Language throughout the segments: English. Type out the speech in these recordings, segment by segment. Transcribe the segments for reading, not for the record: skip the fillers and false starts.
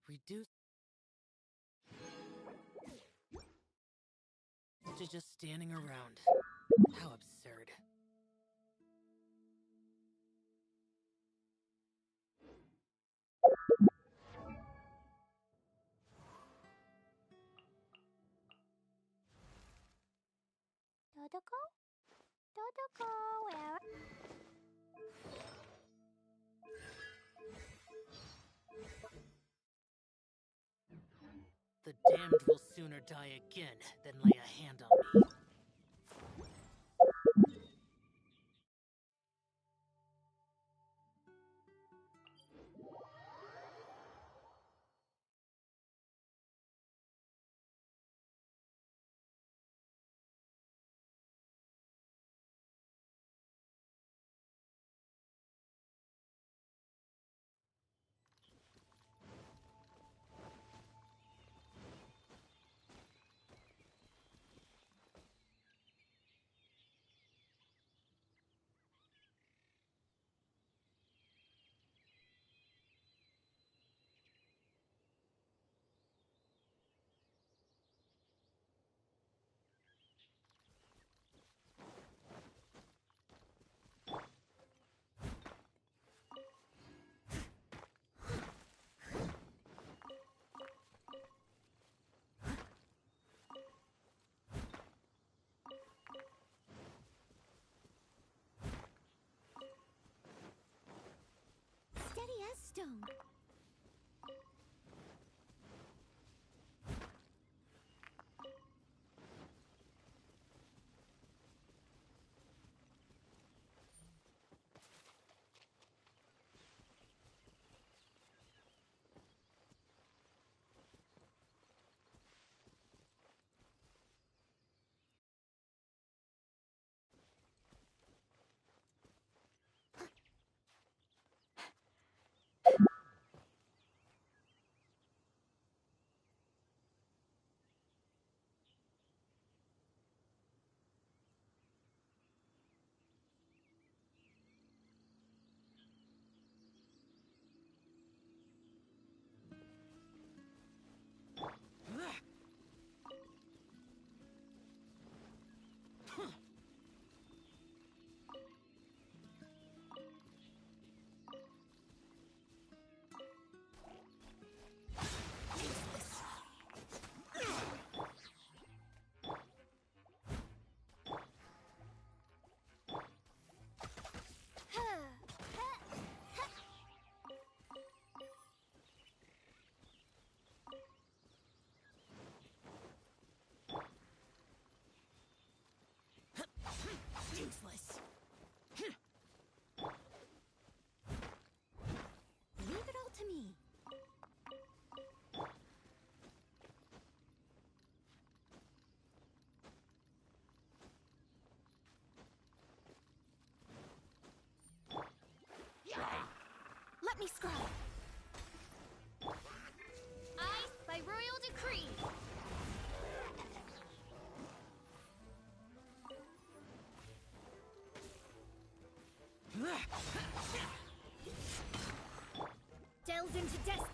Reduce to just standing around. How absurd. Dodoko? Dodoko, where? The damned will sooner die again than lay a hand on me. Steady as stone. Useless. Leave it all to me. Let me scroll. Ice by royal decree. Delves into death.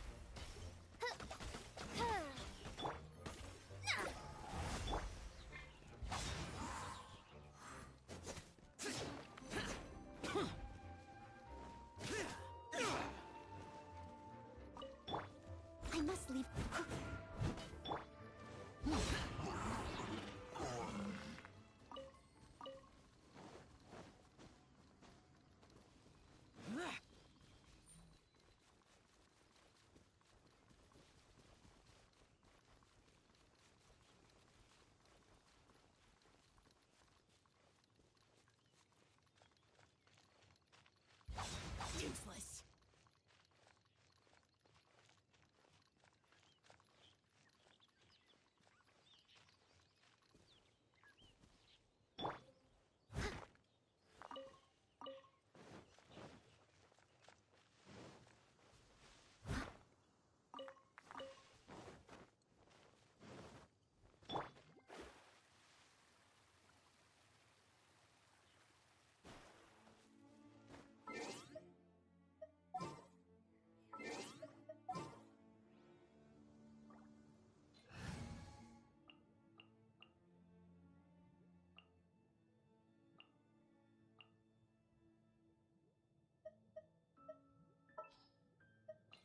just leave. Useless.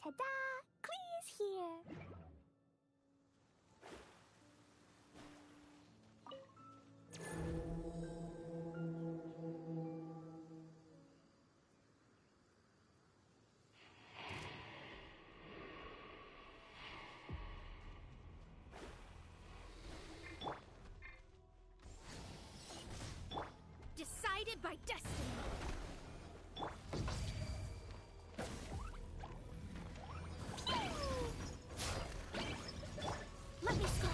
Ta-da! Clee's here! Decided by destiny! Let me scry!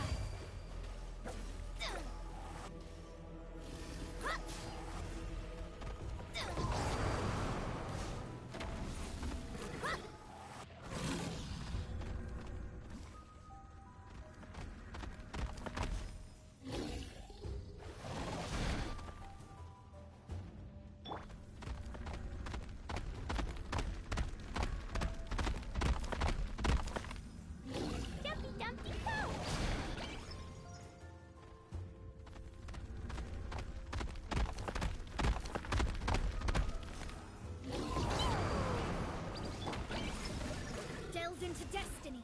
Dumpy Dumpty Go! Delves into destiny.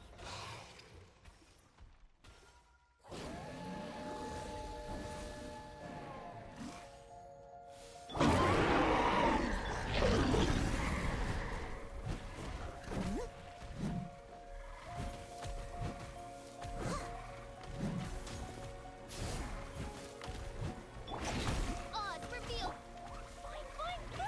Odds reveal. Fine, go!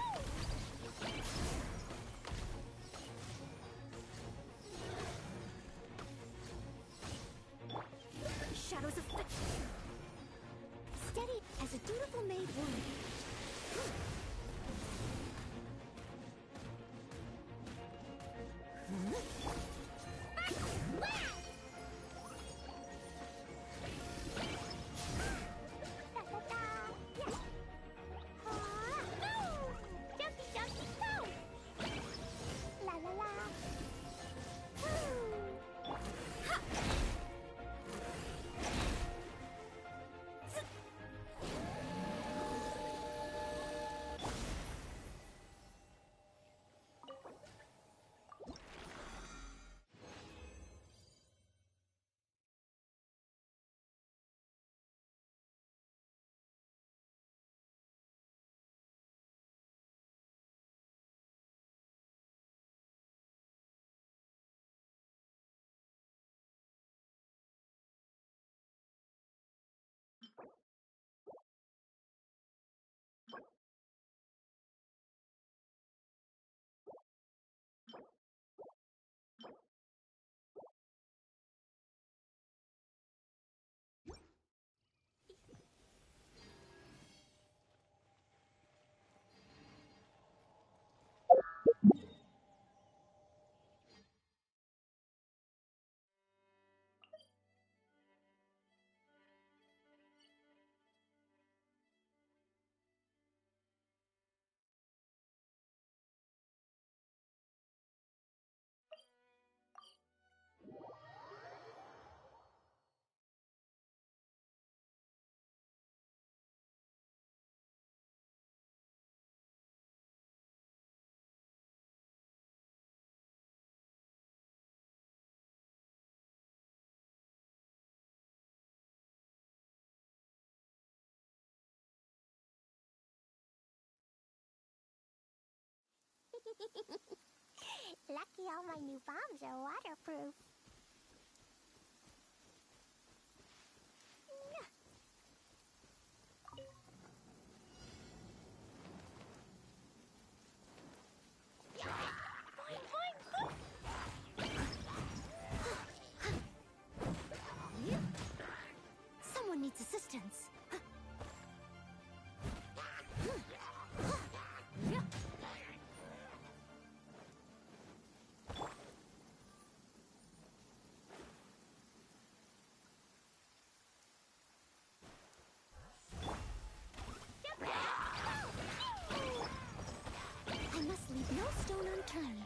Lucky all my new bombs are waterproof. Someone needs assistance. I must leave no stone unturned.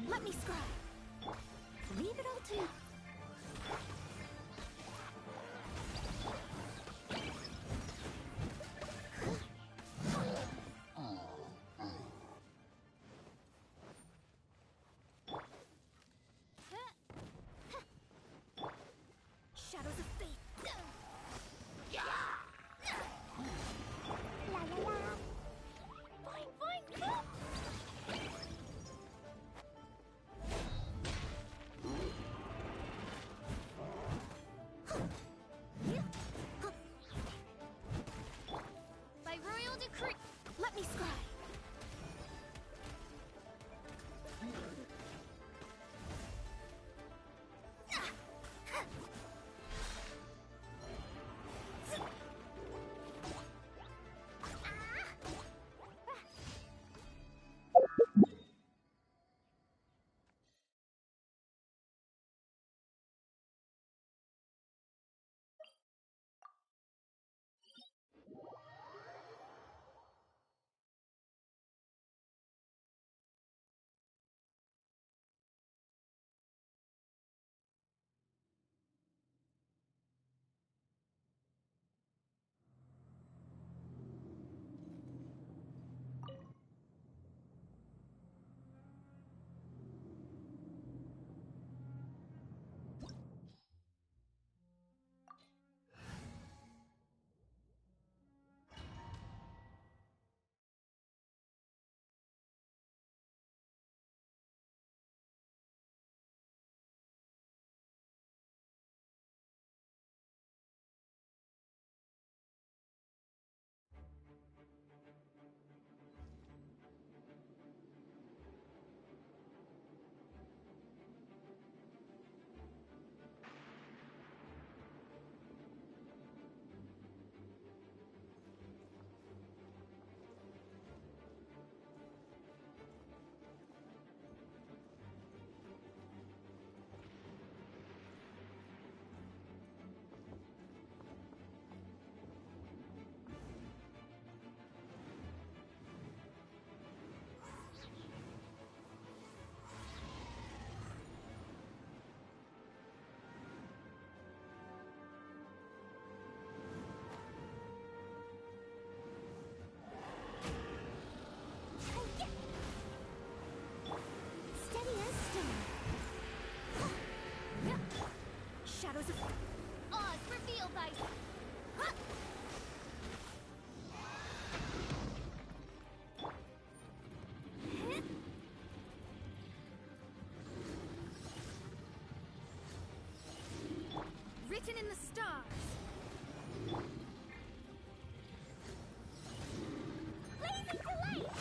Let me scry. Leave it all to me. Shadows of fate. La la la. Boing, boing, boom. By royal decree. Let me scry. Steady as stone. Shadows of Oz reveal thyself. written in the stars. Blazing to light.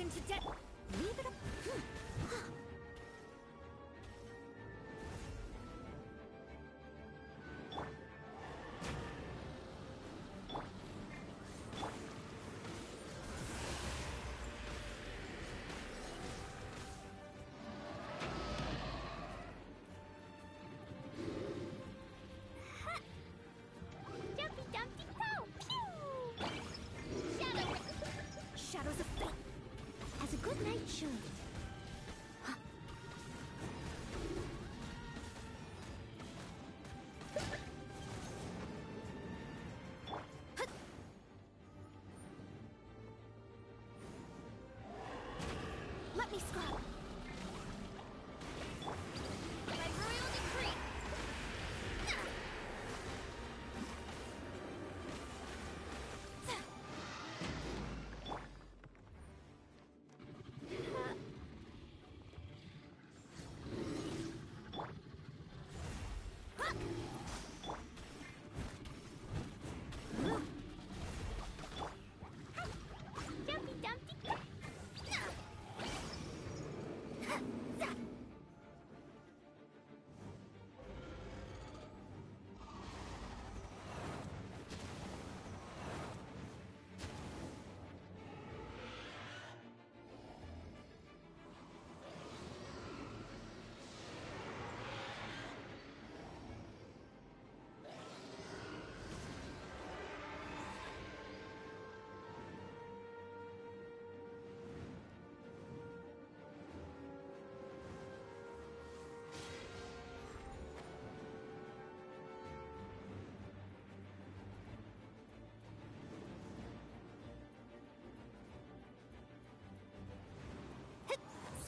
into debt. Leave it up. Jumpy Dumpty Go! Pew! Shadow! Shadows of fate. As a good knight should. Let me scrub. By royal decree! Jumpy Dumpty Go!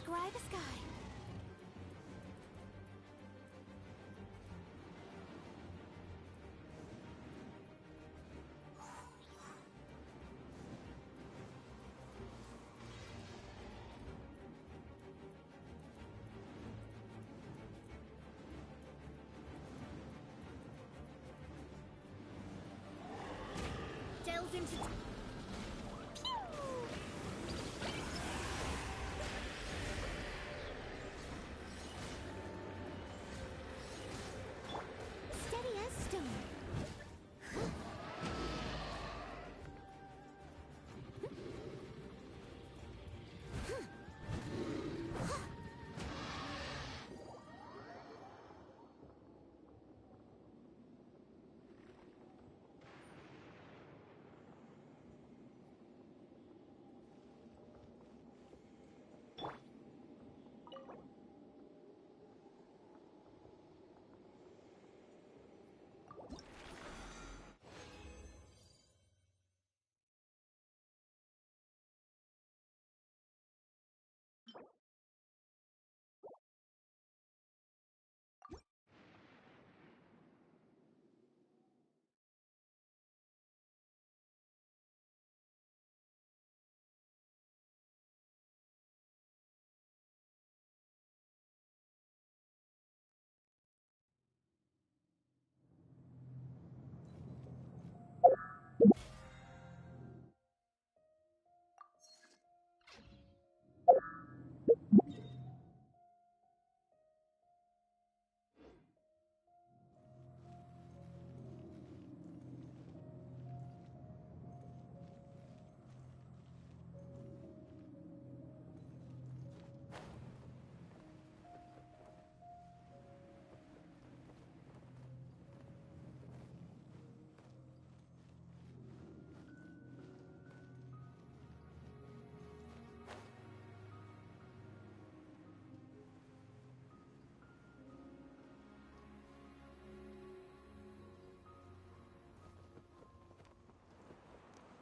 Scry the sky. Delves into... Steady as stone.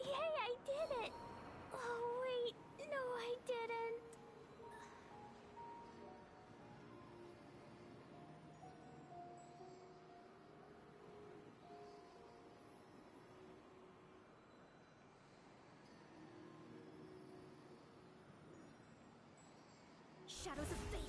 Yay, I did it! Oh, wait. No, I didn't. Shadows of fate.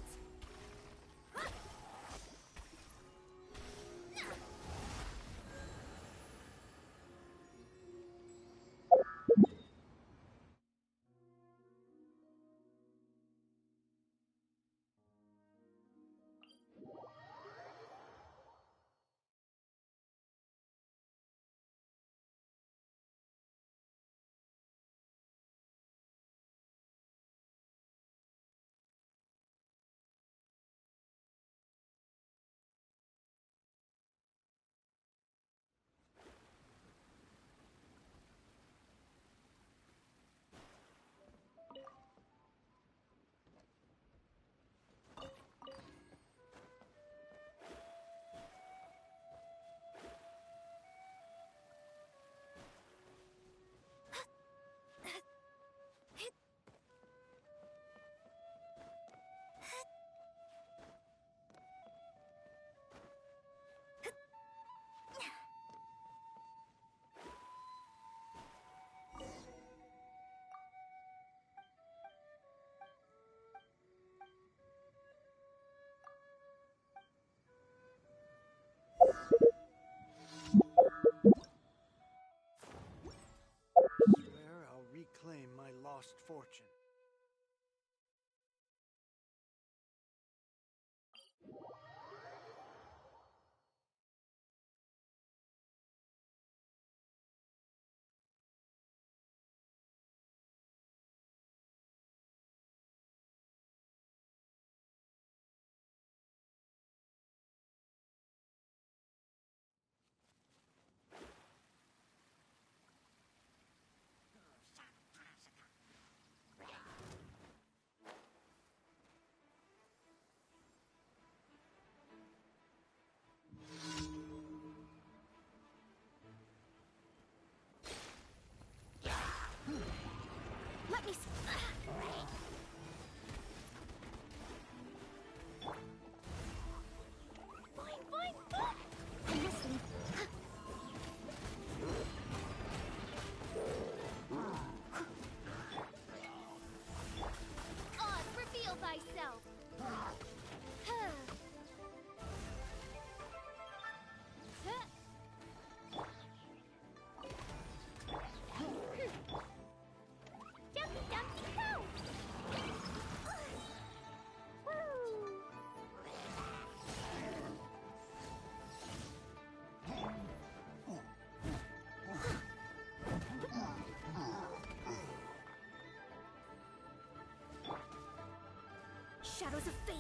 shadows of fate.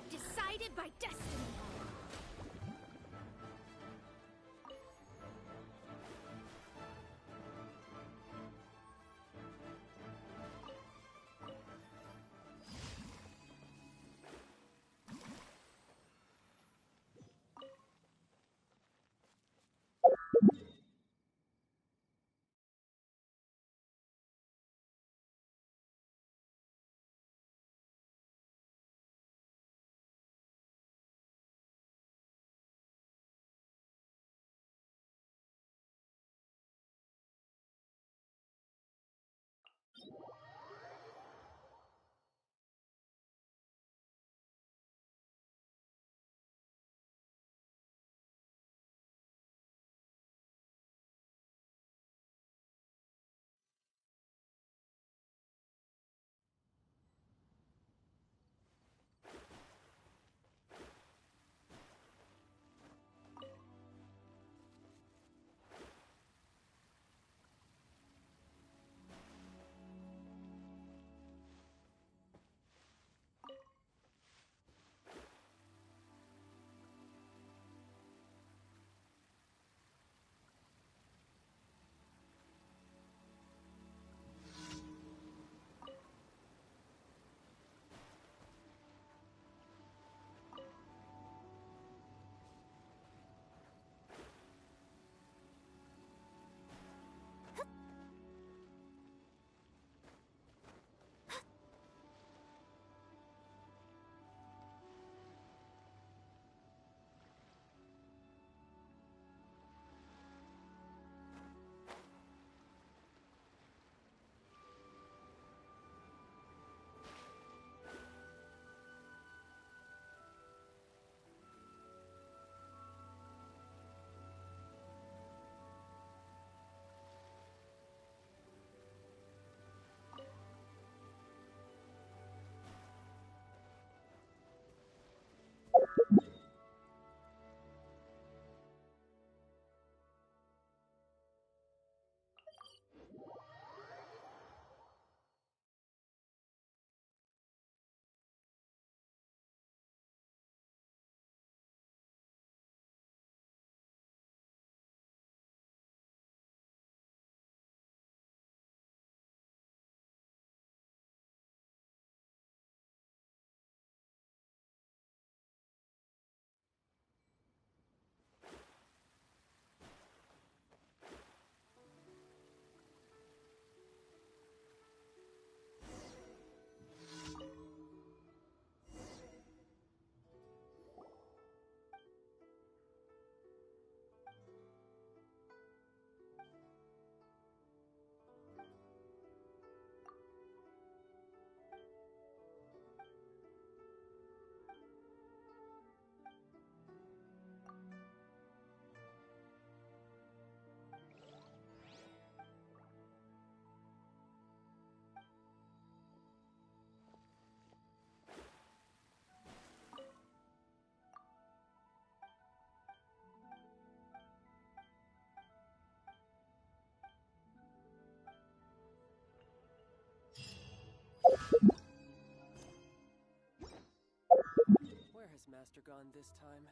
Decided by destiny. Where has Master gone this time?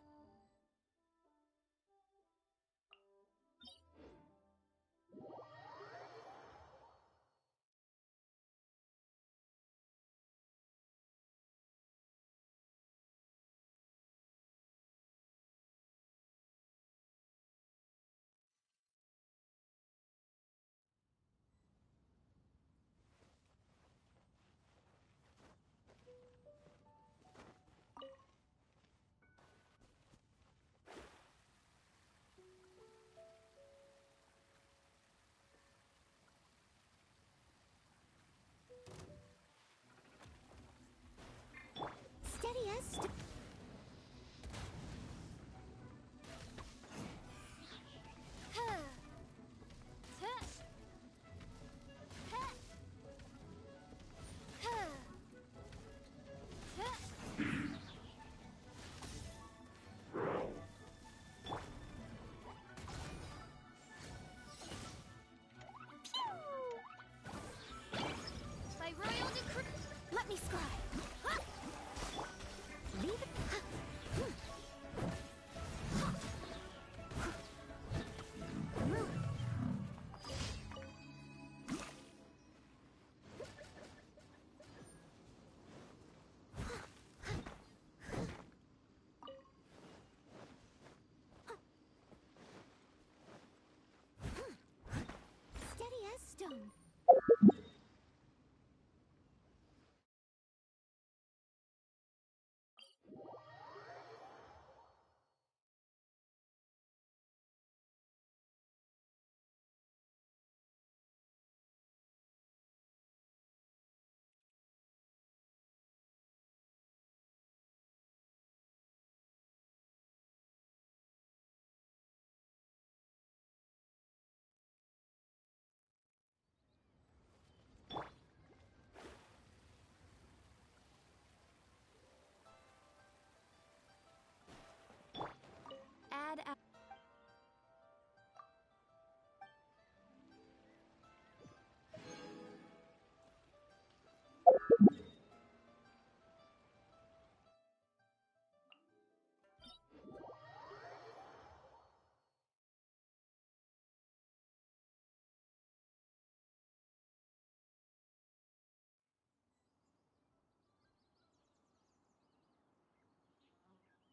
Let me scribe. Leave it. Move. Steady as stone. Add a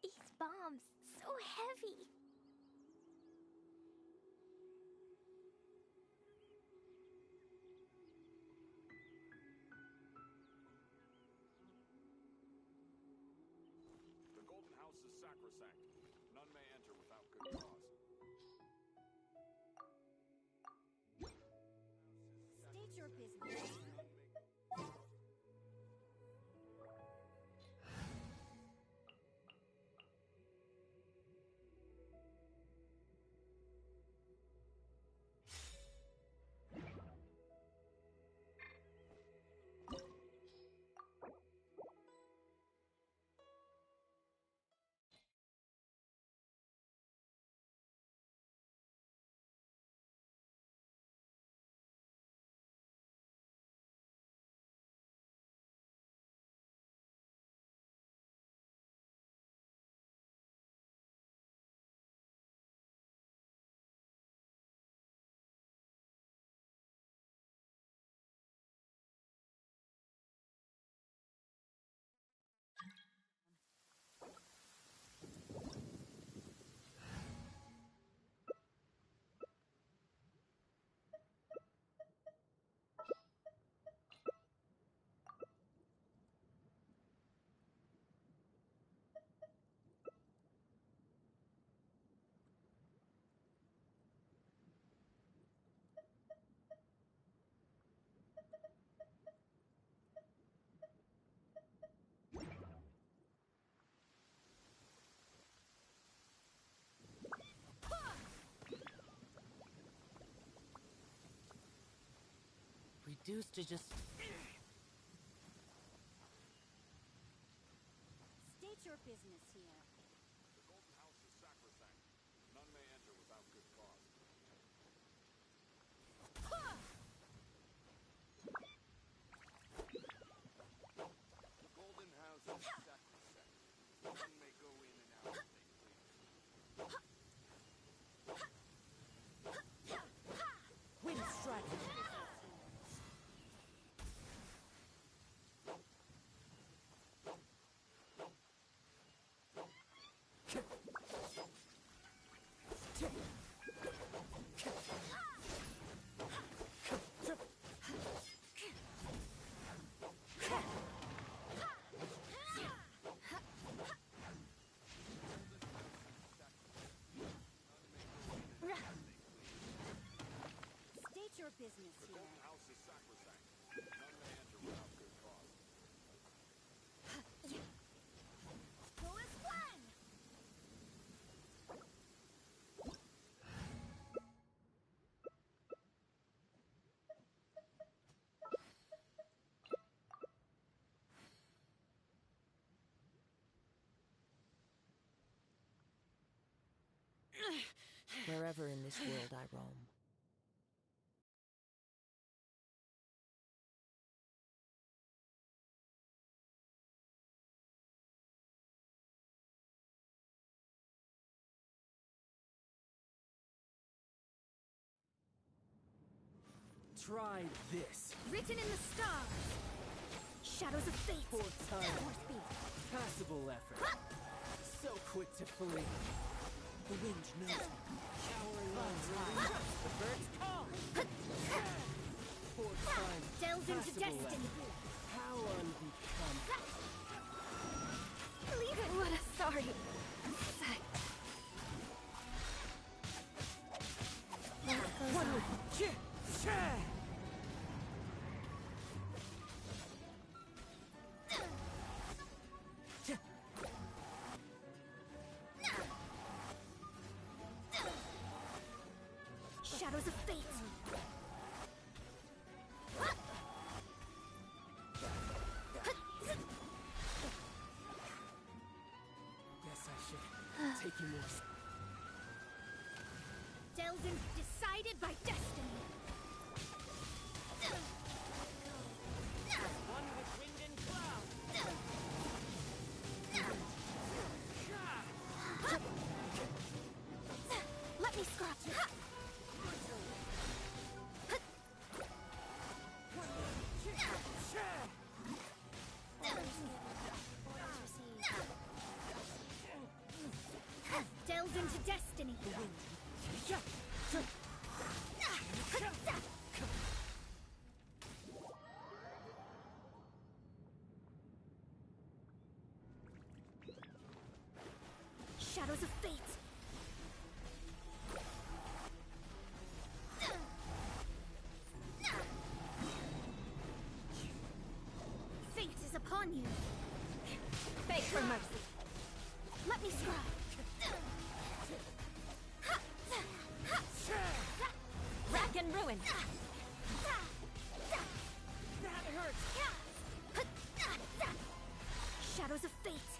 These bombs, so heavy. The Golden House is sacrosanct. None may enter without good cause. State your business. Reduced to just... State your business here. The Golden House is sacrosanct. None may enter without good cause. The Golden House is sacrosanct. None may go in and out as they please. Wind strike. State your business The here. Golden House is sacrosanct. None may enter without good cause. Go as one. Wherever in this world I roam. Try this. Written in the stars. Shadows of fate. For time. More speed. Passable effort. So quick to flee. The wind knows me. Showering on. The birds call. For time. Delve into Passable destiny. effort. How unbecome. Leave it. What a sorry sight. Life goes One on. with share. Shadows of fate. Guess I should take you more. Delved in, decided by destiny. One with wind and cloud. Let me scratch it. Delved into destiny. Shadows of fate. Fate is upon you. Beg for mercy. Let me scribe. Rack and ruin. That hurts. Shadows of fate.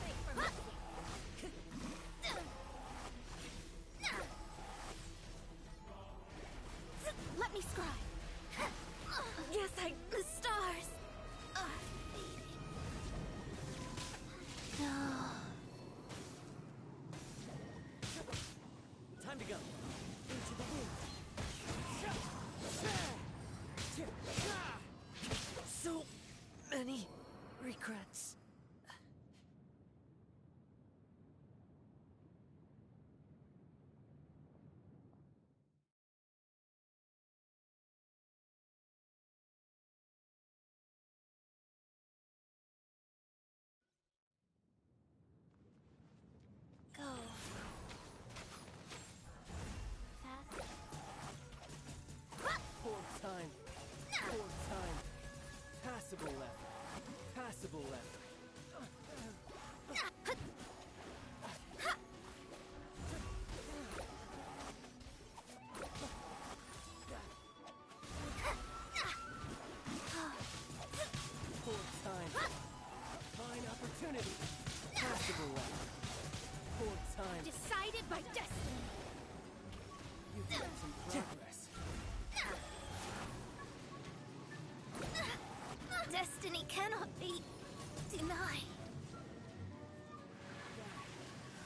Beg for mercy. Let me scribe. Yes, the stars are fading. No. Time to go. Into the wind. So many regrets. Go. Fast. Poor time. Poor time. Passable effort. Passable effort. Poor time. Fine opportunity. Passable effort. Poor time. Decided by destiny. You've made some progress. Destiny cannot be denied.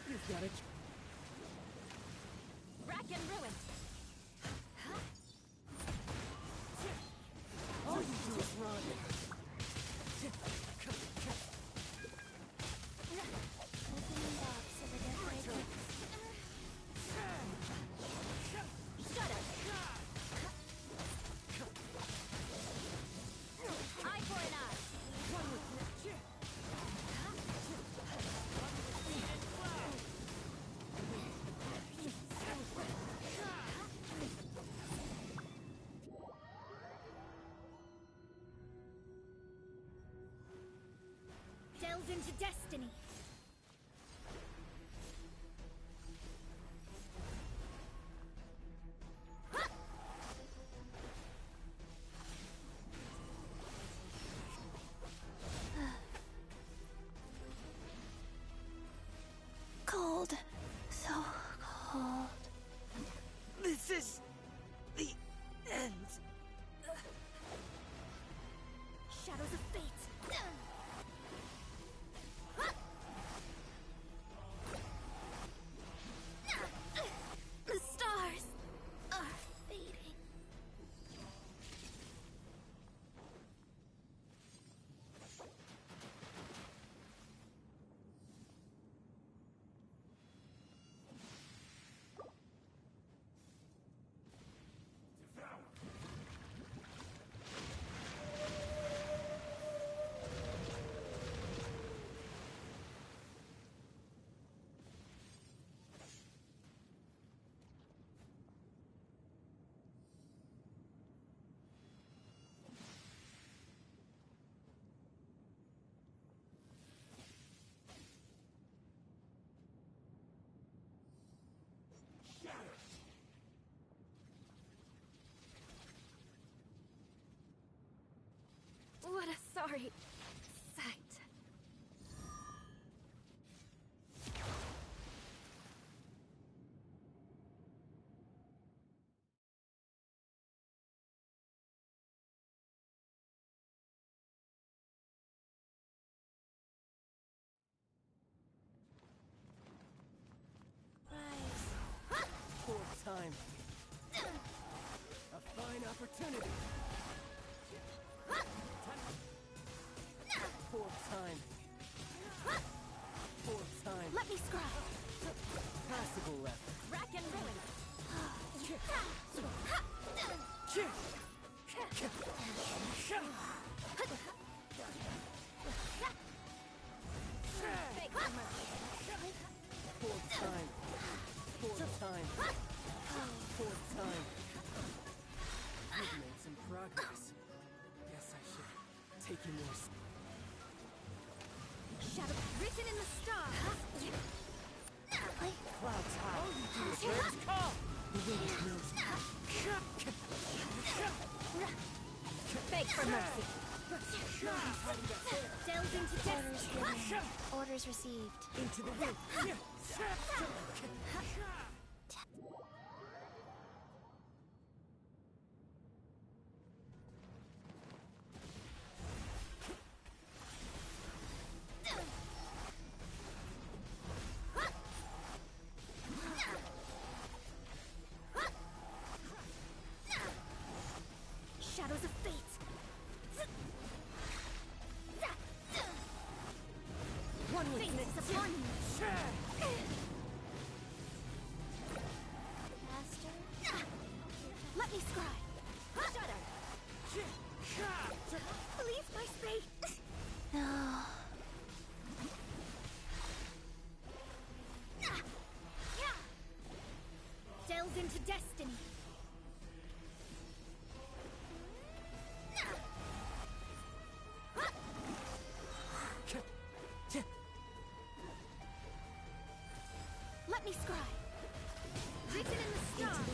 You've got it. Rack and ruin. All you do is run. Opening box of a decorated. Shut up. Eye for an eye. Delved into destiny. Cold. So cold. This is the end. Shadows of fate. great sight. Poor time. A fine opportunity. Poor time. Poor time. Let me scry. Passable effort. Rack and ruin. Beg for mercy. Poor time. Poor time. Poor time. You've made some progress. Guess I should take you more. Shadow written in the stars. Clouds high. All you do is birds call. The wind knows. Beg for mercy. Delve into Orders depths. given. Orders received. Into the wind. Shadows of fate. One weakness upon you. Master? Let me scry. Shadow. Please, my space. No. Delve into destiny. Let me scry. Written in the stars.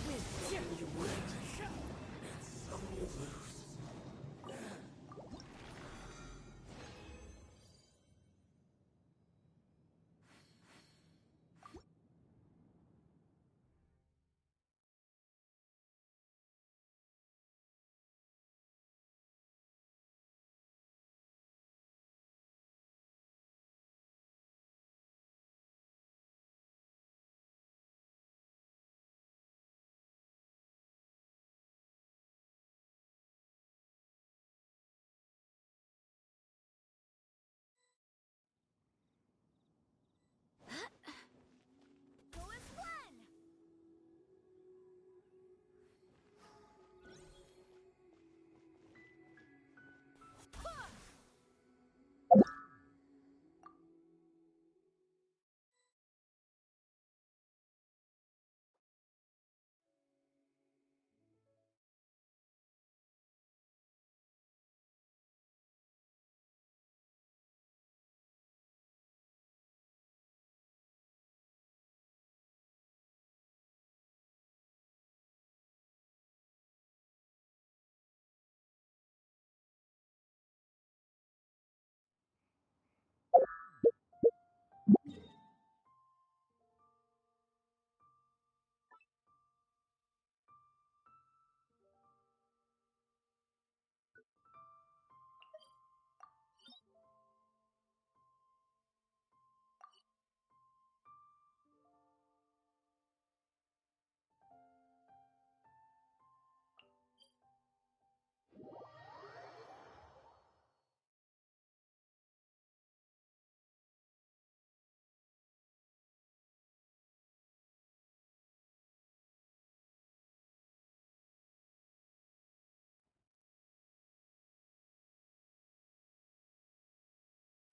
Go as one.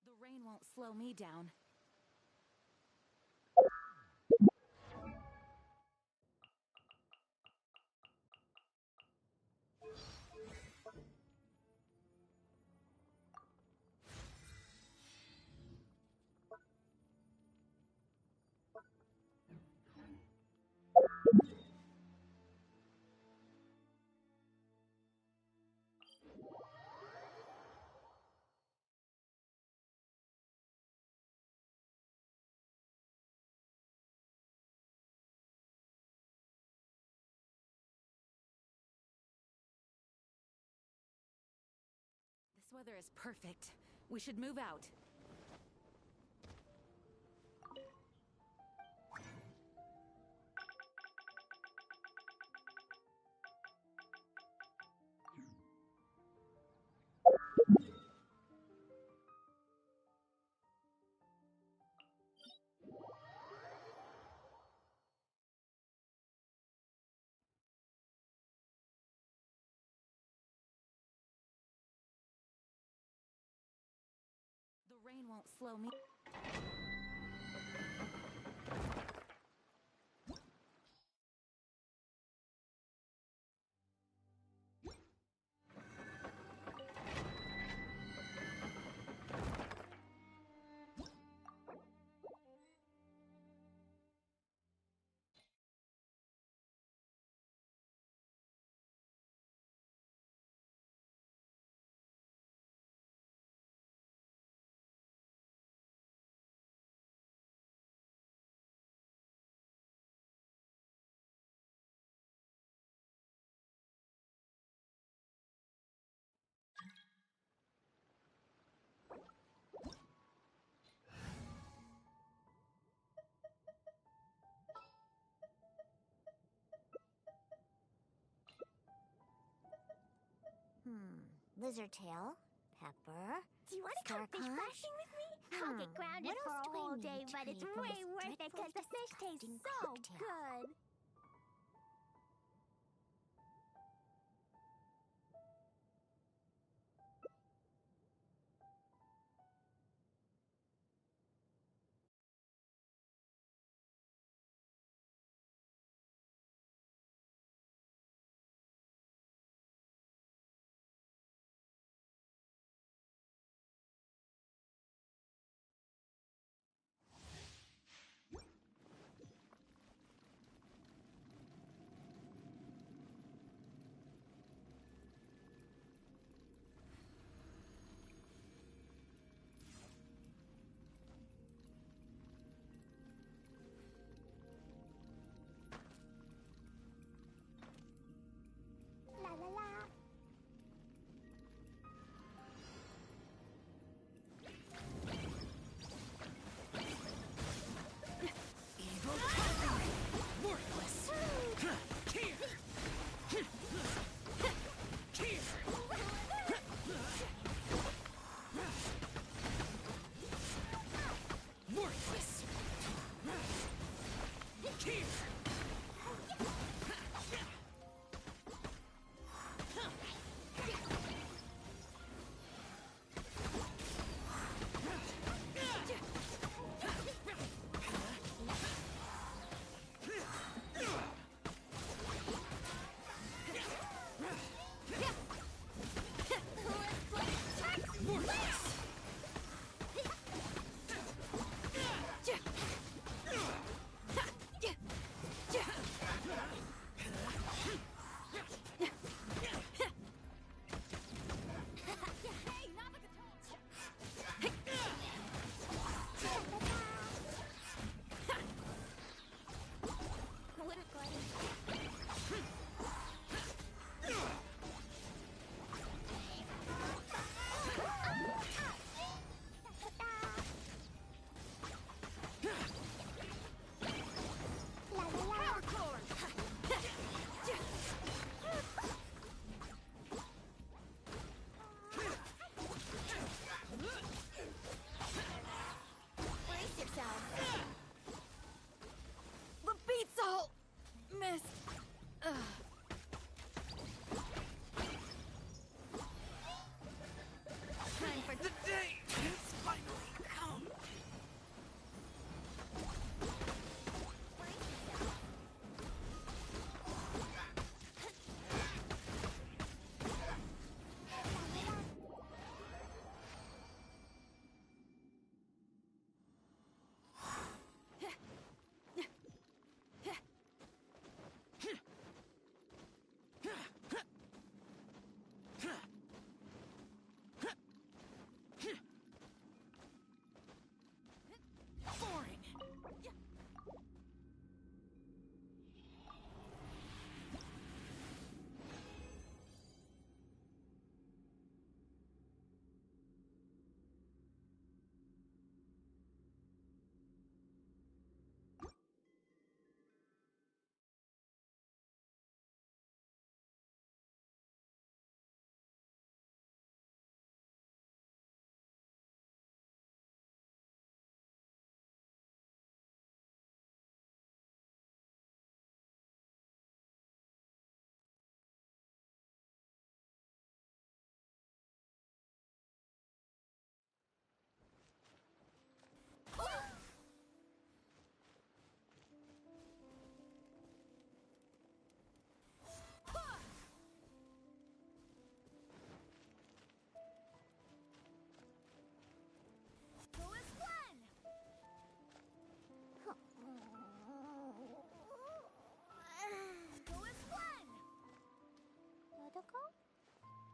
The rain won't slow me down. weather is perfect. We should move out. The rain won't slow me. Lizard tail, pepper. Do you want to come fish Starconch? flashing with me? I'll get grounded What for else a do I whole need day, to but it's create from way this worth it dreadful, because the fish taste disgusting so cocktail? good.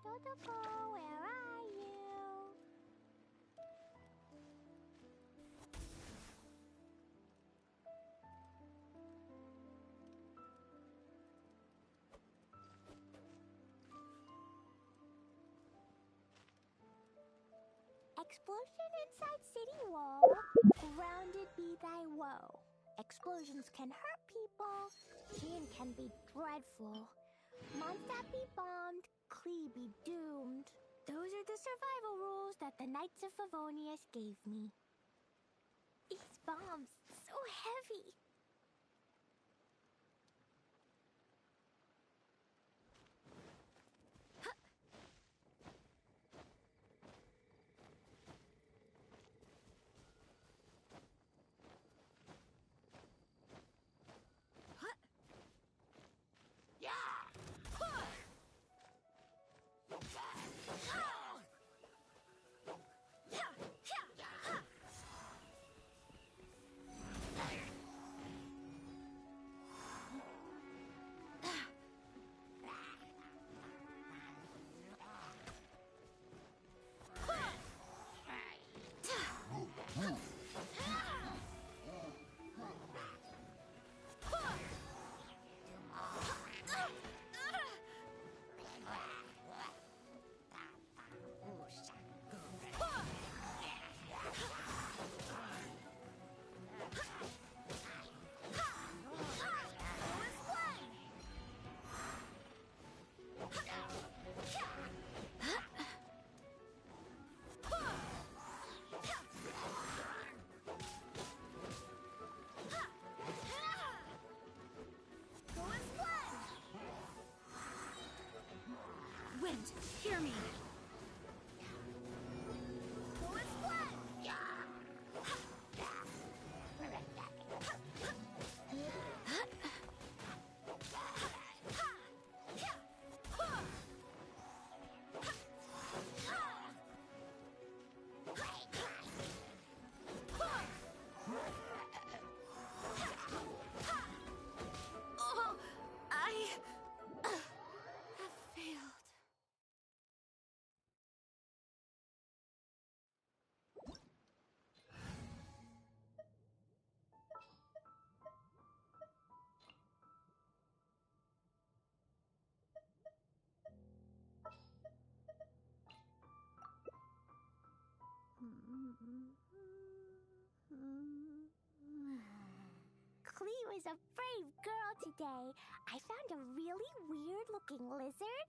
Totoko, where are you? Explosion inside city wall. Grounded be thy woe. Explosions can hurt people. Gin can be dreadful. Mondstadt be bombed. Klee be doomed. Those are the survival rules that the Knights of Favonius gave me. These bombs, so heavy. Wind, hear me. Oh, I have failed. Klee was a brave girl today. I found a really weird-looking lizard.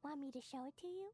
Want me to show it to you?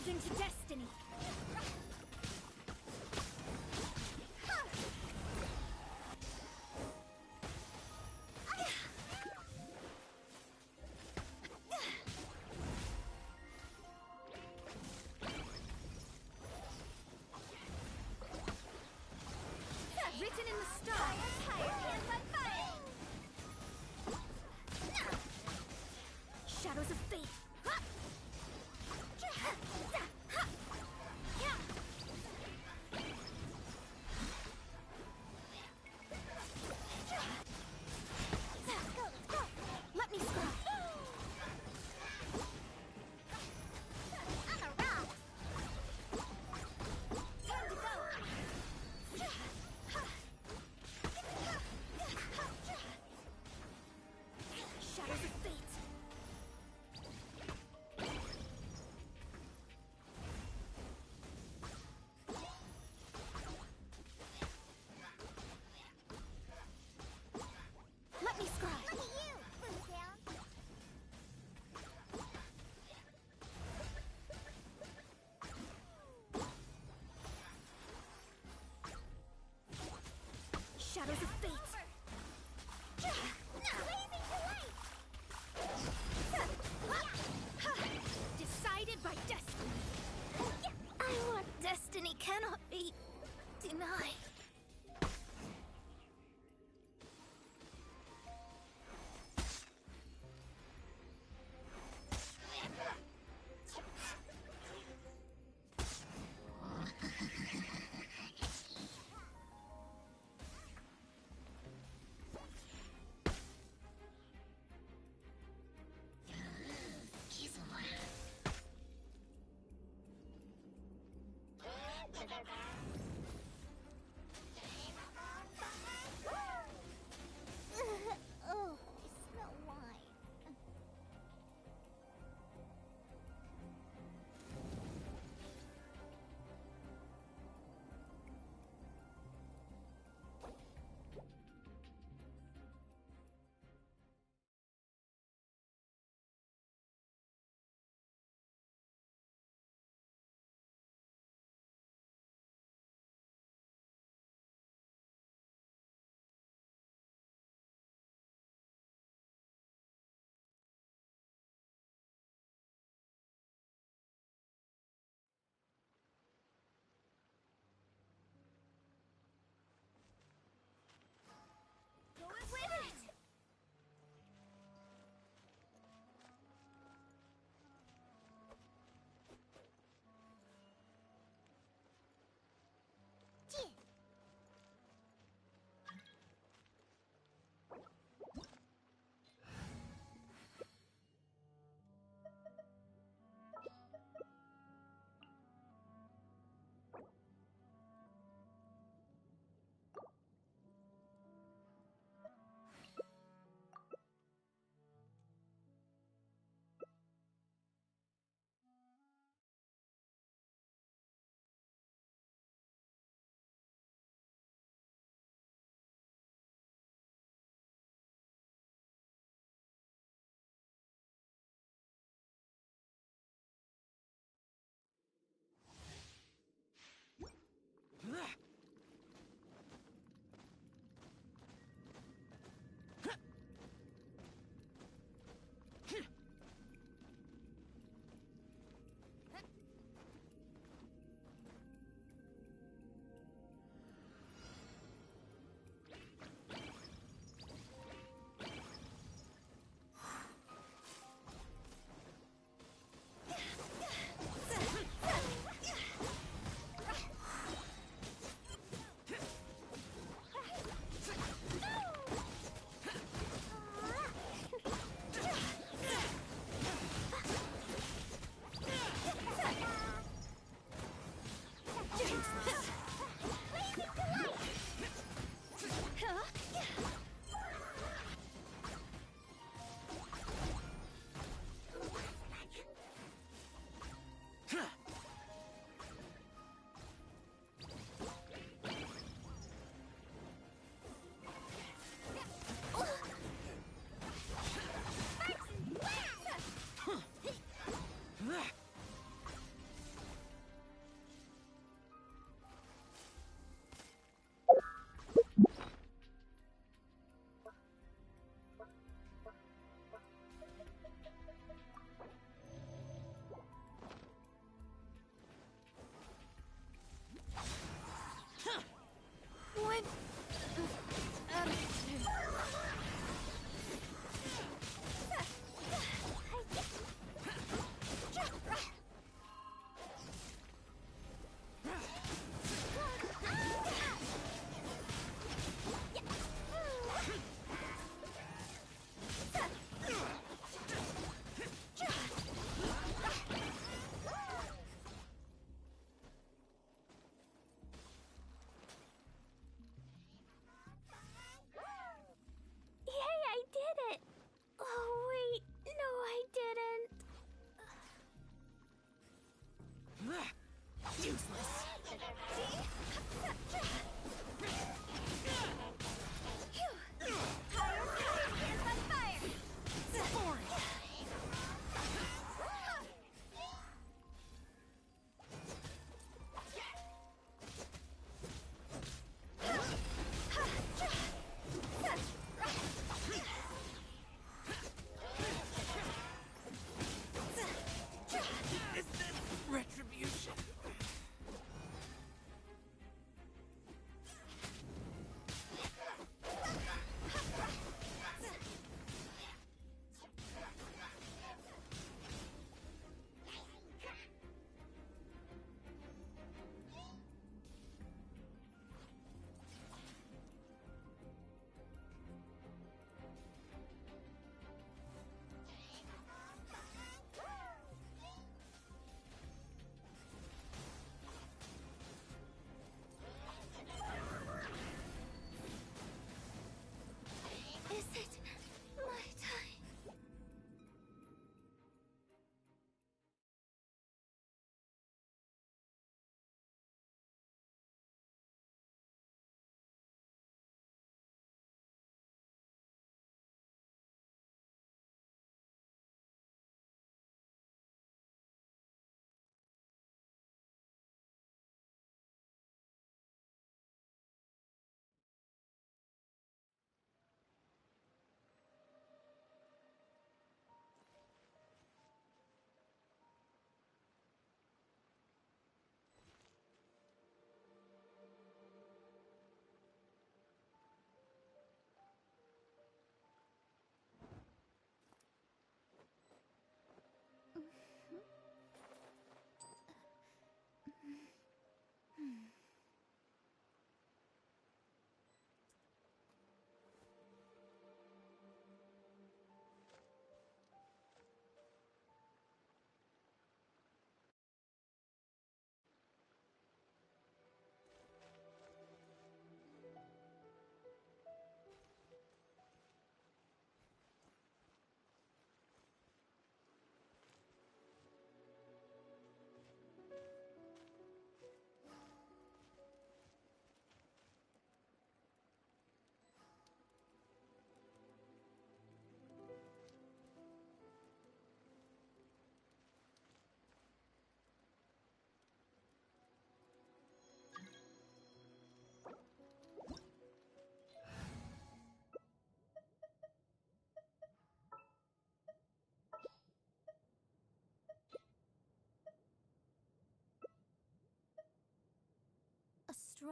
Beholden to destiny. Written in the stars. Higher hands on fire. Shadows of fate. Let me scry. I'm a rock. Time to go. Shadows of fate. Let me scry. Look at you, Food Town. Shadows of fate. Blazing to light. Decided by destiny. I want destiny cannot be denied.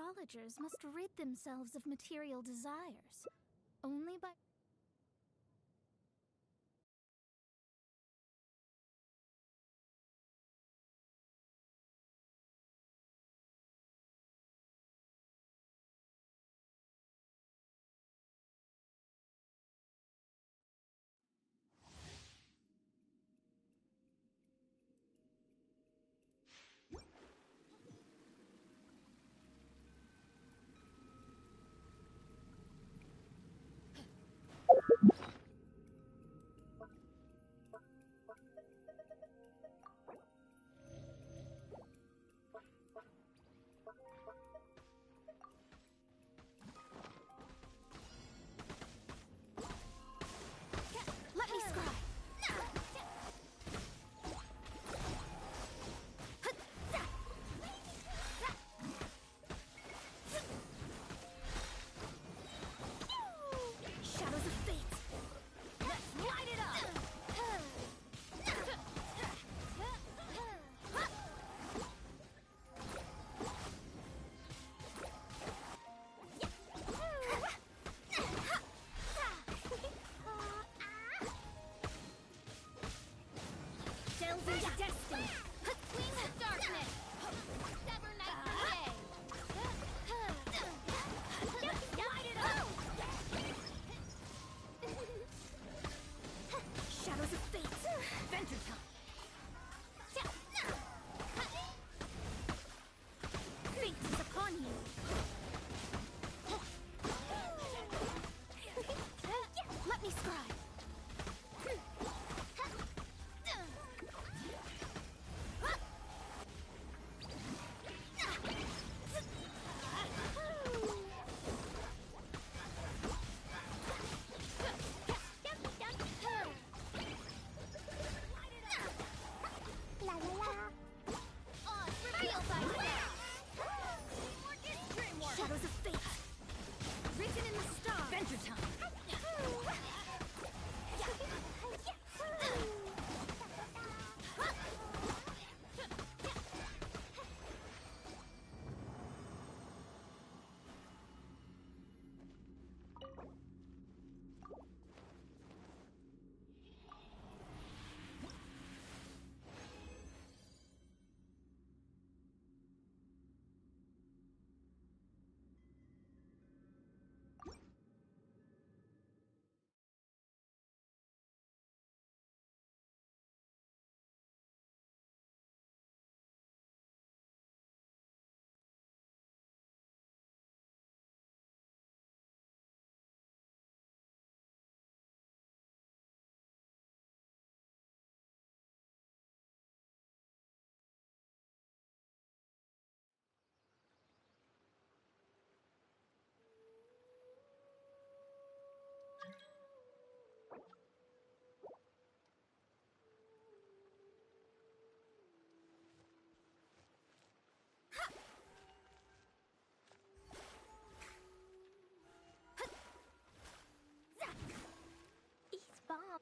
astrologers must rid themselves of material desires. Only by... Let me scry! Shadows of fate! Let's light it up! Delve into destiny! Wings of darkness! Sever night for day! Light it up! Shadows of fate! Venture time! Fate is upon you! Let me scry! La la la. Shadows of fate! Written in the stars! Venture time! East bomb.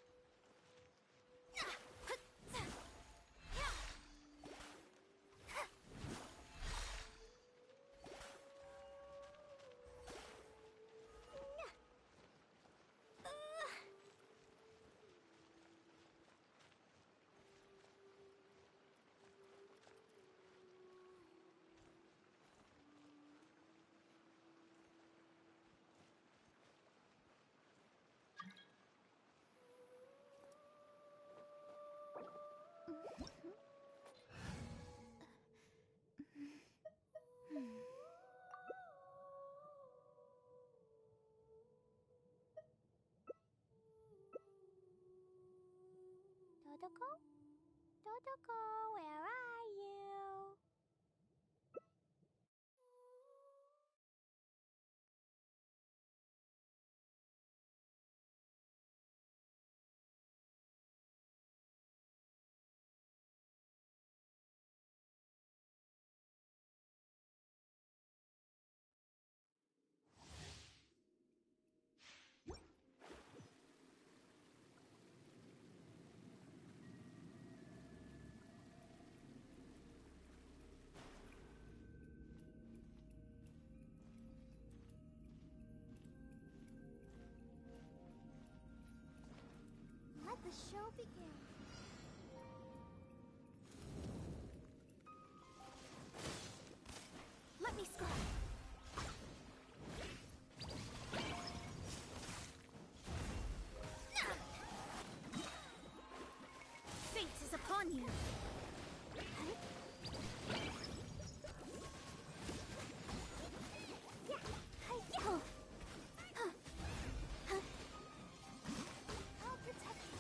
Dodoko? Dodoko, where are you? show begin. Let me scribe. Fate is upon you. I'll protect you.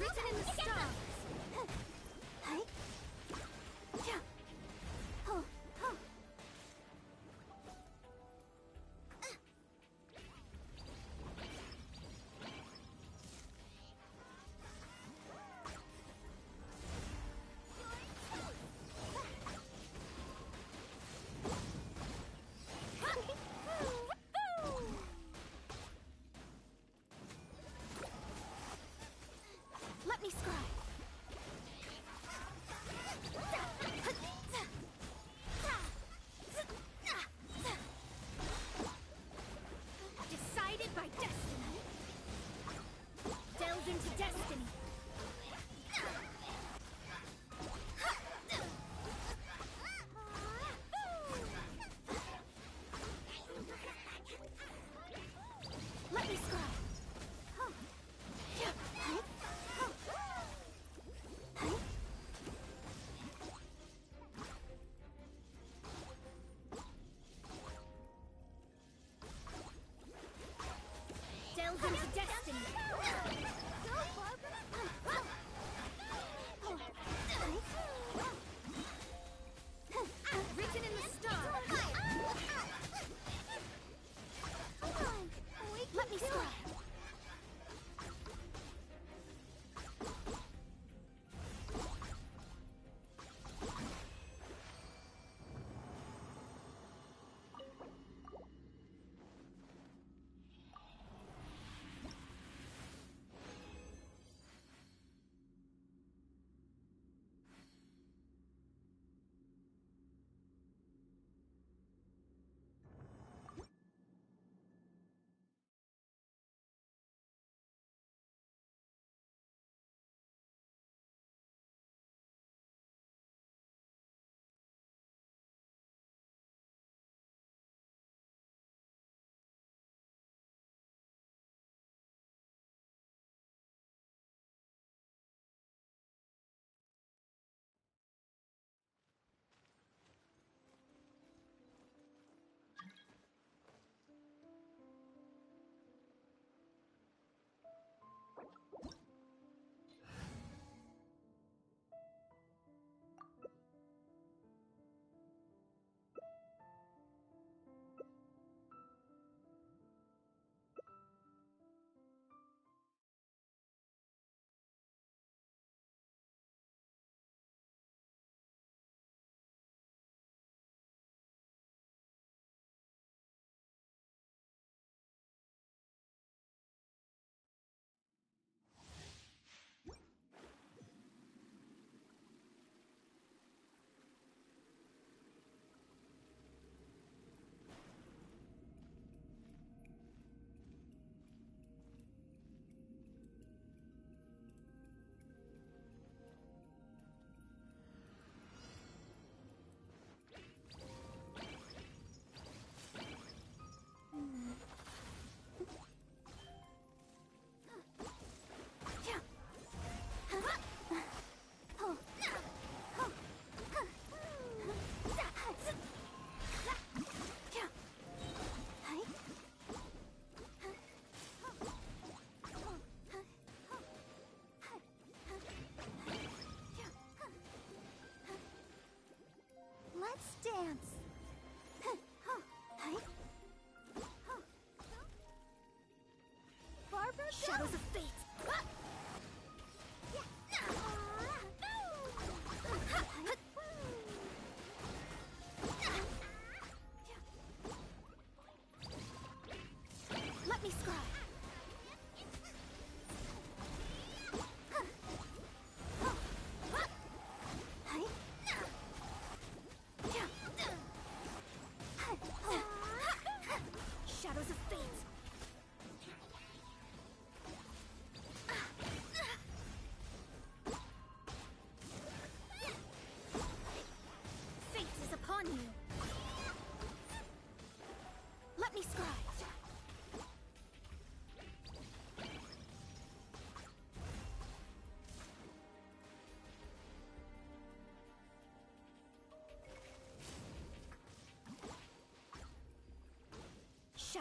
Written in the stars. Let me scribe.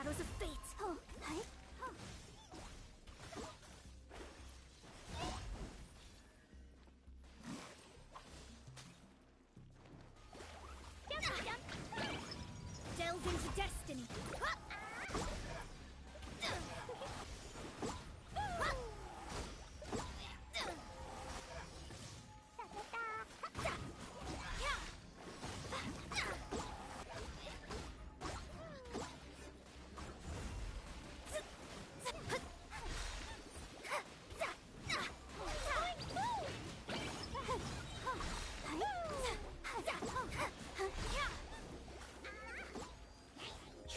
Shadows of fate. Oh, hey. Delve into destiny.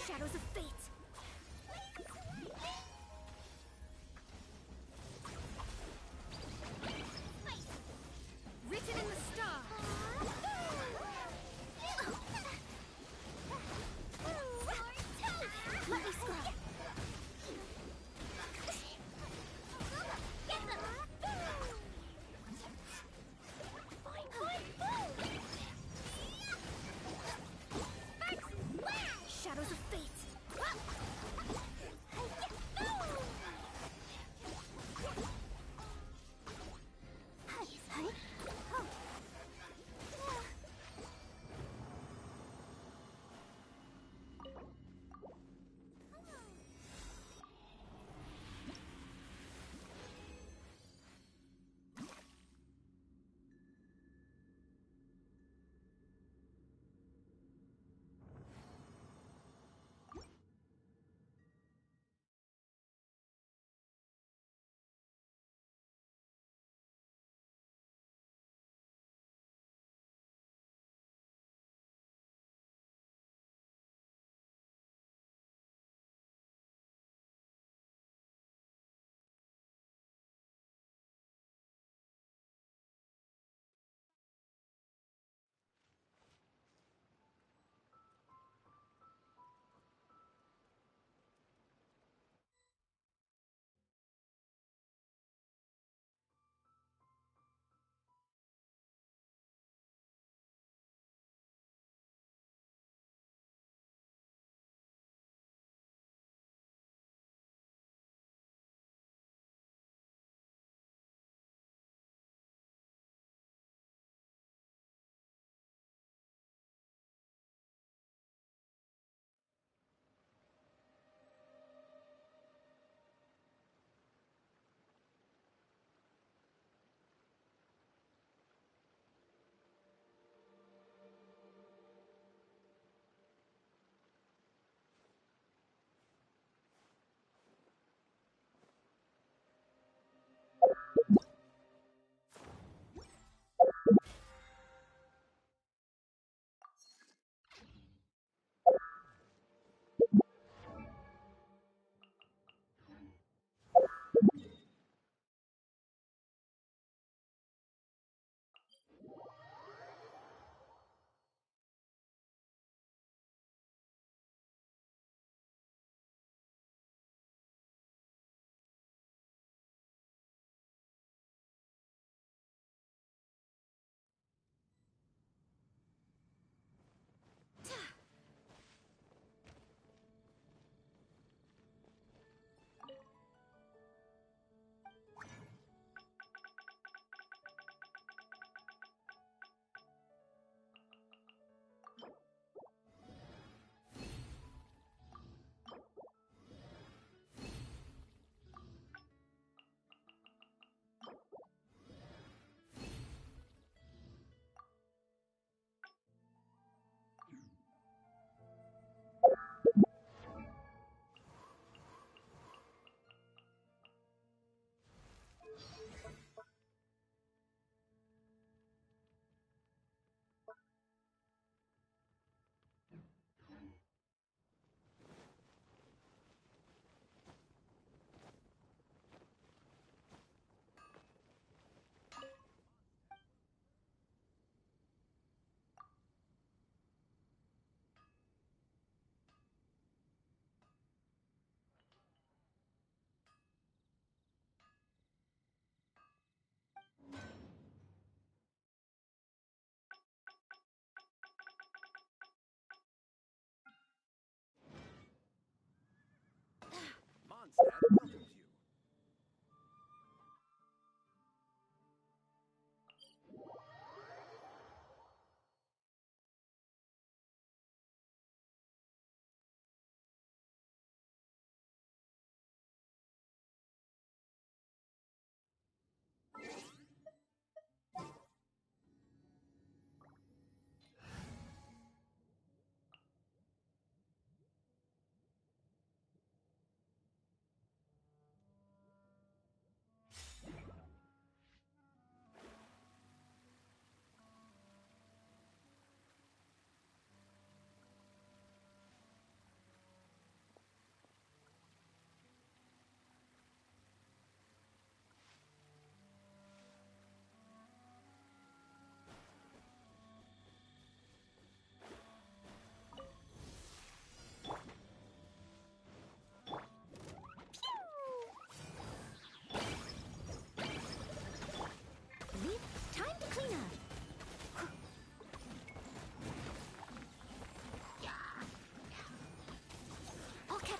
Shadows of fate.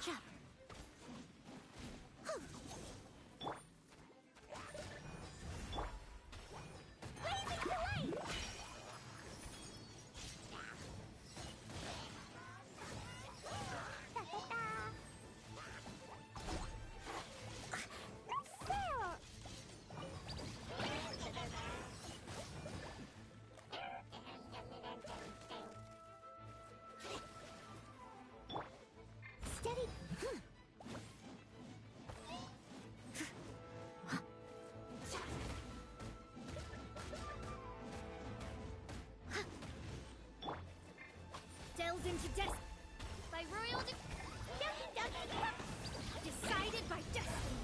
Steady. Delves into death by royal decided by destiny.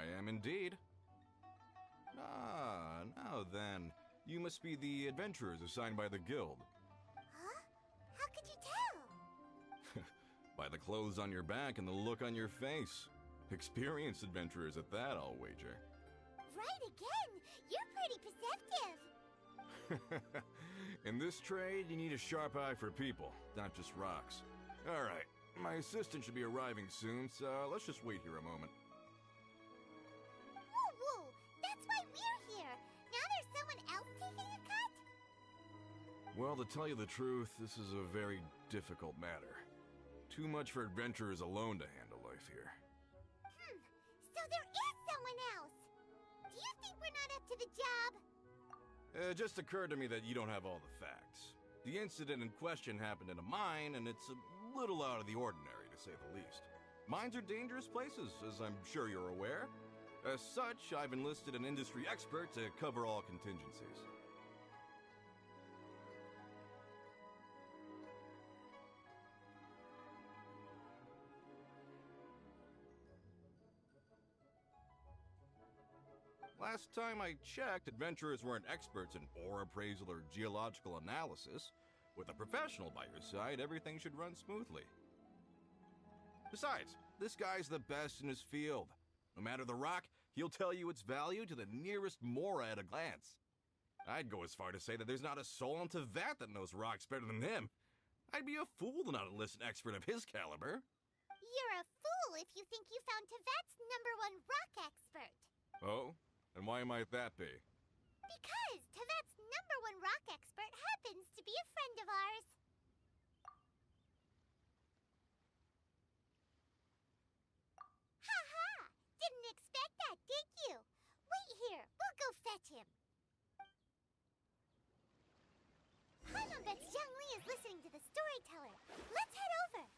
I am indeed. Ah, now then. You must be the adventurers assigned by the guild. Huh? How could you tell? By the clothes on your back and the look on your face. Experienced adventurers at that, I'll wager. Right again! You're pretty perceptive. In this trade, you need a sharp eye for people, not just rocks. Alright, my assistant should be arriving soon, so let's just wait here a moment. Whoa, whoa! That's why we're here! Now there's someone else taking a cut? Well, to tell you the truth, this is a very difficult matter. Too much for adventurers alone to handle life here. So there is someone else! Do you think we're not up to the job? It just occurred to me that you don't have all the facts. The incident in question happened in a mine, and it's a little out of the ordinary, to say the least. Mines are dangerous places, as I'm sure you're aware. As such, I've enlisted an industry expert to cover all contingencies. Last time I checked, adventurers weren't experts in ore appraisal or geological analysis. With a professional by your side, everything should run smoothly. Besides, this guy's the best in his field. No matter the rock, he'll tell you its value to the nearest mora at a glance. I'd go as far to say that there's not a soul in Teyvat that knows rocks better than him. I'd be a fool to not enlist an expert of his caliber. You're a fool if you think you found Teyvat's #1 rock expert. Oh? And why might that be? Because Teyvat's #1 rock expert happens to be a friend of ours. Ha-ha! Didn't expect that, did you? Wait here, we'll go fetch him. Paimon bets Zhongli is listening to the storyteller. Let's head over.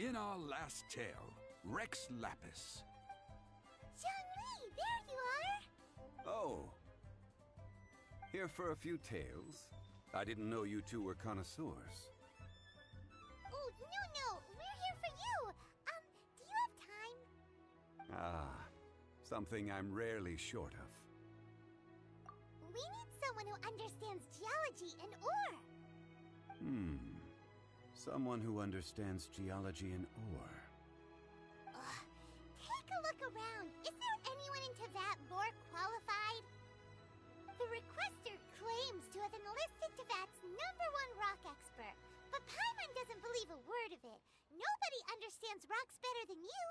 In our last tale, Rex Lapis. Zhongli, there you are! Oh. Here for a few tales? I didn't know you two were connoisseurs. Oh, no, we're here for you! Do you have time? Ah, something I'm rarely short of. We need someone who understands geology and ore. Someone who understands geology and ore. Take a look around. Is there anyone in Teyvat more qualified? The requester claims to have enlisted Teyvat's #1 rock expert, but Paimon doesn't believe a word of it. Nobody understands rocks better than you.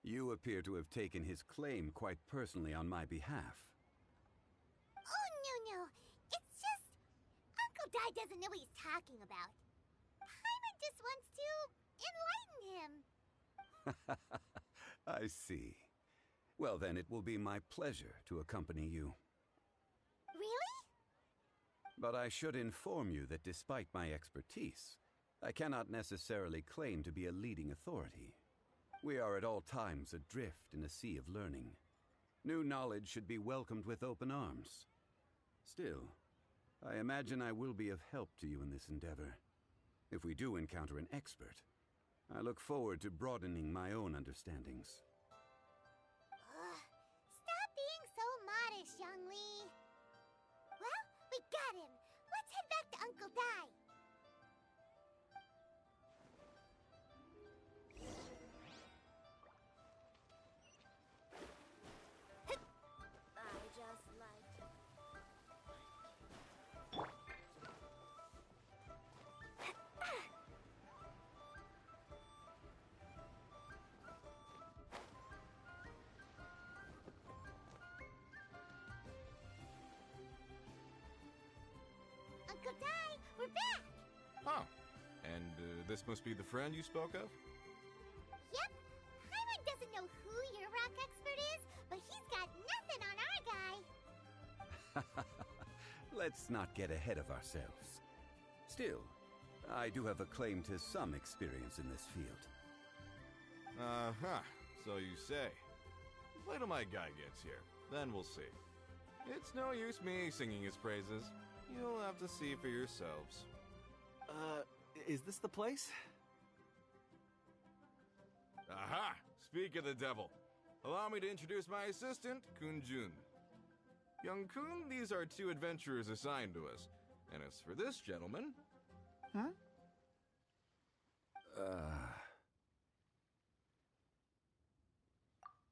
You appear to have taken his claim quite personally on my behalf. Oh, no. It's just... Uncle Dai doesn't know what he's talking about. Paimon just wants to enlighten him. I see. Well, then it will be my pleasure to accompany you. Really? But I should inform you that despite my expertise, I cannot necessarily claim to be a leading authority. We are at all times adrift in a sea of learning. New knowledge should be welcomed with open arms. Still, I imagine I will be of help to you in this endeavor. If we do encounter an expert, I look forward to broadening my own understandings. Stop being so modest, Zhongli. Well, we got him. Let's head back to Uncle Dai. I just like to... Uncle Dai, we're back! Oh. And this must be the friend you spoke of? Yep. Paimon doesn't know who your rock expert is, but he's got nothing on our guy. Let's not get ahead of ourselves. Still, I do have a claim to some experience in this field. Uh-huh, so you say. Wait till my guy gets here, then we'll see. It's no use me singing his praises. You'll have to see for yourselves. Is this the place? Aha! Speak of the devil. Allow me to introduce my assistant, Kunjun. Young Kun, these are two adventurers assigned to us. And as for this gentleman... Huh?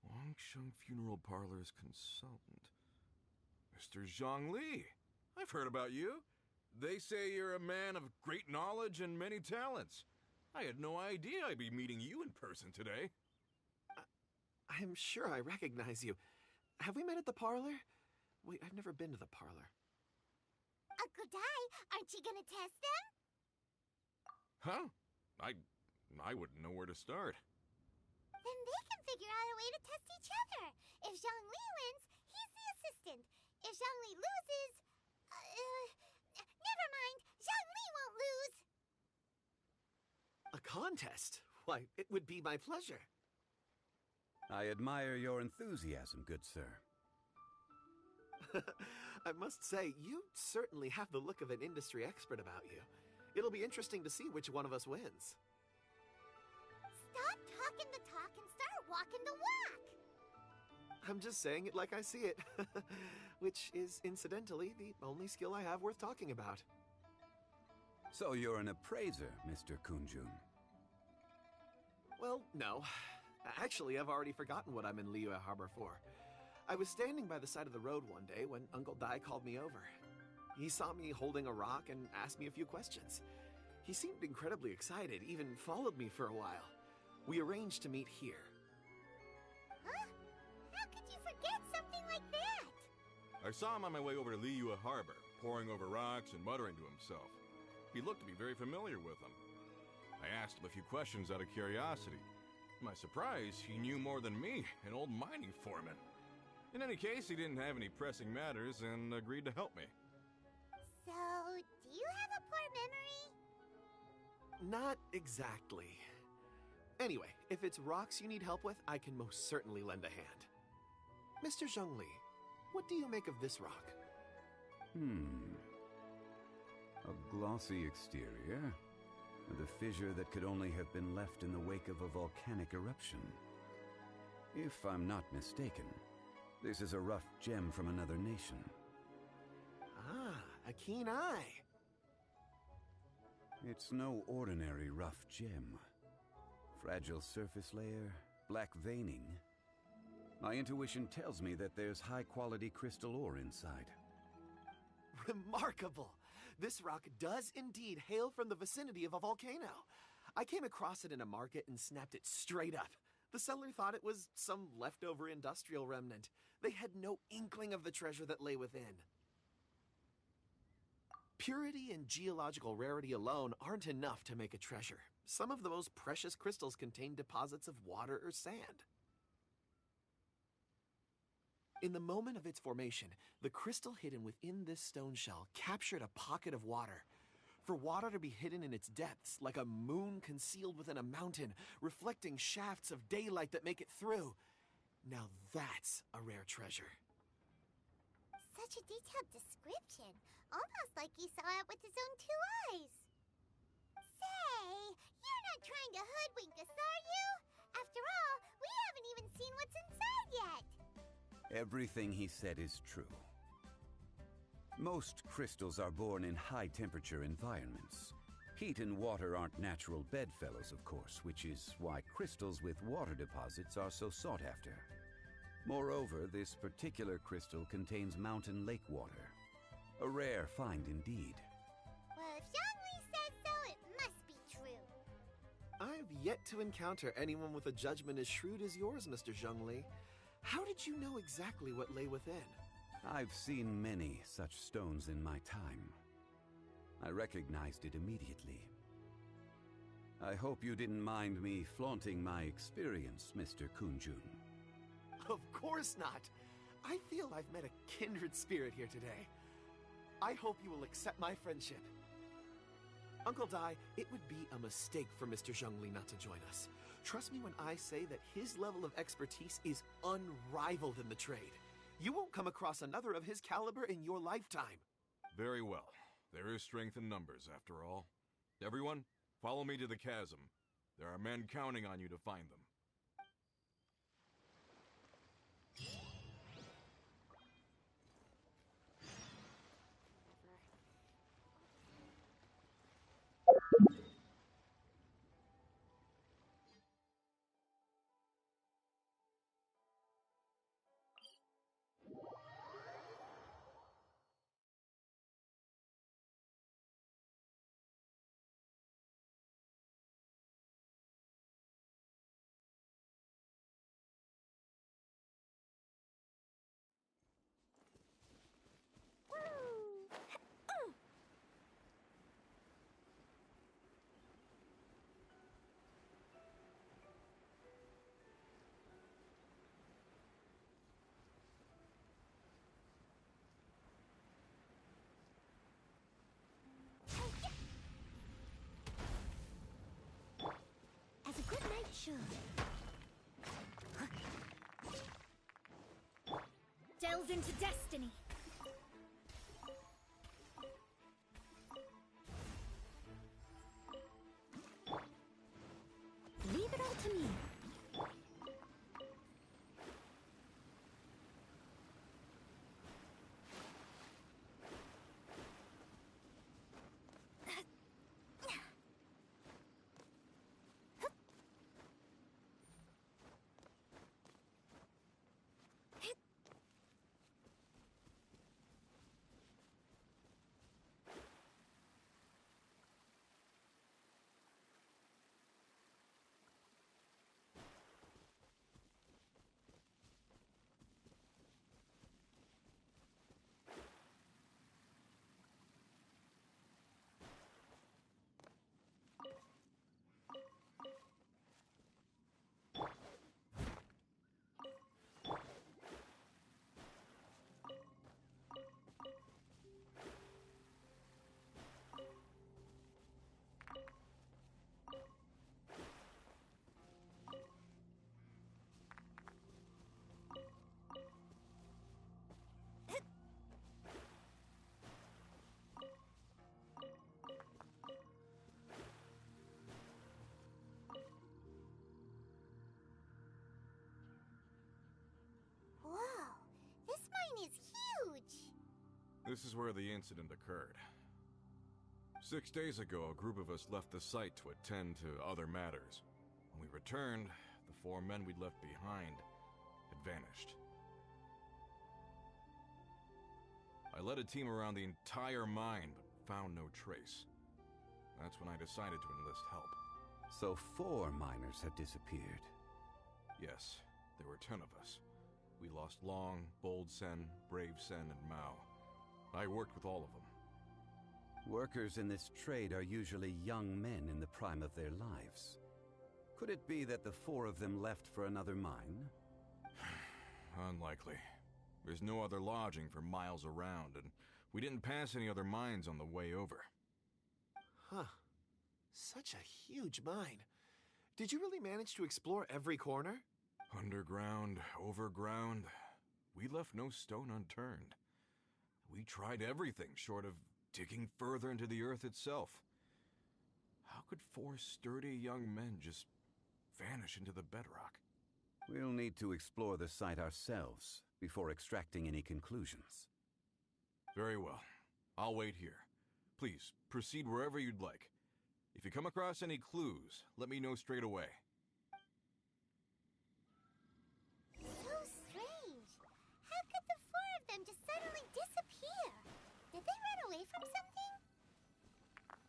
Wangsheng Funeral Parlor's consultant. Mr. Zhang Li. I've heard about you. They say you're a man of great knowledge and many talents. I had no idea I'd be meeting you in person today. I'm sure I recognize you. Have we met at the parlor? Wait, I've never been to the parlor. Uncle Dai, aren't you gonna test them? Huh? I wouldn't know where to start. Then they can figure out a way to test each other. If Zhang Li wins, he's the assistant. If Zhang Li loses... never mind. Zhang Li won't lose. A contest? Why, it would be my pleasure. I admire your enthusiasm, good sir. I must say, you certainly have the look of an industry expert about you. It'll be interesting to see which one of us wins. Stop talking the talk and start walking the walk. I'm just saying it like I see it. Which is, incidentally, the only skill I have worth talking about. So you're an appraiser, Mr. Kunjun. Well, no. Actually, I've already forgotten what I'm in Liyue Harbor for. I was standing by the side of the road one day when Uncle Dai called me over. He saw me holding a rock and asked me a few questions. He seemed incredibly excited, even followed me for a while. We arranged to meet here. Huh? How could you forget something like that? I saw him on my way over to Liyue Harbor, poring over rocks and muttering to himself. He looked to be very familiar with them. I asked him a few questions out of curiosity. To my surprise, he knew more than me, an old mining foreman. In any case, he didn't have any pressing matters and agreed to help me. So, do you have a poor memory? Not exactly. Anyway, if it's rocks you need help with, I can most certainly lend a hand. Mr. Zhongli, what do you make of this rock? A glossy exterior, with a fissure that could only have been left in the wake of a volcanic eruption. If I'm not mistaken, this is a rough gem from another nation. Ah, a keen eye. It's no ordinary rough gem. Fragile surface layer, black veining. My intuition tells me that there's high-quality crystal ore inside. Remarkable! This rock does indeed hail from the vicinity of a volcano. I came across it in a market and snapped it straight up. The seller thought it was some leftover industrial remnant. They had no inkling of the treasure that lay within. Purity and geological rarity alone aren't enough to make a treasure. Some of the most precious crystals contain deposits of water or sand. In the moment of its formation, the crystal hidden within this stone shell captured a pocket of water. For water to be hidden in its depths, like a moon concealed within a mountain, reflecting shafts of daylight that make it through. Now that's a rare treasure. Such a detailed description. Almost like he saw it with his own two eyes. Say, you're not trying to hoodwink us, are you? After all, we haven't even seen what's inside yet. Everything he said is true. Most crystals are born in high-temperature environments. Heat and water aren't natural bedfellows, of course, which is why crystals with water deposits are so sought after. Moreover, this particular crystal contains mountain lake water. A rare find indeed. Well, if Zhongli says so, it must be true. I've yet to encounter anyone with a judgment as shrewd as yours, Mr. Zhongli. How did you know exactly what lay within? I've seen many such stones in my time. I recognized it immediately. I hope you didn't mind me flaunting my experience, Mr. Kunjun. Of course not. I feel I've met a kindred spirit here today. I hope you will accept my friendship. Uncle Dai, it would be a mistake for Mr. Zhongli not to join us. Trust me when I say that his level of expertise is unrivaled in the trade. You won't come across another of his caliber in your lifetime. Very well. There is strength in numbers, after all. Everyone, follow me to the chasm. There are men counting on you to find them. As a good knight should. Delve into destiny. Leave it all to me. Whoa, this mine is huge! This is where the incident occurred. 6 days ago, a group of us left the site to attend to other matters. When we returned, the 4 men we'd left behind had vanished. I led a team around the entire mine, but found no trace. That's when I decided to enlist help. So 4 miners have disappeared. Yes, there were 10 of us. We lost Long, Bold Sen, Brave Sen, and Mao. I worked with all of them. Workers in this trade are usually young men in the prime of their lives. Could it be that the 4 of them left for another mine? Unlikely. There's no other lodging for miles around, and we didn't pass any other mines on the way over. Huh. Such a huge mine. Did you really manage to explore every corner? Underground, overground, we left no stone unturned. We tried everything short of digging further into the earth itself. How could 4 sturdy young men just vanish into the bedrock? We'll need to explore the site ourselves before extracting any conclusions. Very well. I'll wait here. Please, proceed wherever you'd like. If you come across any clues, let me know straight away. So strange. How could the 4 of them just suddenly disappear? Did they run away from something?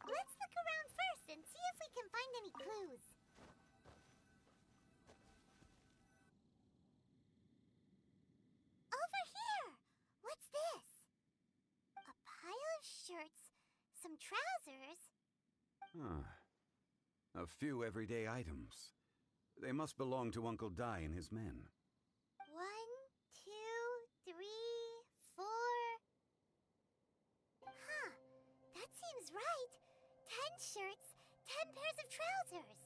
Let's look around first and see if we can find any clues. Over here! What's this? A pile of shirts, some trousers. Ah. A few everyday items. They must belong to Uncle Dai and his men. 1, 2, 3, 4. Huh, that seems right. 10 shirts, 10 pairs of trousers.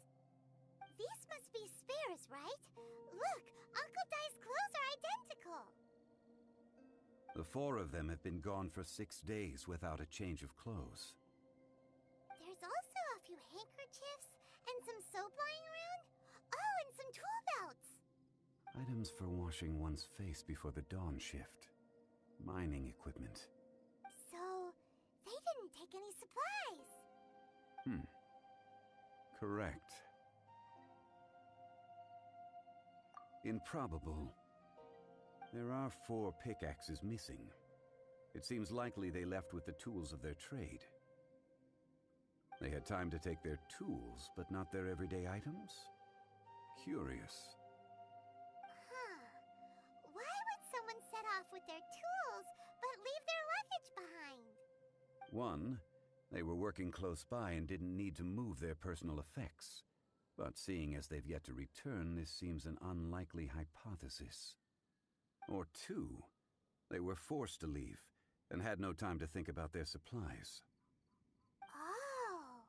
These must be spares, right? Look, Uncle Dai's clothes are identical. The 4 of them have been gone for 6 days without a change of clothes. There's also a few handkerchiefs and some soap lying around. Oh, and some tool belts. Items for washing one's face before the dawn shift. Mining equipment. So, they didn't take any supplies. Correct. Improbable. There are 4 pickaxes missing. It seems likely they left with the tools of their trade. They had time to take their tools, but not their everyday items? Curious. Huh. Why would someone set off with their tools, but leave their luggage behind? 1, they were working close by and didn't need to move their personal effects. But seeing as they've yet to return, this seems an unlikely hypothesis. Or 2, they were forced to leave and had no time to think about their supplies. Oh.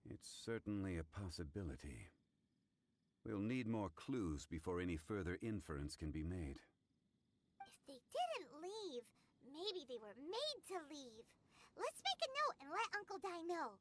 It's certainly a possibility. We'll need more clues before any further inference can be made. If they didn't leave, maybe they were made to leave. Let's make a note and let Uncle Dai know.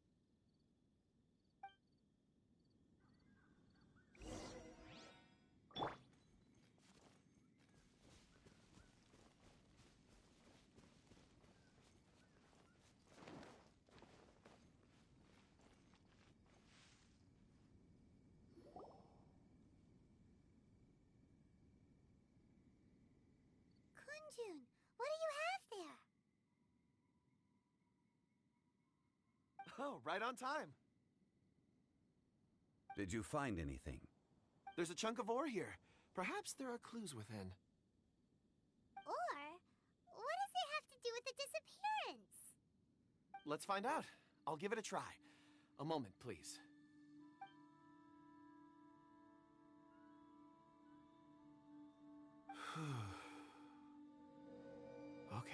Kunjun, what do you have there? Oh, right on time. Did you find anything? There's a chunk of ore here. Perhaps there are clues within. Or, what does it have to do with the disappearance? Let's find out. I'll give it a try. A moment, please. Okay.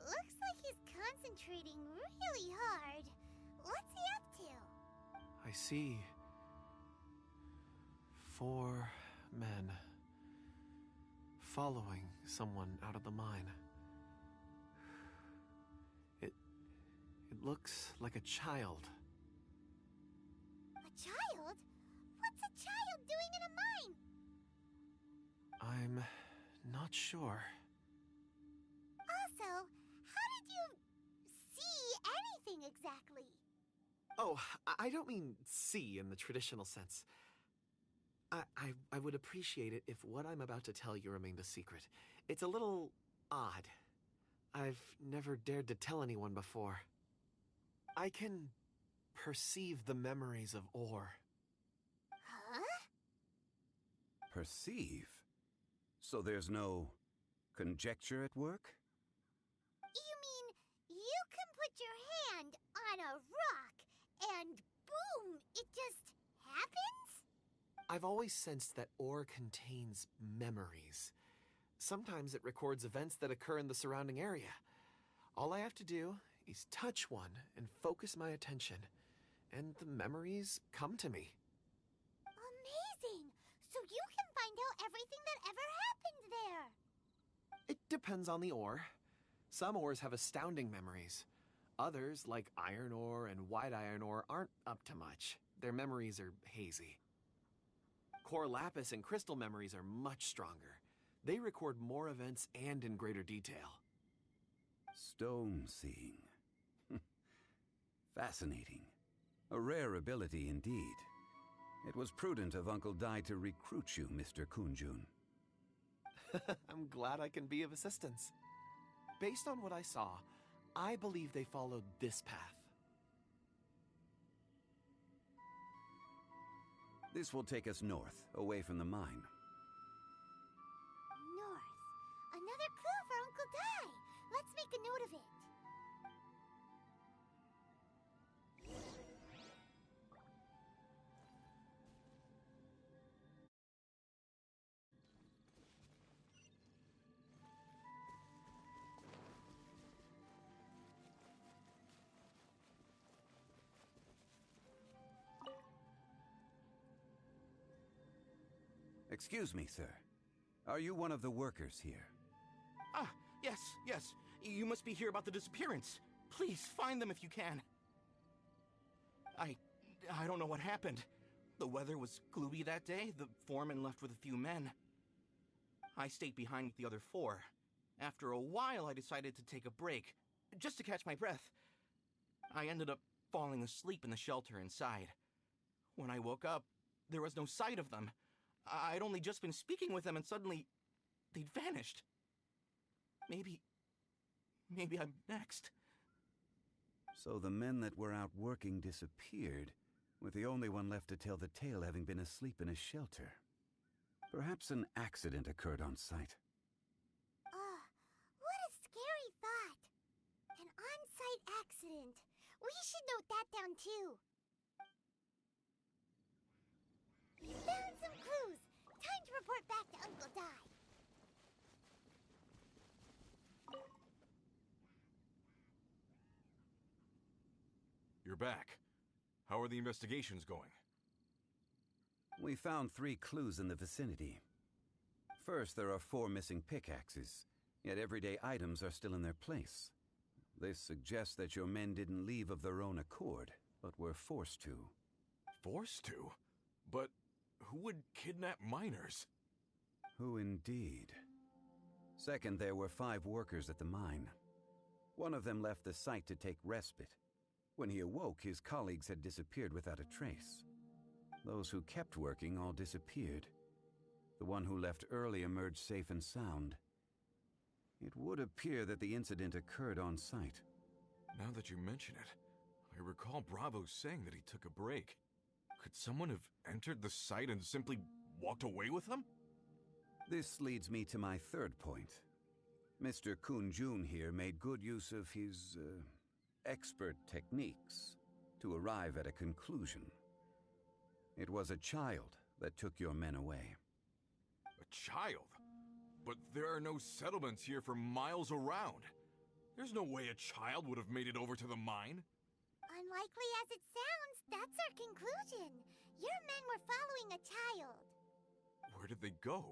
Looks like he's concentrating really hard. What's he up to? I see 4 men following someone out of the mine. It looks like a child. A child? What's a child doing in a mine? I'm not sure. Also, how did you see anything exactly? Oh, I don't mean see in the traditional sense. I would appreciate it if what I'm about to tell you remained a secret. It's a little odd. I've never dared to tell anyone before. I can perceive the memories of ore. Huh? Perceive? So there's no conjecture at work? You mean you can put your hand on a rock and boom, it just happens? I've always sensed that ore contains memories. Sometimes it records events that occur in the surrounding area. All I have to do is touch one and focus my attention, and the memories come to me. Amazing! So you can find out everything that ever happened there. It depends on the ore. Some ores have astounding memories. Others, like iron ore and white iron ore, aren't up to much. Their memories are hazy. Core lapis and crystal memories are much stronger. They record more events and in greater detail. Stone seeing. Fascinating. A rare ability indeed. It was prudent of Uncle Dai to recruit you, Mr. Kunjun. I'm glad I can be of assistance. Based on what I saw, I believe they followed this path. This will take us north, away from the mine. North. Another clue for Uncle Dai. Let's make a note of it. Excuse me, sir. Are you one of the workers here? Ah, yes. You must be here about the disappearance. Please, find them if you can. I don't know what happened. The weather was gloomy that day. The foreman left with a few men. I stayed behind with the other 4. After a while, I decided to take a break, just to catch my breath. I ended up falling asleep in the shelter inside. When I woke up, there was no sight of them. I'd only just been speaking with them and suddenly, they'd vanished. Maybe I'm next. So the men that were out working disappeared, with the only one left to tell the tale having been asleep in a shelter. Perhaps an accident occurred on site. What a scary thought. An on-site accident. We should note that down too. Found some clues. Time to report back to Uncle Dai. You're back. How are the investigations going? We found 3 clues in the vicinity. First, there are 4 missing pickaxes, yet everyday items are still in their place. This suggests that your men didn't leave of their own accord, but were forced to. Forced to? But who would kidnap miners? Who indeed? Second, there were 5 workers at the mine. One of them left the site to take respite. When he awoke, his colleagues had disappeared without a trace. Those who kept working all disappeared. The one who left early emerged safe and sound. It would appear that the incident occurred on site. Now that you mention it, I recall Bravo saying that he took a break. Could someone have entered the site and simply walked away with them? This leads me to my third point. Mr. Kun-jun here made good use of his, expert techniques to arrive at a conclusion. It was a child that took your men away. A child? But there are no settlements here for miles around. There's no way a child would have made it over to the mine. Unlikely as it sounds, that's our conclusion. Your men were following a child. Where did they go?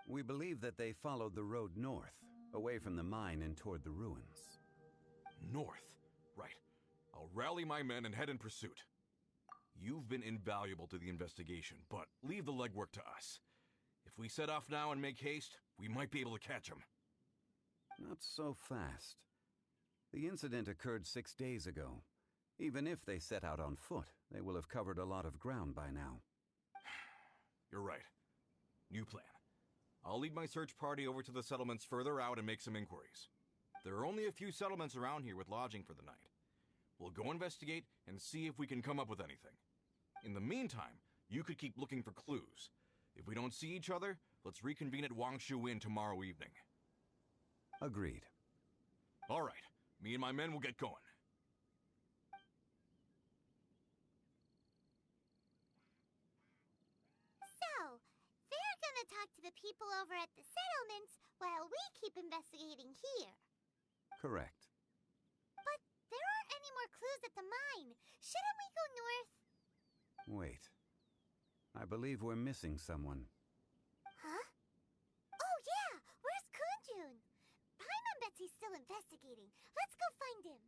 We believe that they followed the road north, away from the mine and toward the ruins. North? Right. I'll rally my men and head in pursuit. You've been invaluable to the investigation, but leave the legwork to us. If we set off now and make haste, we might be able to catch them. Not so fast. The incident occurred 6 days ago. Even if they set out on foot, they will have covered a lot of ground by now. You're right. New plan. I'll lead my search party over to the settlements further out and make some inquiries. There are only a few settlements around here with lodging for the night. We'll go investigate and see if we can come up with anything. In the meantime, you could keep looking for clues. If we don't see each other, let's reconvene at Wangshu Inn tomorrow evening. Agreed. All right. Me and my men will get going. So, they're gonna talk to the people over at the settlements while we keep investigating here. Correct. But there aren't any more clues at the mine. Shouldn't we go north? Wait. I believe we're missing someone. Huh? Oh yeah! Where's Kunjun? Paimon bets he's still investigating. Let's go find him.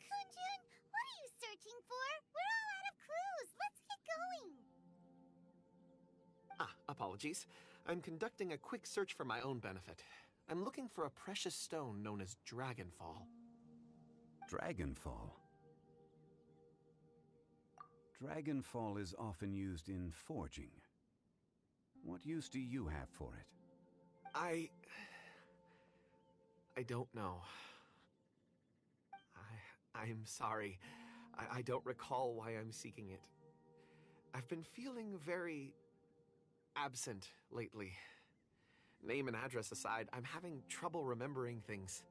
Kunjun, what are you searching for? We're all out of clues. Let's get going. Apologies. I'm conducting a quick search for my own benefit. I'm looking for a precious stone known as Dragonfall. Dragonfall? Dragonfall is often used in forging. What use do you have for it? I don't know. I'm sorry. I don't recall why I'm seeking it. I've been feeling very absent lately. Name and address aside, I'm having trouble remembering things.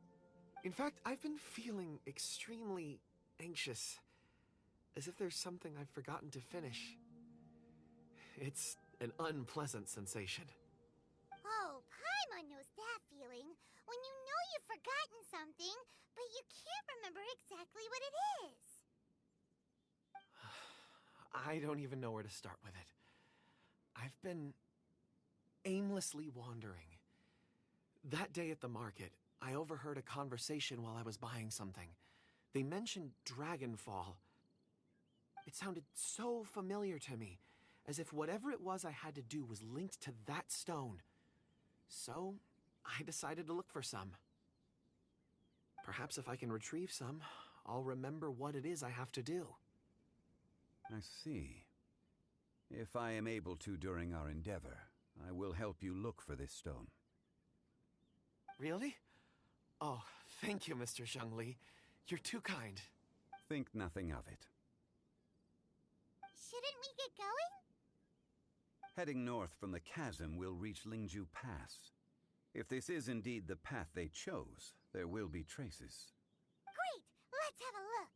In fact, I've been feeling extremely anxious, as if there's something I've forgotten to finish. It's an unpleasant sensation. Oh, Paimon knows that feeling. When you know you've forgotten something, but you can't remember exactly what it is. I don't even know where to start with it. I've been aimlessly wandering. That day at the market, I overheard a conversation while I was buying something. They mentioned Dragonfall. It sounded so familiar to me, as if whatever it was I had to do was linked to that stone. So, I decided to look for some. Perhaps if I can retrieve some, I'll remember what it is I have to do. I see. If I am able to during our endeavor, I will help you look for this stone. Really? Oh, thank you, Mr. Zhengli. You're too kind. Think nothing of it. Shouldn't we get going? Heading north from the chasm, we'll reach Lingju Pass. If this is indeed the path they chose, there will be traces. Great! Let's have a look.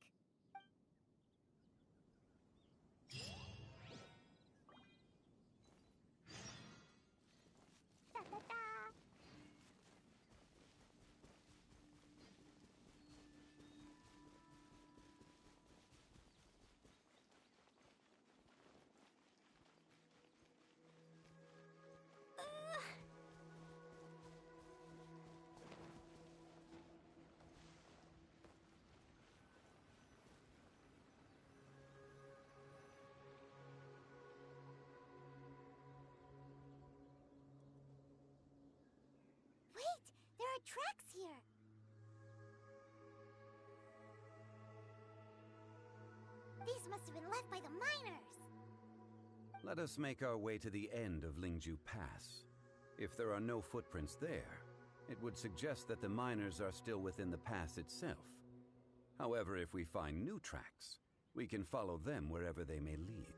Da-da-da. Wait! There are tracks here! These must have been left by the miners! Let us make our way to the end of Lingju Pass. If there are no footprints there, it would suggest that the miners are still within the pass itself. However, if we find new tracks, we can follow them wherever they may lead.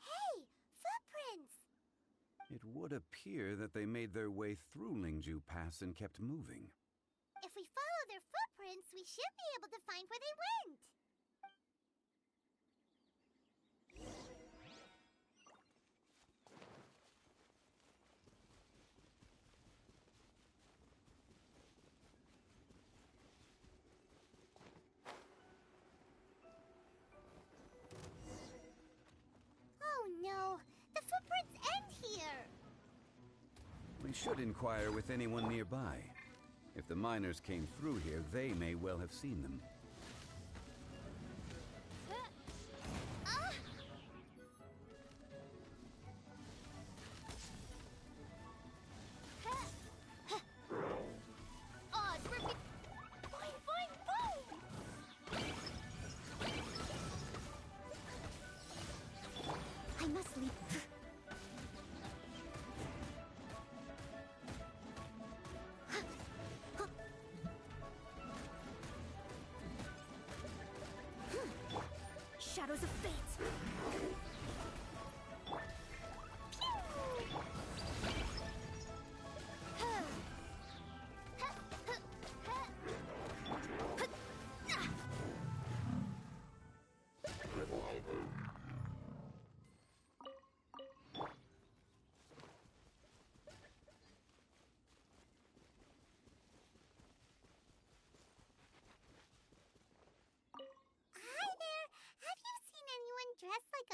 Hey! Footprints! It would appear that they made their way through Lingju Pass and kept moving. If we follow their footprints, we should be able to find where they went! Oh no! The footprints end here! We should inquire with anyone nearby. If the miners came through here, they may well have seen them. I must leave. Shadows of fate.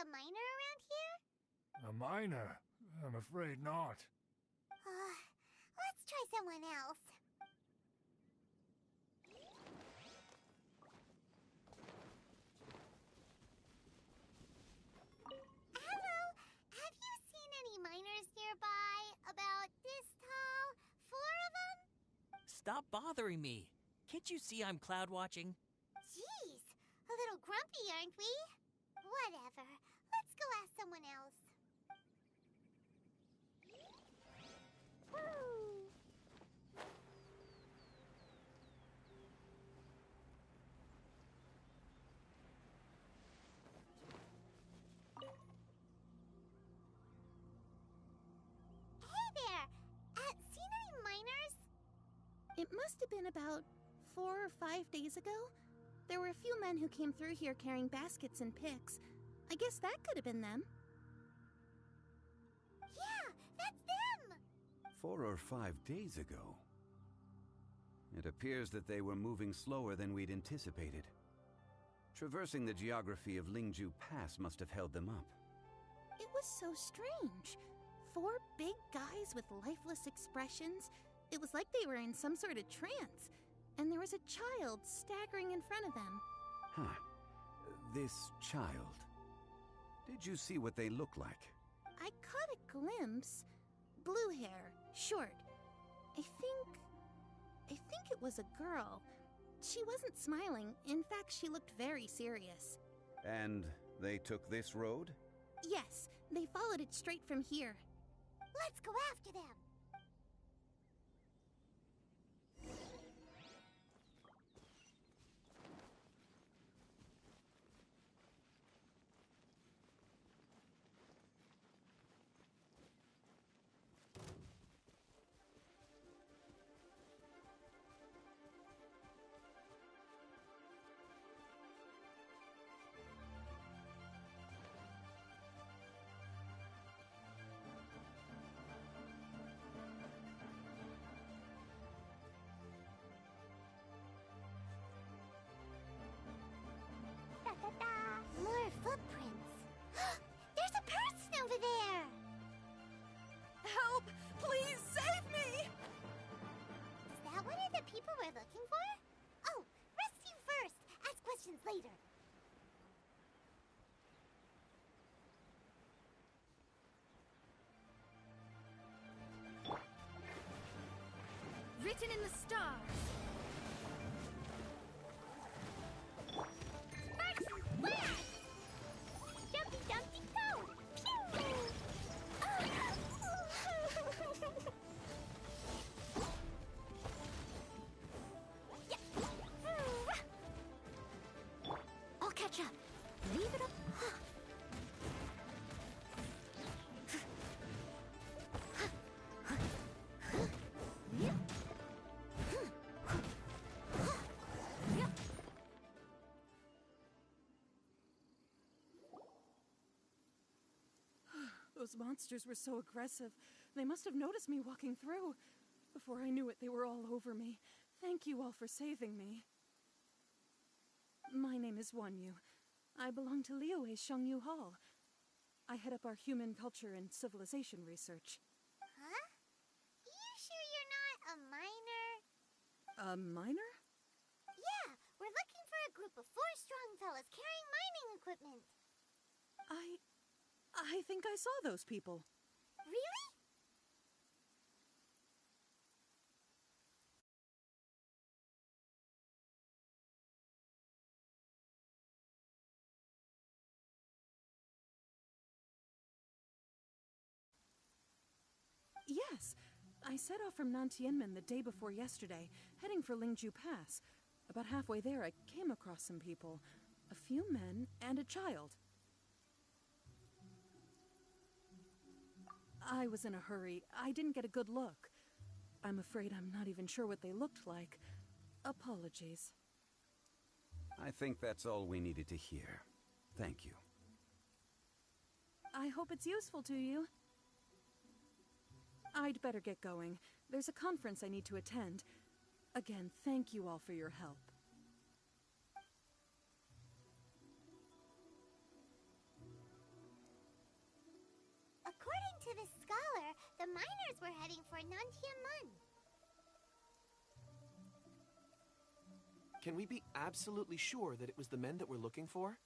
a miner around here? A miner? I'm afraid not. Let's try someone else. Hello, have you seen any miners nearby? About this tall? 4 of them? Stop bothering me. Can't you see I'm cloud watching? Jeez, a little grumpy, aren't we? Whatever. Let's go ask someone else. Hey there! Seen any miners? It must have been about 4 or 5 days ago. There were a few men who came through here carrying baskets and picks. I guess that could have been them. Yeah, that's them! 4 or 5 days ago. It appears that they were moving slower than we'd anticipated. Traversing the geography of Lingju Pass must have held them up. It was so strange. 4 big guys with lifeless expressions. It was like they were in some sort of trance. And there was a child staggering in front of them. Huh. This child. Did you see what they look like? I caught a glimpse. Blue hair, short. I think it was a girl. She wasn't smiling. In fact, she looked very serious. And they took this road? Yes, they followed it straight from here. Let's go after them. More footprints. There's a person over there. Help! Please save me! Is that one of the people we're looking for? Oh, rescue first. Ask questions later. Written in the stars. Dumpty Dumpty Toe! Pew! I'll catch up. Leave it up. Those monsters were so aggressive. They must have noticed me walking through. Before I knew it, they were all over me. Thank you all for saving me. My name is Wanyu. I belong to Liyue's Shengyu Hall. I head up our human culture and civilization research. Huh? You sure you're not a miner? A miner? Yeah, we're looking for a group of 4 strong fellas carrying mining equipment. I think I saw those people. Really? Yes. I set off from Nantianmen the day before yesterday, heading for Lingju Pass. About halfway there, I came across some people. A few men and a child. I was in a hurry. I didn't get a good look. I'm afraid I'm not even sure what they looked like. Apologies. I think that's all we needed to hear. Thank you. I hope it's useful to you. I'd better get going. There's a conference I need to attend. Again, thank you all for your help. The miners were heading for Nantiamun. Can we be absolutely sure that it was the men that we're looking for?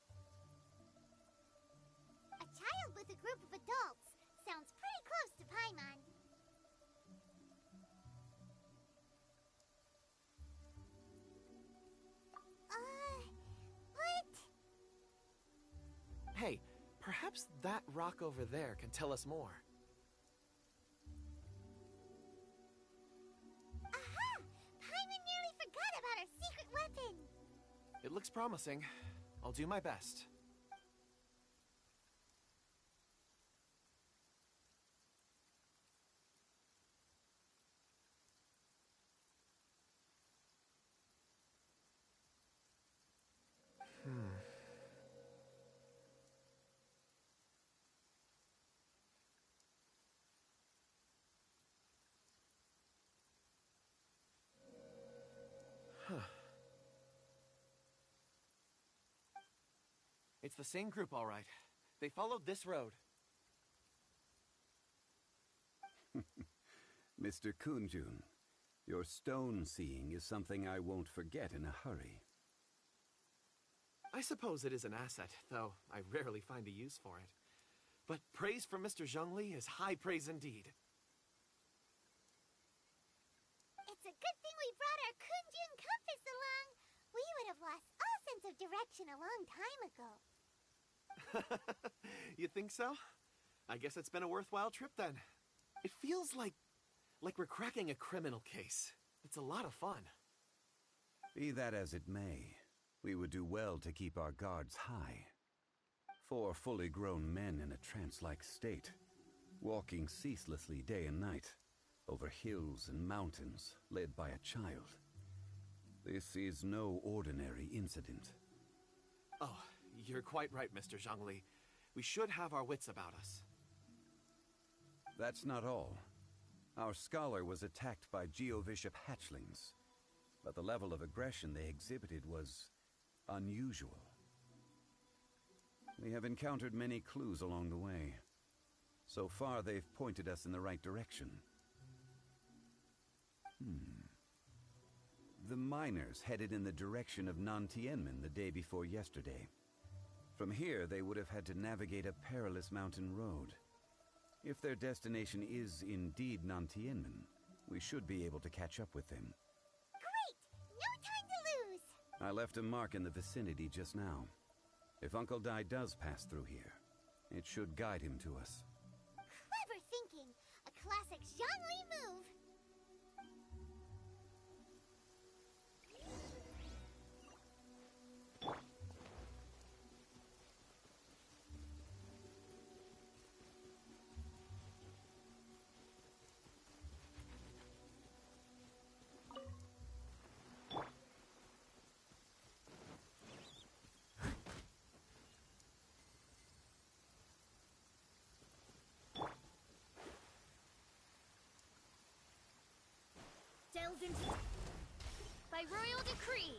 A child with a group of adults. Sounds pretty close to Paimon. But... Hey, perhaps that rock over there can tell us more. Aha! Paimon nearly forgot about our secret weapon! It looks promising. I'll do my best. It's the same group, all right. They followed this road. Mr. Kunjun, your stone seeing is something I won't forget in a hurry. I suppose it is an asset, though I rarely find a use for it. But praise from Mr. Zhongli is high praise indeed. It's a good thing we brought our Kunjun compass along. We would have lost all sense of direction a long time ago. You think so? I guess it's been a worthwhile trip then. It feels like we're cracking a criminal case. It's a lot of fun. Be that as it may, we would do well to keep our guards high. 4 fully grown men in a trance-like state, walking ceaselessly day and night, over hills and mountains, led by a child. This is no ordinary incident. Oh, you're quite right, Mr. Zhongli. We should have our wits about us. That's not all. Our scholar was attacked by Geovishap hatchlings, but the level of aggression they exhibited was unusual. We have encountered many clues along the way. So far, they've pointed us in the right direction. The miners headed in the direction of Nantianmen the day before yesterday. From here, they would have had to navigate a perilous mountain road. If their destination is indeed Nantianmen, we should be able to catch up with them. Great! No time to lose! I left a mark in the vicinity just now. If Uncle Dai does pass through here, it should guide him to us. Clever thinking! A classic Zhongli move! Delved into... by royal decree.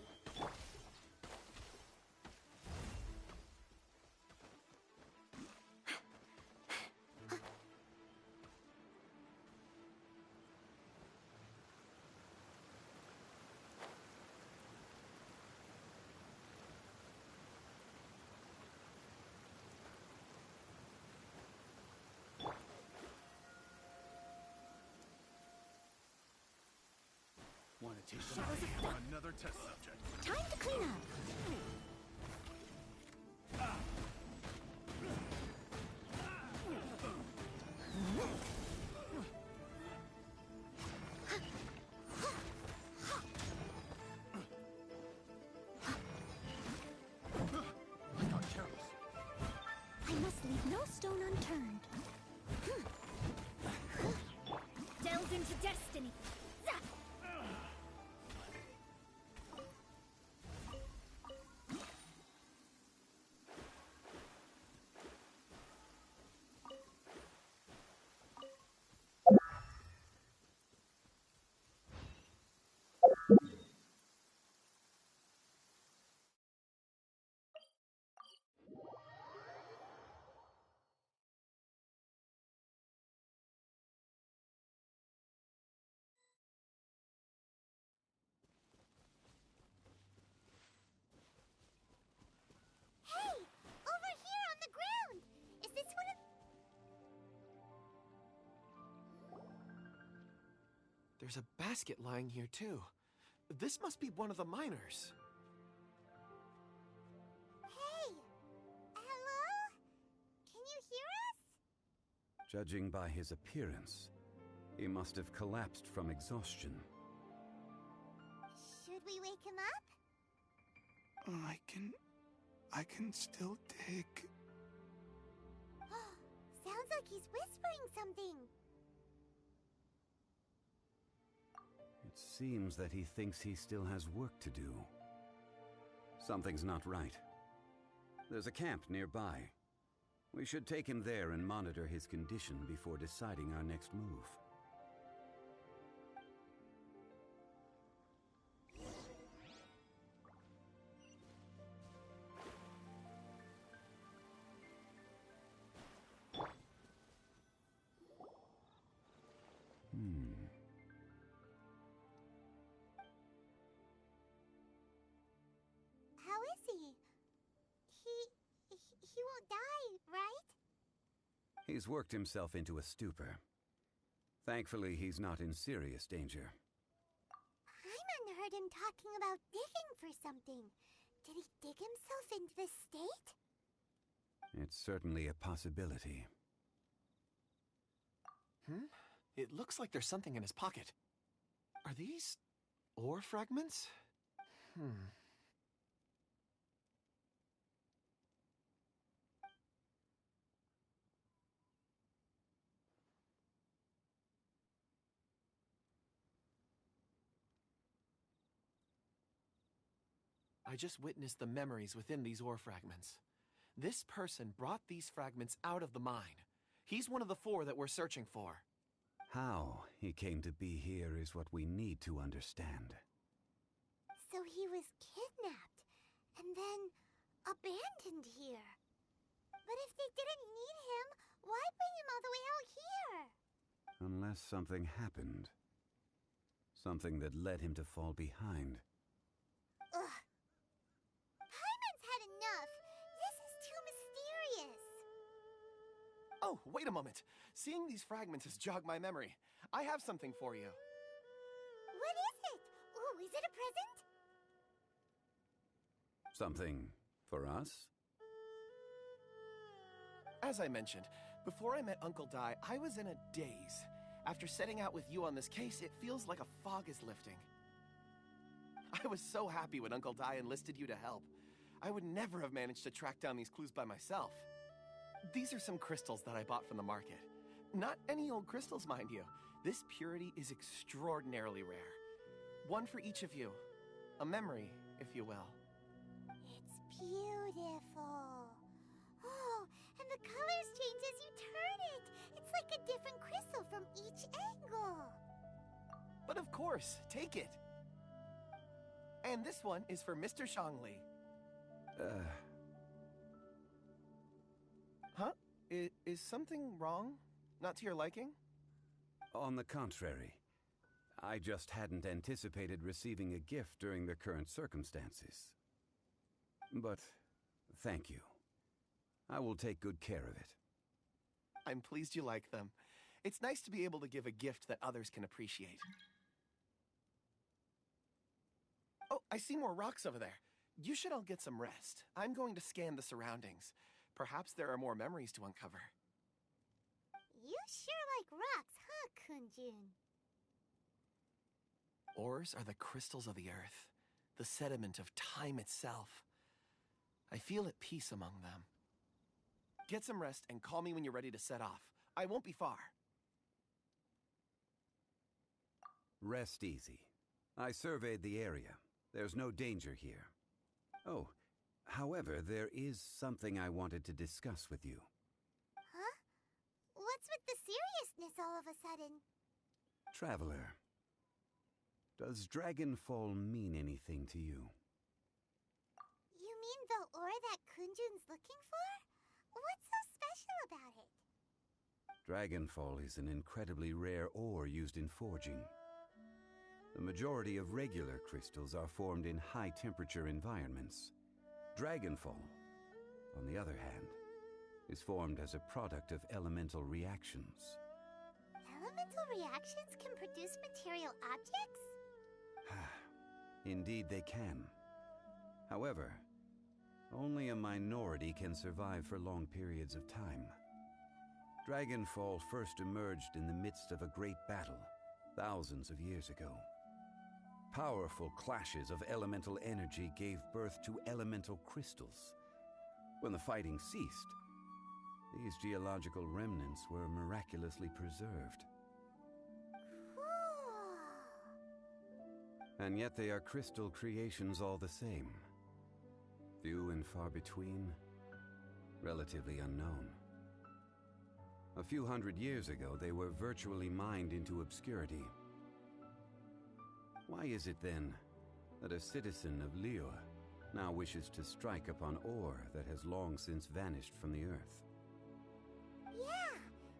Want to take them on another test subject? Time to clean up. I must leave no stone unturned. Delved into destiny. There's a basket lying here, too. This must be one of the miners. Hey! Hello? Can you hear us? Judging by his appearance, he must have collapsed from exhaustion. Should we wake him up? I can still dig. Sounds like he's whispering something. It seems that he thinks he still has work to do. Something's not right. There's a camp nearby. We should take him there and monitor his condition before deciding our next move. How is he? He won't die, right? He's worked himself into a stupor. Thankfully, he's not in serious danger. Paimon heard him talking about digging for something. Did he dig himself into this state? It's certainly a possibility. It looks like there's something in his pocket. Are these ore fragments? I just witnessed the memories within these ore fragments. This person brought these fragments out of the mine. He's one of the 4 that we're searching for. How he came to be here is what we need to understand. So he was kidnapped, and then abandoned here. But if they didn't need him, why bring him all the way out here? Unless something happened. Something that led him to fall behind. Ugh. Paimon's had enough. This is too mysterious. Oh, wait a moment. Seeing these fragments has jogged my memory. I have something for you. What is it? Ooh, is it a present? Something for us? As I mentioned, before I met Uncle Dai, I was in a daze. After setting out with you on this case, it feels like a fog is lifting. I was so happy when Uncle Dai enlisted you to help. I would never have managed to track down these clues by myself. These are some crystals that I bought from the market. Not any old crystals, mind you. This purity is extraordinarily rare. One for each of you. A memory, if you will. It's beautiful. Oh, and the colors change as you turn it. It's like a different crystal from each angle. But of course, take it. And this one is for Mr. Shangli. Huh? Is something wrong? Not to your liking? On the contrary. I just hadn't anticipated receiving a gift during the current circumstances. But thank you. I will take good care of it. I'm pleased you like them. It's nice to be able to give a gift that others can appreciate. Oh, I see more rocks over there. You should all get some rest. I'm going to scan the surroundings. Perhaps there are more memories to uncover. You sure like rocks, huh, Kunjun? Ores are the crystals of the earth, the sediment of time itself. I feel at peace among them. Get some rest and call me when you're ready to set off. I won't be far. Rest easy. I surveyed the area. There's no danger here. Oh, however, there is something I wanted to discuss with you. Huh? What's with the seriousness all of a sudden? Traveler, does Dragonfall mean anything to you? You mean the ore that Kunjun's looking for? What's so special about it? Dragonfall is an incredibly rare ore used in forging. The majority of regular crystals are formed in high-temperature environments. Dragonfall, on the other hand, is formed as a product of elemental reactions. elemental reactions can produce material objects? Indeed they can. However, only a minority can survive for long periods of time. Dragonfall first emerged in the midst of a great battle, thousands of years ago. Powerful clashes of elemental energy gave birth to elemental crystals. When the fighting ceased, these geological remnants were miraculously preserved. Cool. And yet they are crystal creations all the same. Few and far between, relatively unknown. A few hundred years ago, they were virtually mined into obscurity. Why is it then that a citizen of Liyue now wishes to strike upon ore that has long since vanished from the earth? Yeah,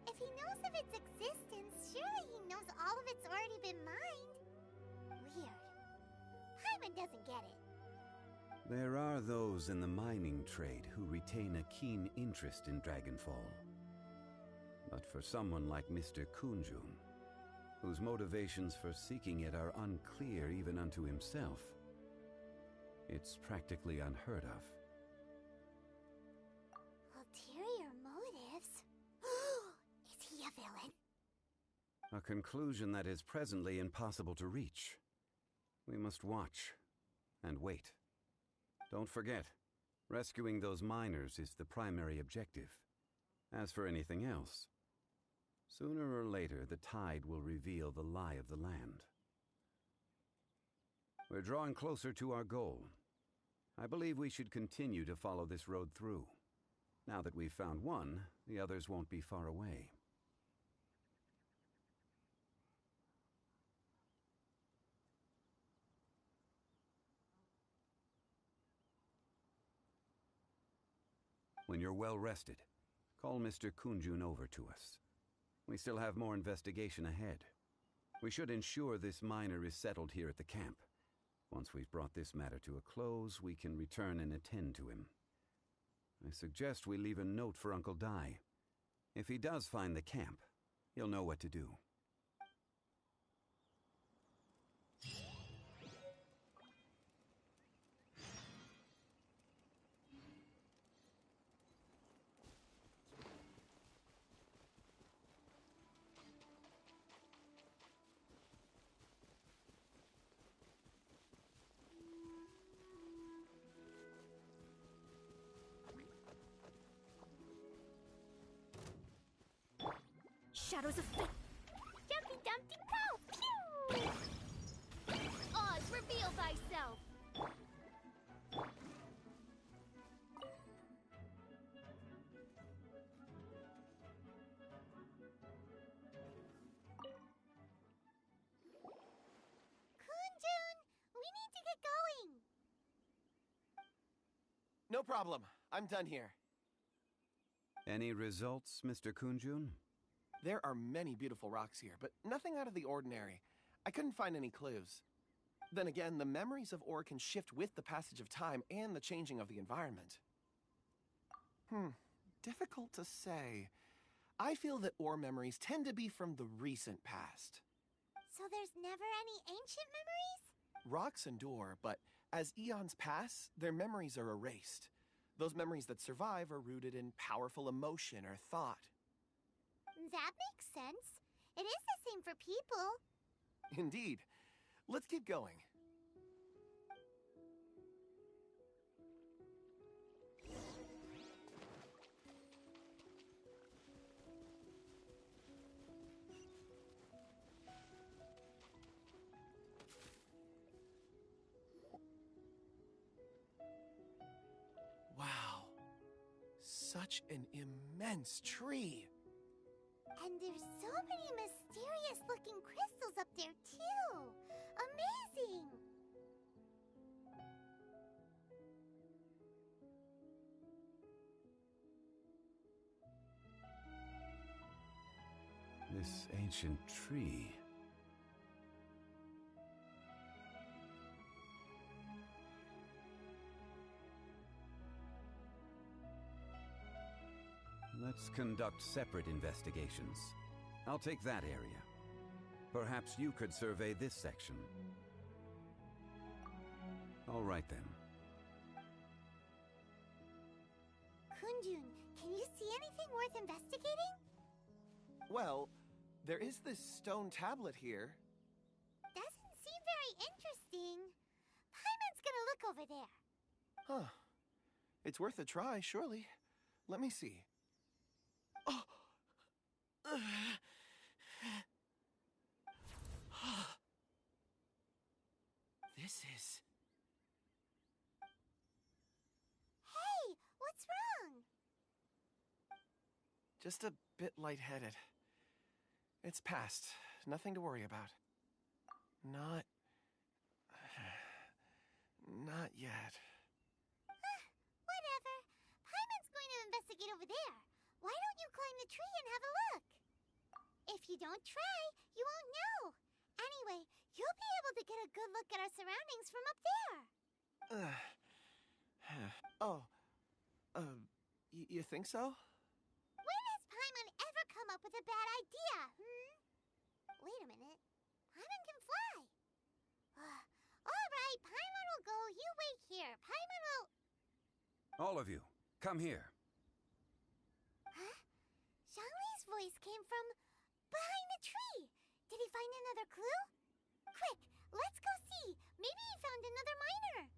if he knows of its existence, surely he knows all of it's already been mined. Weird. Hyman doesn't get it. There are those in the mining trade who retain a keen interest in Dragonfall. But for someone like Mr. Kunjun, whose motivations for seeking it are unclear even unto himself, it's practically unheard of. Ulterior motives? Is he a villain? A conclusion that is presently impossible to reach. We must watch and wait. Don't forget, rescuing those miners is the primary objective. As for anything else, sooner or later the tide will reveal the lie of the land. We're drawing closer to our goal. I believe we should continue to follow this road through. Now that we've found one, the others won't be far away. When you're well rested, call Mr. Kunjun over to us. We still have more investigation ahead. We should ensure this miner is settled here at the camp. Once we've brought this matter to a close, we can return and attend to him. I suggest we leave a note for Uncle Dai. If he does find the camp, he'll know what to do. Shadows of fate. Dumpty Dumpty Pow! Pew! Oz, reveal thyself! Kunjun, we need to get going! No problem. I'm done here. Any results, Mr. Kunjun? There are many beautiful rocks here, but nothing out of the ordinary. I couldn't find any clues. Then again, the memories of ore can shift with the passage of time and the changing of the environment. Difficult to say. I feel that ore memories tend to be from the recent past. So there's never any ancient memories? Rocks endure, but as eons pass, their memories are erased. Those memories that survive are rooted in powerful emotion or thought. That makes sense. It is the same for people. Indeed. Let's keep going. Wow. Such an immense tree. And there's so many mysterious-looking crystals up there, too! Amazing! This ancient tree. Let's conduct separate investigations. I'll take that area. Perhaps you could survey this section. All right then. Kunjun, can you see anything worth investigating? Well, there is this stone tablet here. Doesn't seem very interesting. Paimon's gonna look over there. Huh. It's worth a try, surely. Let me see. Oh! This is... Hey, what's wrong? just a bit lightheaded. It's past. Nothing to worry about. Not yet. Whatever. Paimon's going to investigate over there. Why don't you climb the tree and have a look? If you don't try, you won't know. Anyway, you'll be able to get a good look at our surroundings from up there. You think so? When has Paimon ever come up with a bad idea, Wait a minute. Paimon can fly. All right, Paimon will go. You wait here. Paimon will... All of you, come here. Huh? Zhongli's voice came from behind the tree. Did he find another clue? Quick, let's go see. Maybe he found another miner.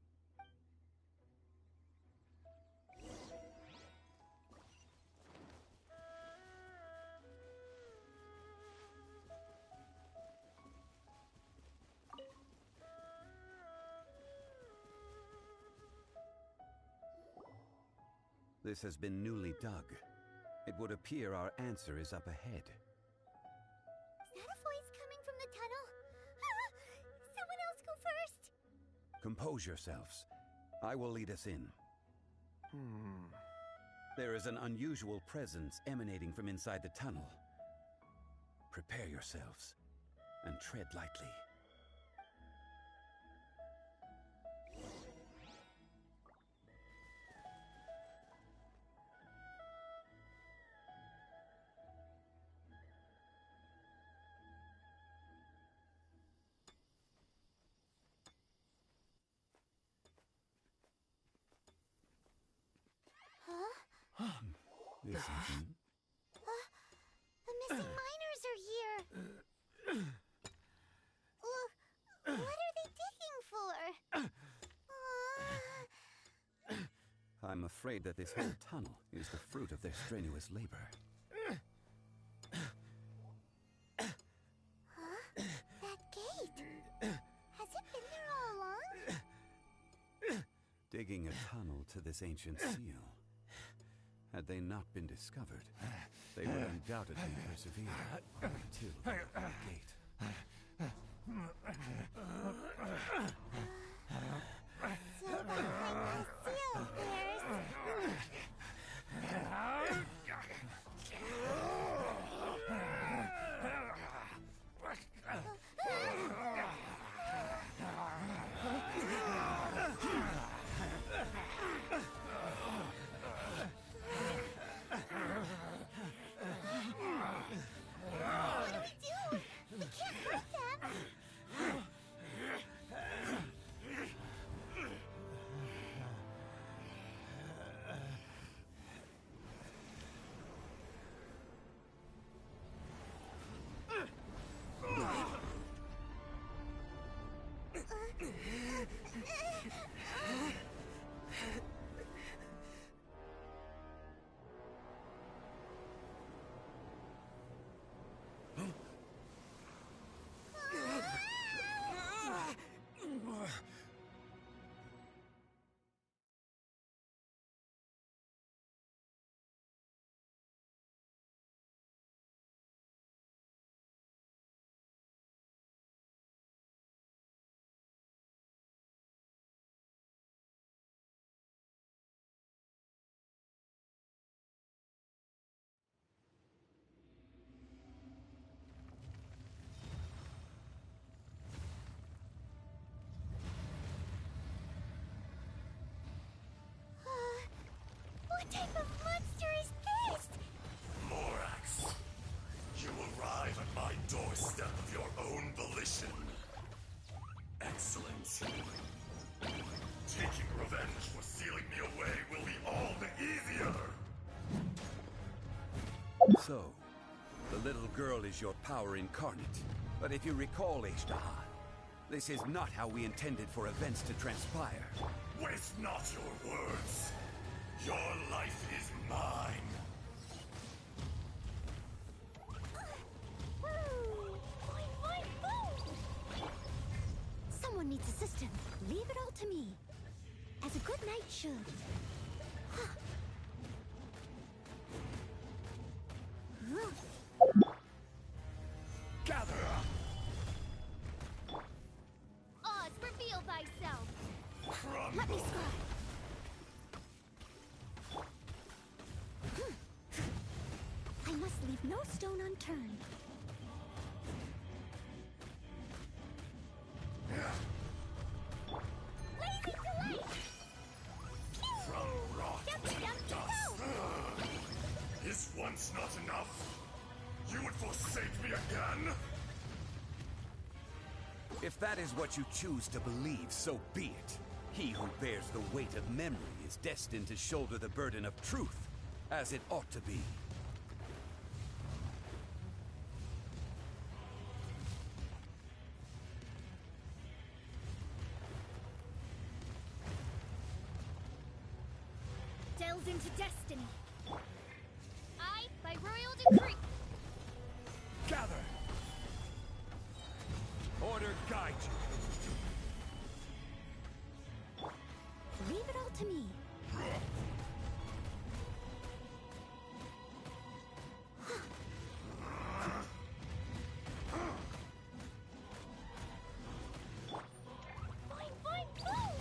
This has been newly dug. It would appear our answer is up ahead. Is that a voice coming from the tunnel? Someone else go first. Compose yourselves. I will lead us in. There is an unusual presence emanating from inside the tunnel. Prepare yourselves and tread lightly. This evening, The missing miners are here. What are they digging for? I'm afraid that this whole tunnel is the fruit of their strenuous labor. That gate. Has it been there all along? Digging a tunnel to this ancient seal. Had they not been discovered, they would undoubtedly persevere until the gate. So behind the seal, there's... What do we do? We can't hurt them. What type of monster is this? Morax, you arrived girl is your power incarnate. But if you recall, Ishtaha, this is not how we intended for events to transpire. Waste not your words. Your life is mine. Someone needs assistance. Leave it all to me. As a good knight should. Gather! Oz, reveal thyself. Let me scry. I must leave no stone unturned. Blazing delight! From rock Yumpty to dumpty dust. go! Is once not enough? You would forsake me again? If that is what you choose to believe, so be it. He who bears the weight of memory is destined to shoulder the burden of truth, as it ought to be. Delves into destiny. I, by royal decree. Gather! Order guide you. Leave it all to me. Fine, fine, boom!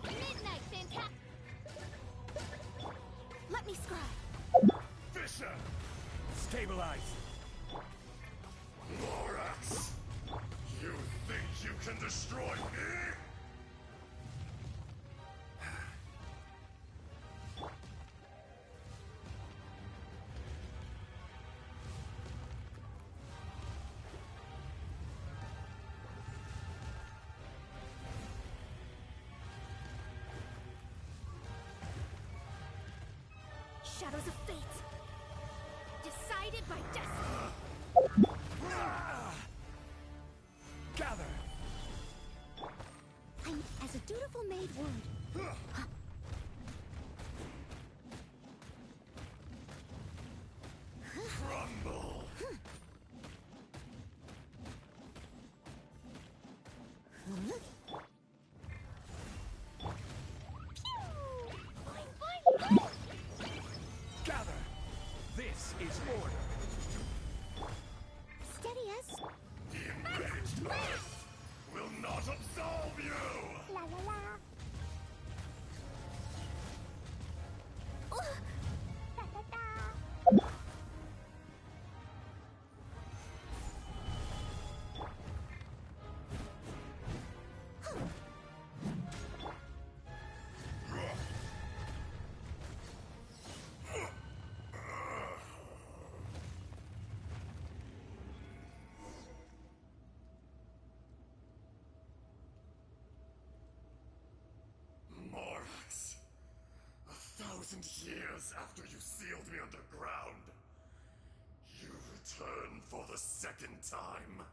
Midnight, fantastic. Let me scry. Fisher! Stabilize! Lorax! You think you can destroy me? Shadows of fate. Decided by destiny. Gather! I'm as a dutiful maid would. Crumble! Fine, fine, boom! Gather! This is order! Steady as. The enraged earth will not absolve you! La la la. Da da da. Morax, 1,000 years after you sealed me underground, you return for the second time.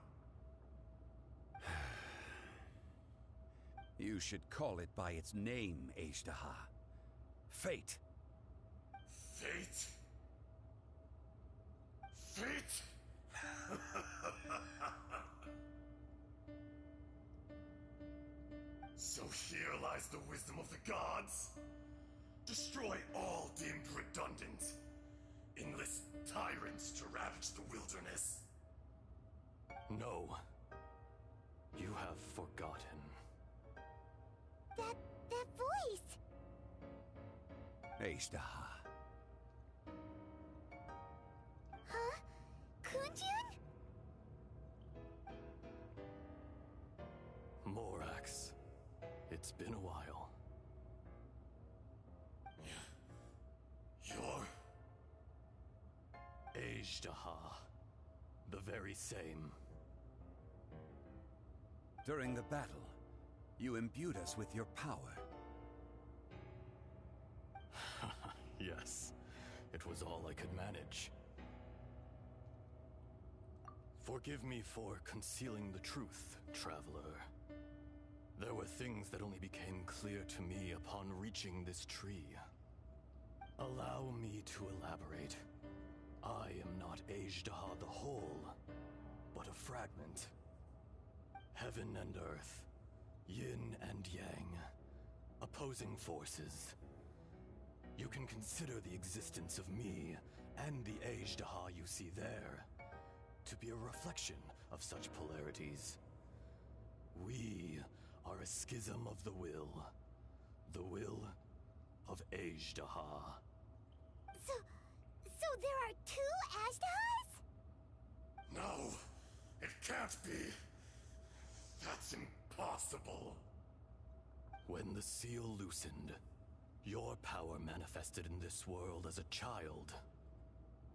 You should call it by its name, Ishtaha. Fate. Fate? Fate? So here lies the wisdom of the gods. Destroy all deemed redundant. Enlist tyrants to ravage the wilderness. No. You have forgotten. That voice! Ishtaha. Huh? Kunjun? Morax. It's been a while. You're... Ishtaha. The very same. During the battle, you imbued us with your power. Yes. It was all I could manage. Forgive me for concealing the truth, traveler. There were things that only became clear to me upon reaching this tree. Allow me to elaborate. I am not Ajdaha the whole, but a fragment. Heaven and earth, yin and yang, opposing forces. You can consider the existence of me and the Ajdaha you see there to be a reflection of such polarities. We are a schism of the will of Ajdaha. So there are two Ashdahas? No, it can't be. That's impossible. When the seal loosened, your power manifested in this world as a child.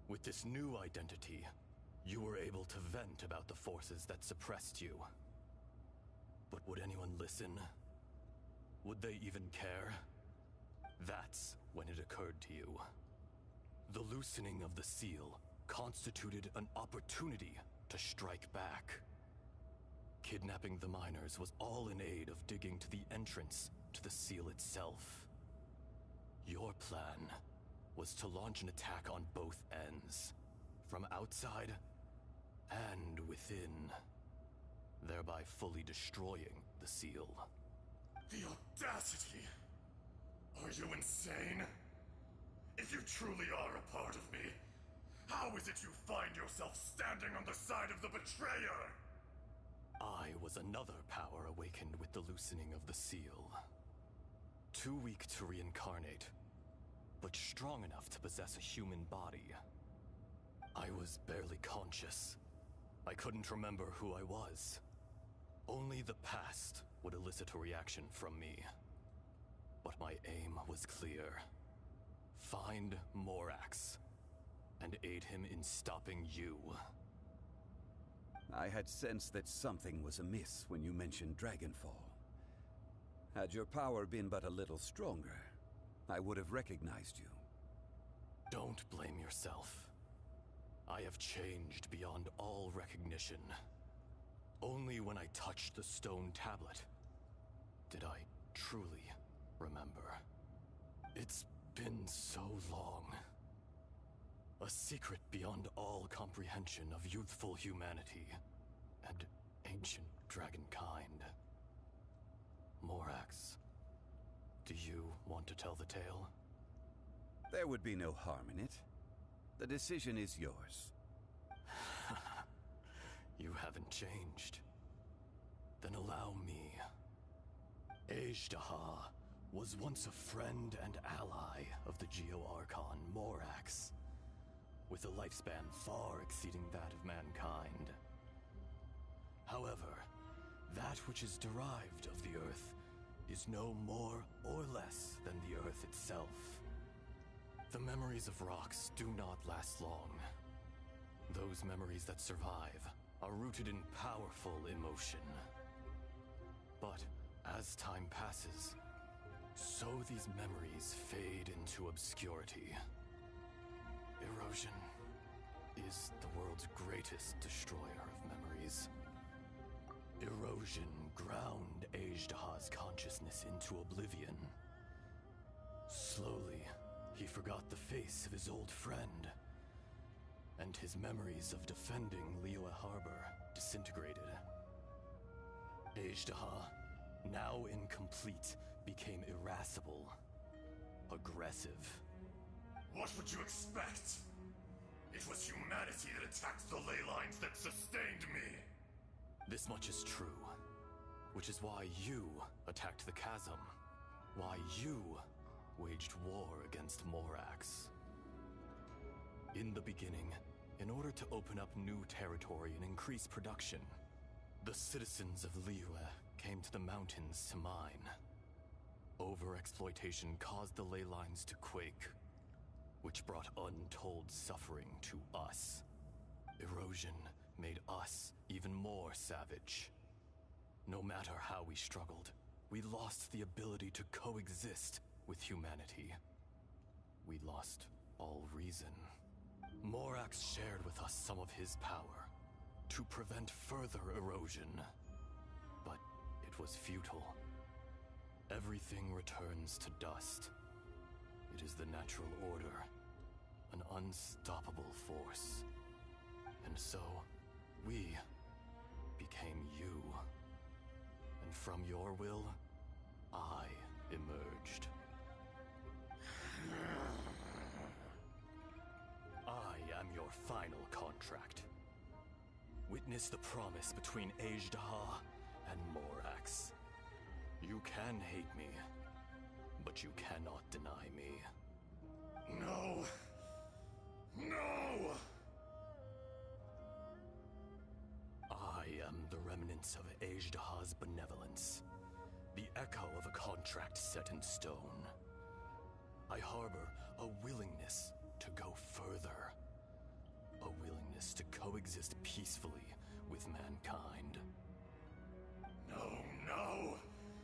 With this new identity, you were able to vent about the forces that suppressed you. But would anyone listen? Would they even care? That's when it occurred to you. The loosening of the seal constituted an opportunity to strike back. Kidnapping the miners was all in aid of digging to the entrance to the seal itself. Your plan was to launch an attack on both ends, from outside and within, thereby fully destroying the seal. The audacity! Are you insane? If you truly are a part of me, how is it you find yourself standing on the side of the betrayer? I was another power awakened with the loosening of the seal. Too weak to reincarnate, but strong enough to possess a human body. I was barely conscious. I couldn't remember who I was. Only the past would elicit a reaction from me. But my aim was clear. Find Morax, and aid him in stopping you. I had sensed that something was amiss when you mentioned Dragonfall. Had your power been but a little stronger, I would have recognized you. Don't blame yourself. I have changed beyond all recognition. Only when I touched the stone tablet did I truly remember. It's been so long. A secret beyond all comprehension of youthful humanity and ancient dragonkind. Morax, do you want to tell the tale? There would be no harm in it. The decision is yours. You haven't changed. Then allow me. Ajdaha was once a friend and ally of the Geo-Archon Morax, with a lifespan far exceeding that of mankind. However, that which is derived of the Earth is no more or less than the Earth itself. The memories of rocks do not last long. Those memories that survive are rooted in powerful emotion. But as time passes, so these memories fade into obscurity. Erosion is the world's greatest destroyer of memories. Erosion ground Ajdaha's consciousness into oblivion. Slowly, he forgot the face of his old friend, and his memories of defending Liyue Harbor disintegrated. Ajdaha, now incomplete, became irascible, aggressive. What would you expect? It was humanity that attacked the ley lines that sustained me. This much is true, which is why you attacked the chasm, why you waged war against Morax. In the beginning, in order to open up new territory and increase production, the citizens of Liyue came to the mountains to mine. Overexploitation caused the ley lines to quake, which brought untold suffering to us. Erosion made us even more savage. No matter how we struggled, we lost the ability to coexist with humanity. We lost all reason. Morax shared with us some of his power, to prevent further erosion. But it was futile. Everything returns to dust. It is the natural order, an unstoppable force. And so, we became you. And from your will, I emerged. I am your final contract. Witness the promise between Ajdaha and Morax. You can hate me, but you cannot deny me. No! No! I am the remnants of Ajdaha's benevolence, the echo of a contract set in stone. I harbor a willingness to go further, a willingness to coexist peacefully with mankind. No, no!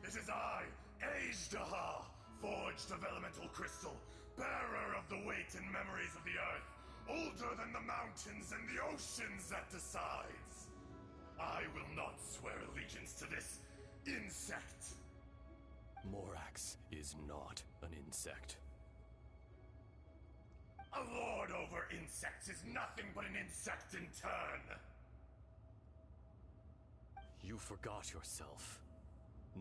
It is I, Ajdaha, forged of elemental crystal, bearer of the weight and memories of the earth, older than the mountains and the oceans that decides. I will not swear allegiance to this insect. Morax is not an insect. A lord over insects is nothing but an insect in turn. You forgot yourself.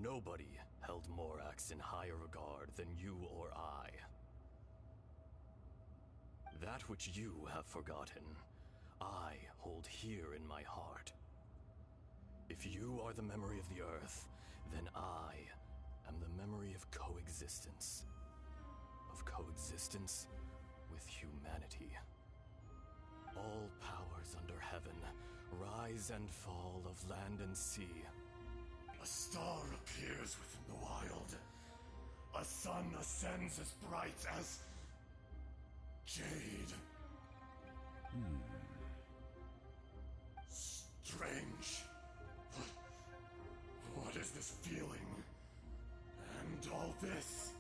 Nobody held Morax in higher regard than you or I. That which you have forgotten, I hold here in my heart. If you are the memory of the Earth, then I am the memory of coexistence. Of coexistence with humanity. All powers under heaven, rise and fall of land and sea. A star appears within the wild. A sun ascends as bright as jade. Strange. What is this feeling? And all this?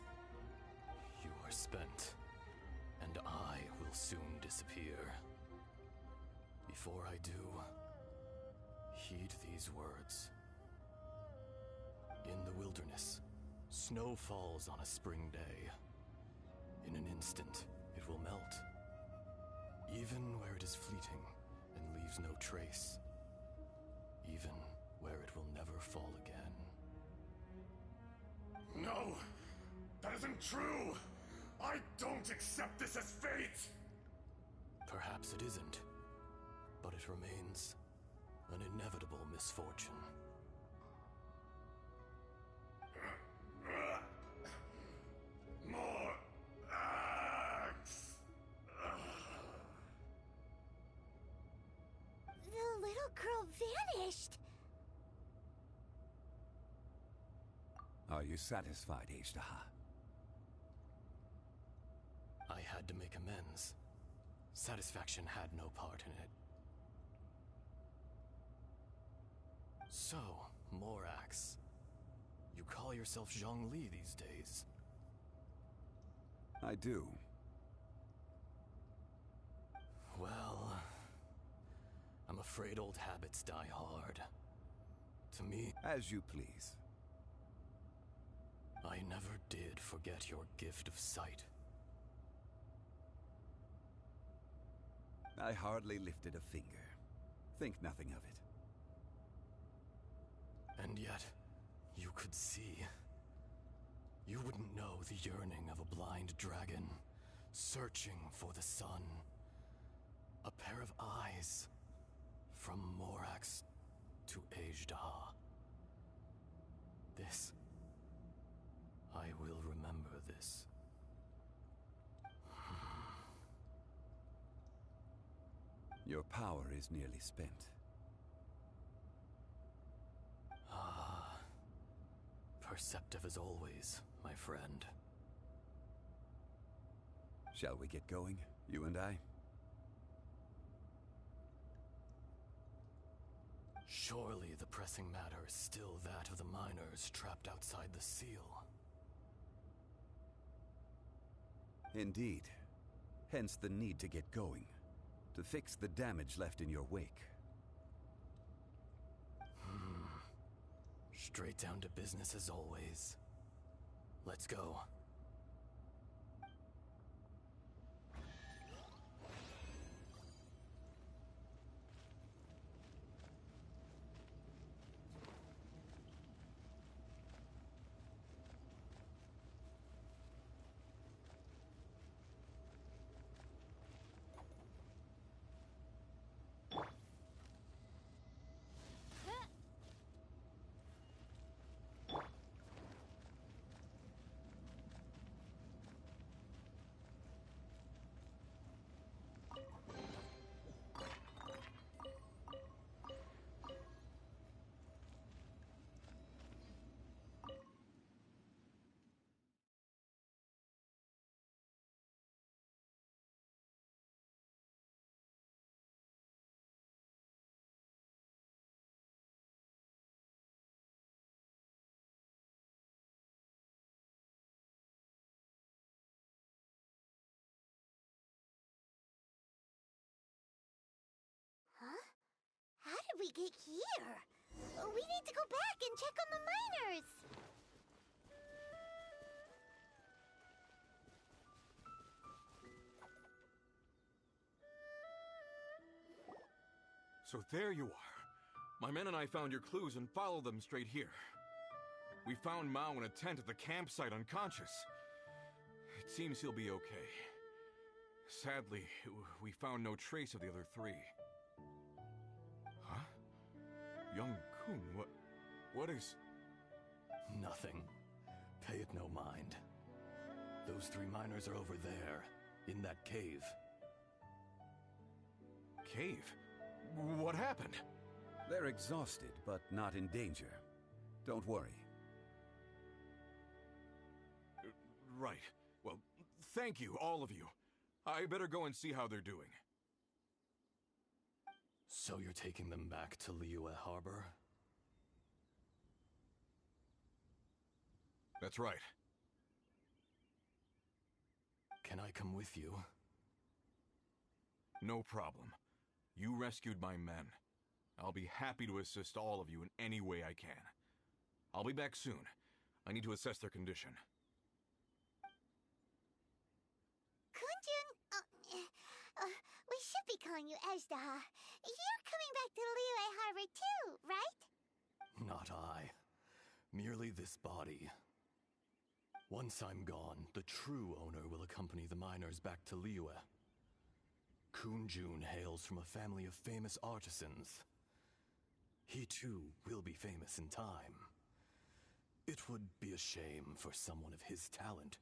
You are spent, and I will soon disappear. Before I do, heed these words. In the wilderness, snow falls on a spring day. In an instant, it will melt. Even where it is fleeting and leaves no trace. Even where it will never fall again. No! That isn't true! I don't accept this as fate! Perhaps it isn't, but it remains an inevitable misfortune. More axe! The little girl vanished. Are you satisfied, Ajdaha? I had to make amends. Satisfaction had no part in it. So, Morax, you call yourself Zhongli these days? I do. Well, I'm afraid old habits die hard. To me, As you please. I never did forget your gift of sight. I hardly lifted a finger. Think nothing of it. And yet, you could see. You wouldn't know the yearning of a blind dragon, searching for the sun. A pair of eyes, from Morax to Ajdaha. This, I will remember this. Your power is nearly spent. Ah, perceptive as always, my friend. Shall we get going, you and I? Surely the pressing matter is still that of the miners trapped outside the seal. Indeed. Hence the need to get going. To fix the damage left in your wake. Straight down to business as always. Let's go. Huh? How did we get here? We need to go back and check on the miners. So there you are. My men and I found your clues and followed them straight here. We found Mao in a tent at the campsite unconscious. It seems he'll be okay. Sadly, we found no trace of the other three. Huh? Young Kun, what is... Nothing. Pay it no mind. Those three miners are over there, in that cave. Cave? What happened? They're exhausted, but not in danger. Don't worry. Right. Well, thank you, all of you. I better go and see how they're doing. So you're taking them back to Liyue Harbor? That's right. Can I come with you? No problem. You rescued my men. I'll be happy to assist all of you in any way I can. I'll be back soon. I need to assess their condition. Kunjun, we should be calling you Ezdaha. You're coming back to Liyue Harbor too, right? Not I. Merely this body. Once I'm gone, the true owner will accompany the miners back to Liyue. Kunjun hails from a family of famous artisans. He too will be famous in time. It would be a shame for someone of his talent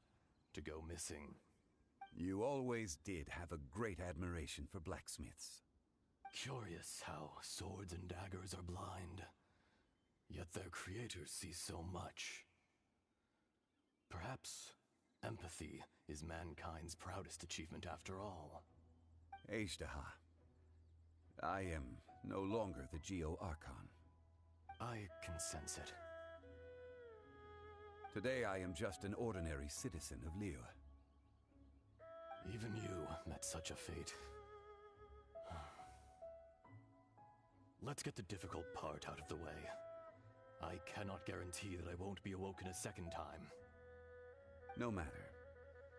to go missing. You always did have a great admiration for blacksmiths. Curious how swords and daggers are blind, yet their creators see so much. Perhaps empathy is mankind's proudest achievement after all. Ezdaha, I am no longer the Geo-Archon. I can sense it. Today I am just an ordinary citizen of Liyue. Even you met such a fate. Let's get the difficult part out of the way. I cannot guarantee that I won't be awoken a second time. No matter.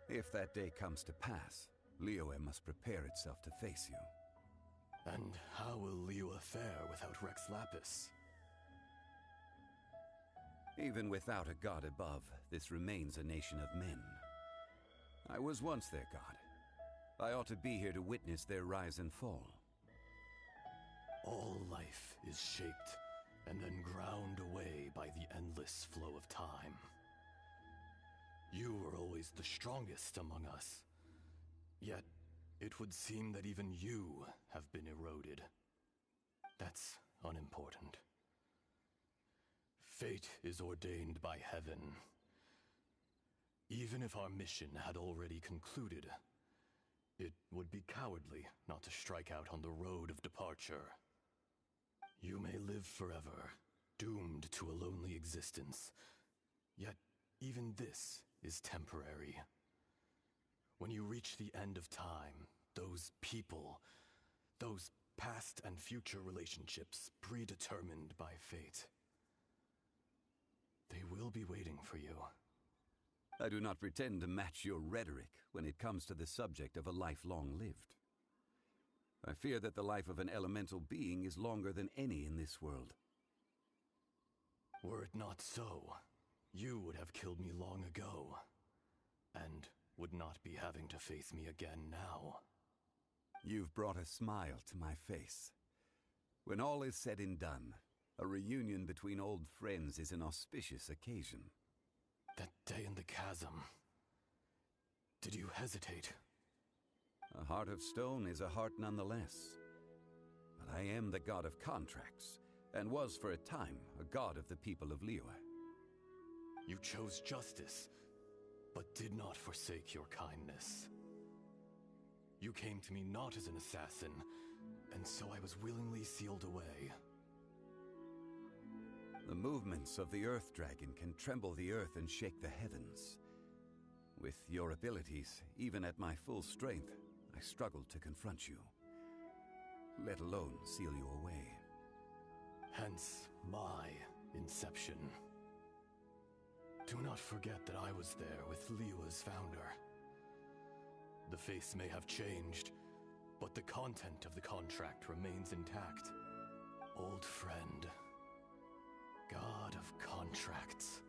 If that day comes to pass, Liyue must prepare itself to face you. And how will Liyue fare without Rex Lapis? Even without a god above, this remains a nation of men. I was once their god. I ought to be here to witness their rise and fall. All life is shaped and then ground away by the endless flow of time. You were always the strongest among us. Yet, it would seem that even you have been eroded. That's unimportant. Fate is ordained by heaven. Even if our mission had already concluded, it would be cowardly not to strike out on the road of departure. You may live forever, doomed to a lonely existence. Yet, even this is temporary. When you reach the end of time, those people, those past and future relationships predetermined by fate, be waiting for you. I do not pretend to match your rhetoric when it comes to the subject of a life long lived. I fear that the life of an elemental being is longer than any in this world. Were it not so, you would have killed me long ago, and would not be having to face me again now. You've brought a smile to my face. When all is said and done, a reunion between old friends is an auspicious occasion. That day in the chasm, did you hesitate? A heart of stone is a heart nonetheless. But I am the god of contracts, and was for a time a god of the people of Liyue. You chose justice, but did not forsake your kindness. You came to me not as an assassin, and so I was willingly sealed away. The movements of the Earth Dragon can tremble the earth and shake the heavens. With your abilities, even at my full strength, I struggled to confront you, let alone seal you away. Hence my inception. Do not forget that I was there with Liyue's founder. The face may have changed, but the content of the contract remains intact. Old friend, god of contracts,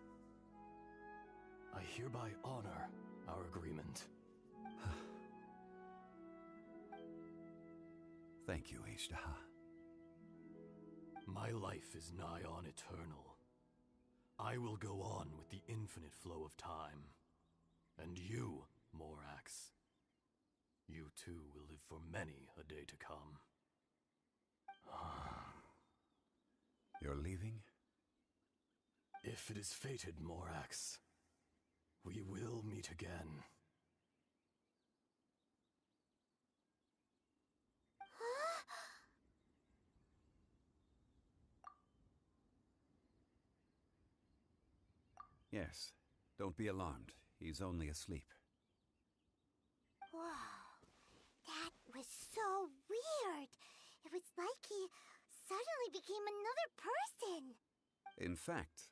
I hereby honor our agreement. Thank you, Ashtaha. My life is nigh on eternal. I will go on with the infinite flow of time. And you, Morax, you too will live for many a day to come. You're leaving? If it is fated, Morax, we will meet again. Yes. Don't be alarmed. He's only asleep. Wow. That was so weird. It was like he suddenly became another person. In fact,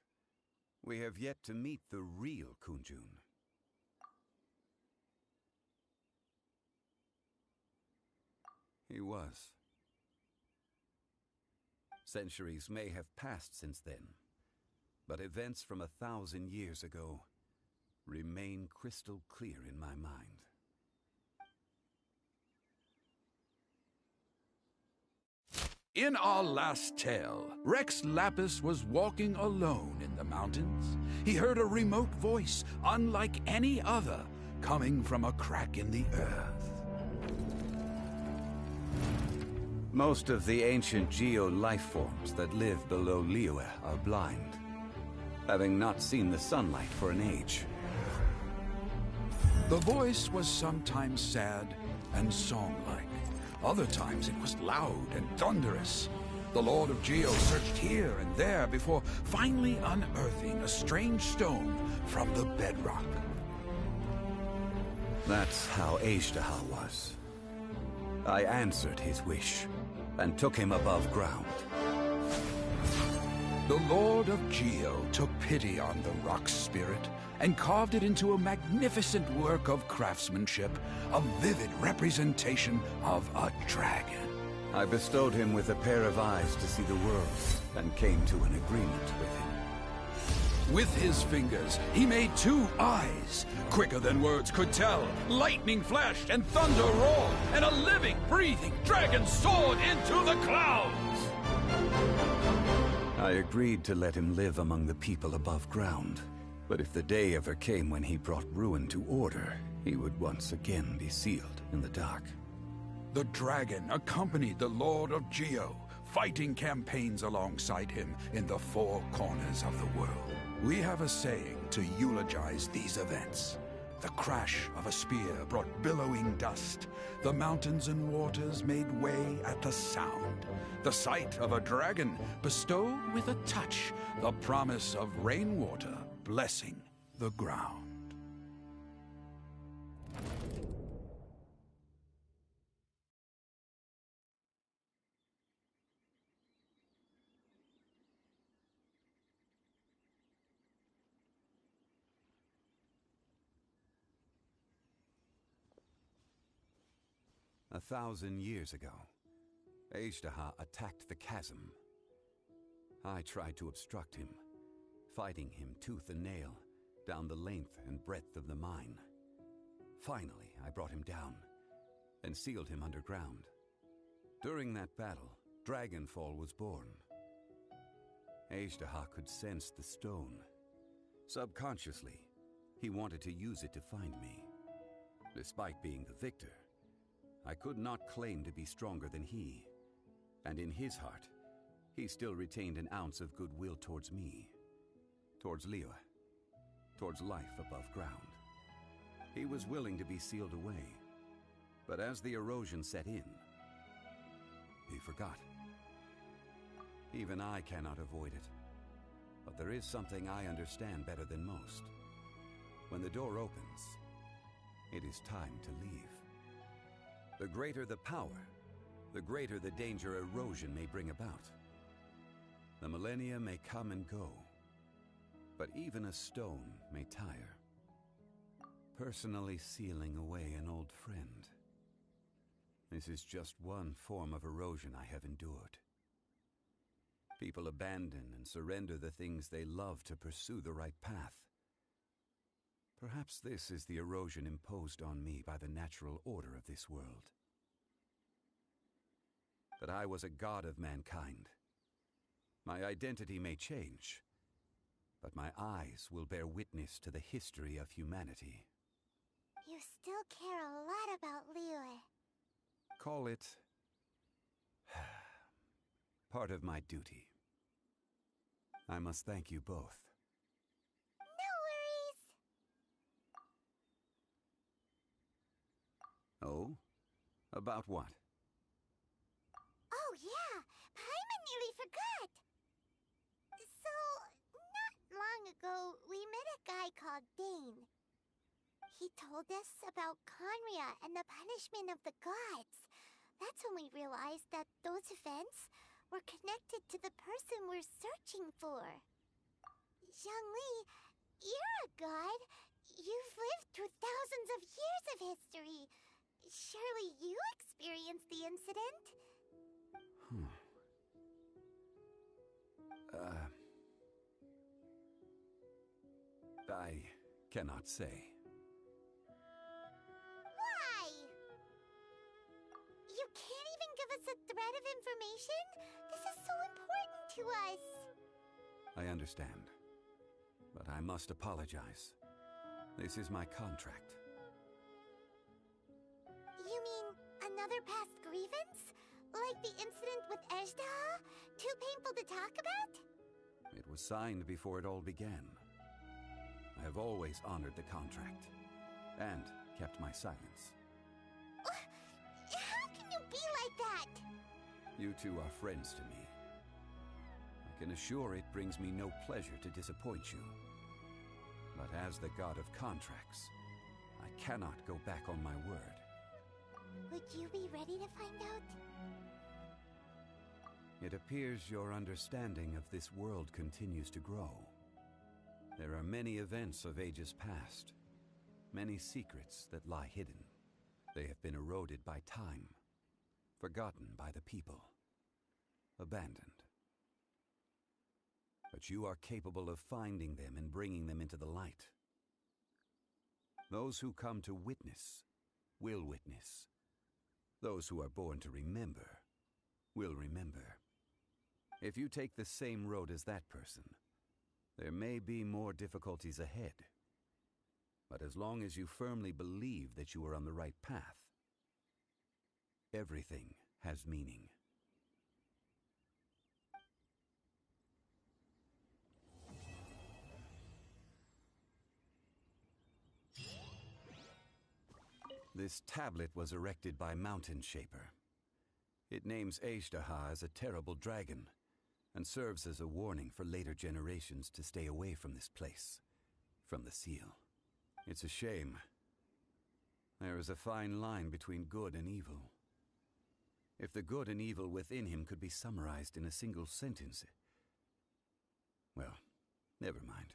we have yet to meet the real Kunjun. He was. Centuries may have passed since then, but events from 1,000 years ago remain crystal clear in my mind. In our last tale, Rex Lapis was walking alone in the mountains. He heard a remote voice, unlike any other, coming from a crack in the earth. Most of the ancient Geo life forms that live below Liyue are blind, having not seen the sunlight for an age. The voice was sometimes sad and song-like. Other times it was loud and thunderous. The Lord of Geo searched here and there before finally unearthing a strange stone from the bedrock. That's how Ashtaha was. I answered his wish and took him above ground. The Lord of Geo took pity on the rock spirit and carved it into a magnificent work of craftsmanship, a vivid representation of a dragon. I bestowed him with a pair of eyes to see the world and came to an agreement with him. With his fingers, he made 2 eyes. Quicker than words could tell, lightning flashed and thunder roared, and a living, breathing dragon soared into the clouds! I agreed to let him live among the people above ground. But if the day ever came when he brought ruin to order, he would once again be sealed in the dark. The dragon accompanied the Lord of Geo, fighting campaigns alongside him in the 4 corners of the world. We have a saying to eulogize these events. The crash of a spear brought billowing dust. The mountains and waters made way at the sound. The sight of a dragon bestowed with a touch the promise of rainwater blessing the ground. 1,000 years ago, Ajdaha attacked the chasm. I tried to obstruct him, fighting him tooth and nail down the length and breadth of the mine. Finally, I brought him down and sealed him underground. During that battle, Dragonfall was born. Ajdaha could sense the stone. Subconsciously, he wanted to use it to find me. Despite being the victor, I could not claim to be stronger than he, and in his heart, he still retained an ounce of goodwill towards me, towards Liyue, towards life above ground. He was willing to be sealed away, but as the erosion set in, he forgot. Even I cannot avoid it, but there is something I understand better than most. When the door opens, it is time to leave. The greater the power, the greater the danger erosion may bring about. The millennia may come and go, but even a stone may tire. Personally sealing away an old friend. This is just one form of erosion I have endured. People abandon and surrender the things they love to pursue the right path. Perhaps this is the erosion imposed on me by the natural order of this world. That I was a god of mankind. My identity may change, but my eyes will bear witness to the history of humanity. You still care a lot about Liyue. Call it part of my duty. I must thank you both. No worries! Oh? About what? Oh yeah, Paimon nearly forgot! So, not long ago, we met a guy called Dane. He told us about Conria and the punishment of the gods. That's when we realized that those events were connected to the person we're searching for. Zhongli, you're a god. You've lived through thousands of years of history. Surely you experienced the incident? I cannot say. Why? You can't even give us a thread of information? This is so important to us. I understand, but I must apologize. This is my contract. You mean another past grievance? Like the incident with Ajdaha? Too painful to talk about? It was signed before it all began. I have always honored the contract, and kept my silence. How can you be like that? You two are friends to me. I can assure it brings me no pleasure to disappoint you. But as the god of contracts, I cannot go back on my word. Would you be ready to find out? It appears your understanding of this world continues to grow. There are many events of ages past, many secrets that lie hidden. They have been eroded by time, forgotten by the people, abandoned. But you are capable of finding them and bringing them into the light. Those who come to witness will witness. Those who are born to remember will remember. If you take the same road as that person, there may be more difficulties ahead. But as long as you firmly believe that you are on the right path, everything has meaning. This tablet was erected by Mountain Shaper. It names Ajdaha as a terrible dragon, and serves as a warning for later generations to stay away from this place, from the seal. It's a shame. There is a fine line between good and evil. If the good and evil within him could be summarized in a single sentence... Well, never mind.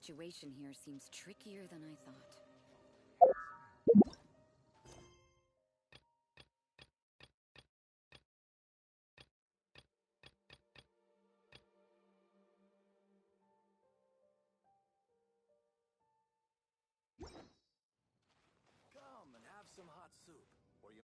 situation here seems trickier than I thought. Come and have some hot soup. Or you...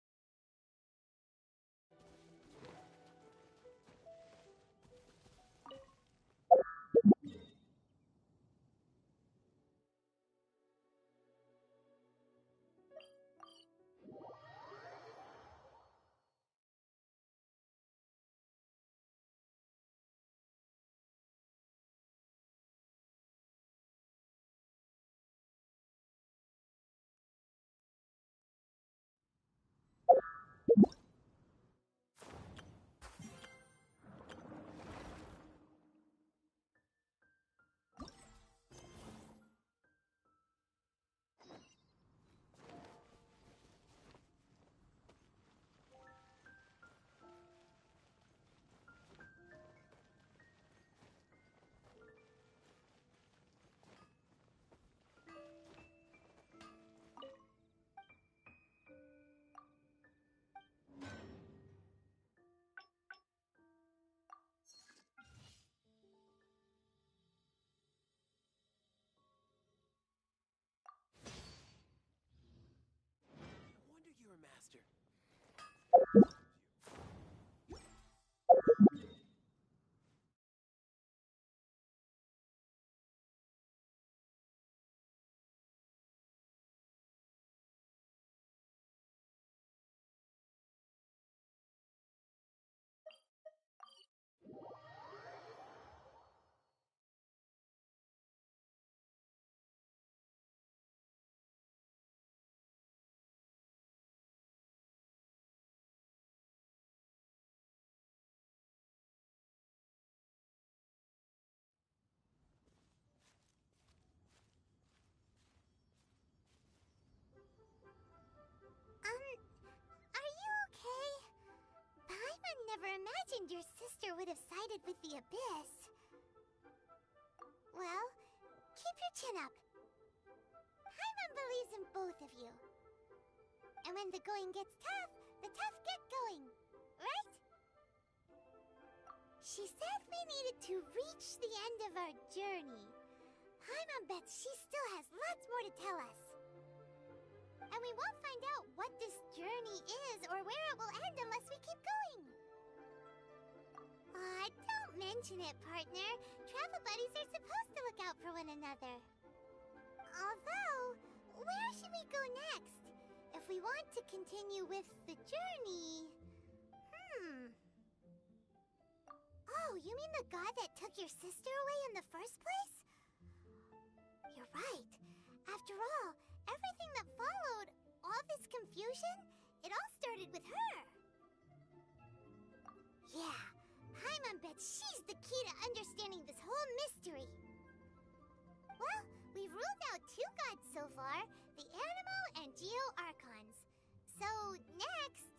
No wonder you're a master. Are you okay? Paimon never imagined your sister would have sided with the Abyss. Well, keep your chin up. Paimon believes in both of you. And when the going gets tough, the tough get going. Right? She said we needed to reach the end of our journey. Paimon bets she still has lots more to tell us. And we won't find out what this journey is or where it will end unless we keep going. Aw, don't mention it, partner. Travel buddies are supposed to look out for one another. Although, where should we go next? If we want to continue with the journey... Oh, you mean the god that took your sister away in the first place? You're right. After all, everything that followed, all this confusion, it all started with her. Yeah, Paimon bets she's the key to understanding this whole mystery. Well, we've ruled out two gods so far, the Animo and Geo Archons. So, next...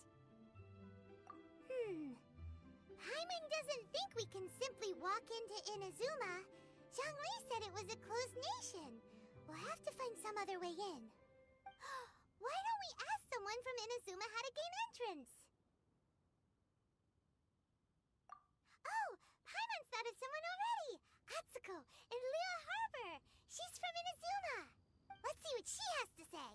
Paimon doesn't think we can simply walk into Inazuma. Zhongli said it was a closed nation. We'll have to find some other way in. Why don't we ask someone from Inazuma how to gain entrance? Oh, Paimon's thought of someone already! Atsuko, in Liyue Harbor! She's from Inazuma! Let's see what she has to say.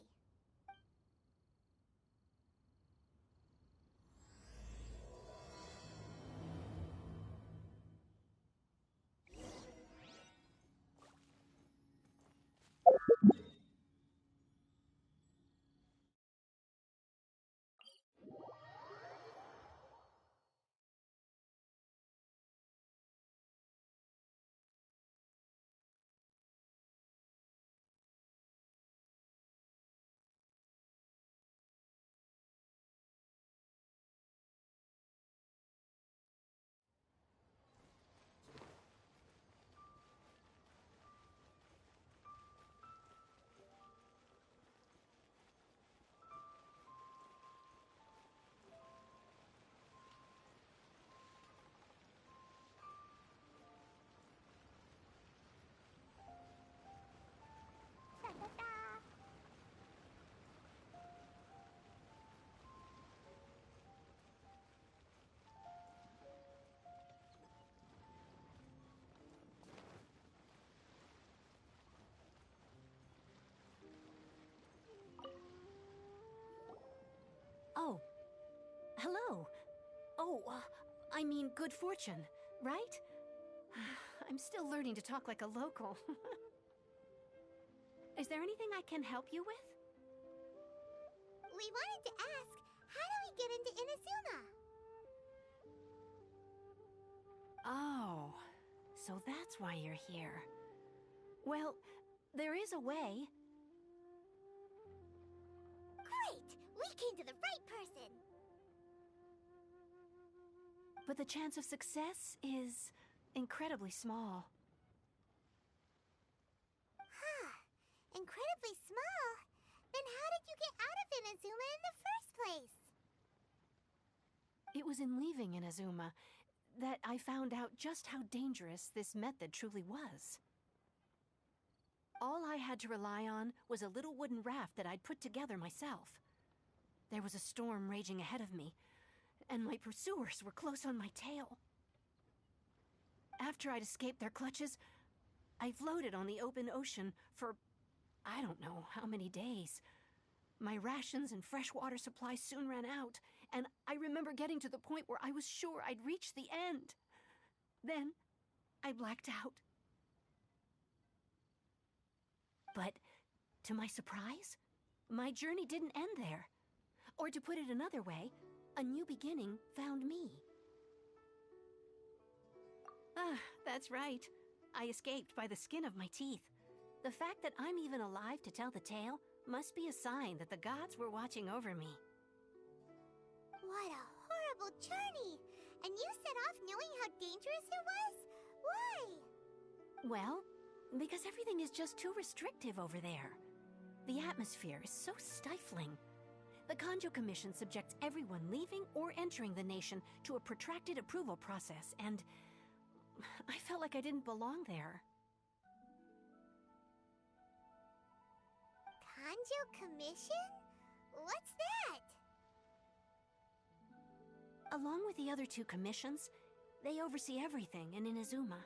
hello. Oh, I mean good fortune, right? I'm still learning to talk like a local. Is there anything I can help you with? We wanted to ask, how do we get into Inazuma? Oh, so that's why you're here. Well, there is a way. Great! We came to the right person! But the chance of success is incredibly small. Huh. Incredibly small? Then how did you get out of Inazuma in the first place? It was in leaving Inazuma that I found out just how dangerous this method truly was. All I had to rely on was a little wooden raft that I'd put together myself. There was a storm raging ahead of me, and my pursuers were close on my tail. After I'd escaped their clutches, I floated on the open ocean for I don't know how many days. My rations and fresh water supply soon ran out, and I remember getting to the point where I was sure I'd reached the end. Then, I blacked out. But, to my surprise, my journey didn't end there. Or to put it another way, a new beginning found me. Ah, that's right. I escaped by the skin of my teeth. The fact that I'm even alive to tell the tale must be a sign that the gods were watching over me. What a horrible journey! And you set off knowing how dangerous it was? Why? Well, because everything is just too restrictive over there. The atmosphere is so stifling. The Kanjo Commission subjects everyone leaving or entering the nation to a protracted approval process, and I felt like I didn't belong there. Kanjo Commission? What's that? Along with the other two commissions, they oversee everything in Inazuma.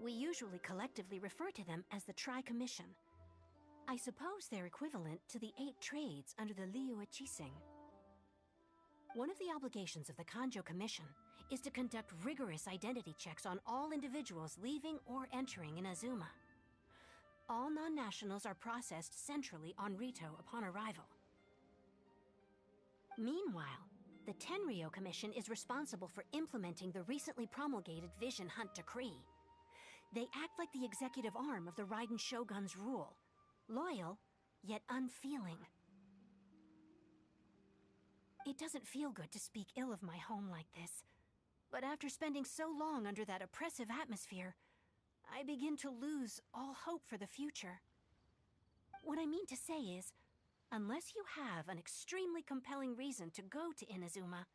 We usually collectively refer to them as the Tri-Commission. I suppose they're equivalent to the 8 trades under the Liyue Chising. One of the obligations of the Kanjo Commission is to conduct rigorous identity checks on all individuals leaving or entering Inazuma. All non-nationals are processed centrally on Rito upon arrival. Meanwhile, the Tenryo Commission is responsible for implementing the recently promulgated Vision Hunt Decree. They act like the executive arm of the Raiden Shogun's rule. Loyal, yet unfeeling. It doesn't feel good to speak ill of my home like this, but after spending so long under that oppressive atmosphere, I begin to lose all hope for the future. What I mean to say is, unless you have an extremely compelling reason to go to Inazuma,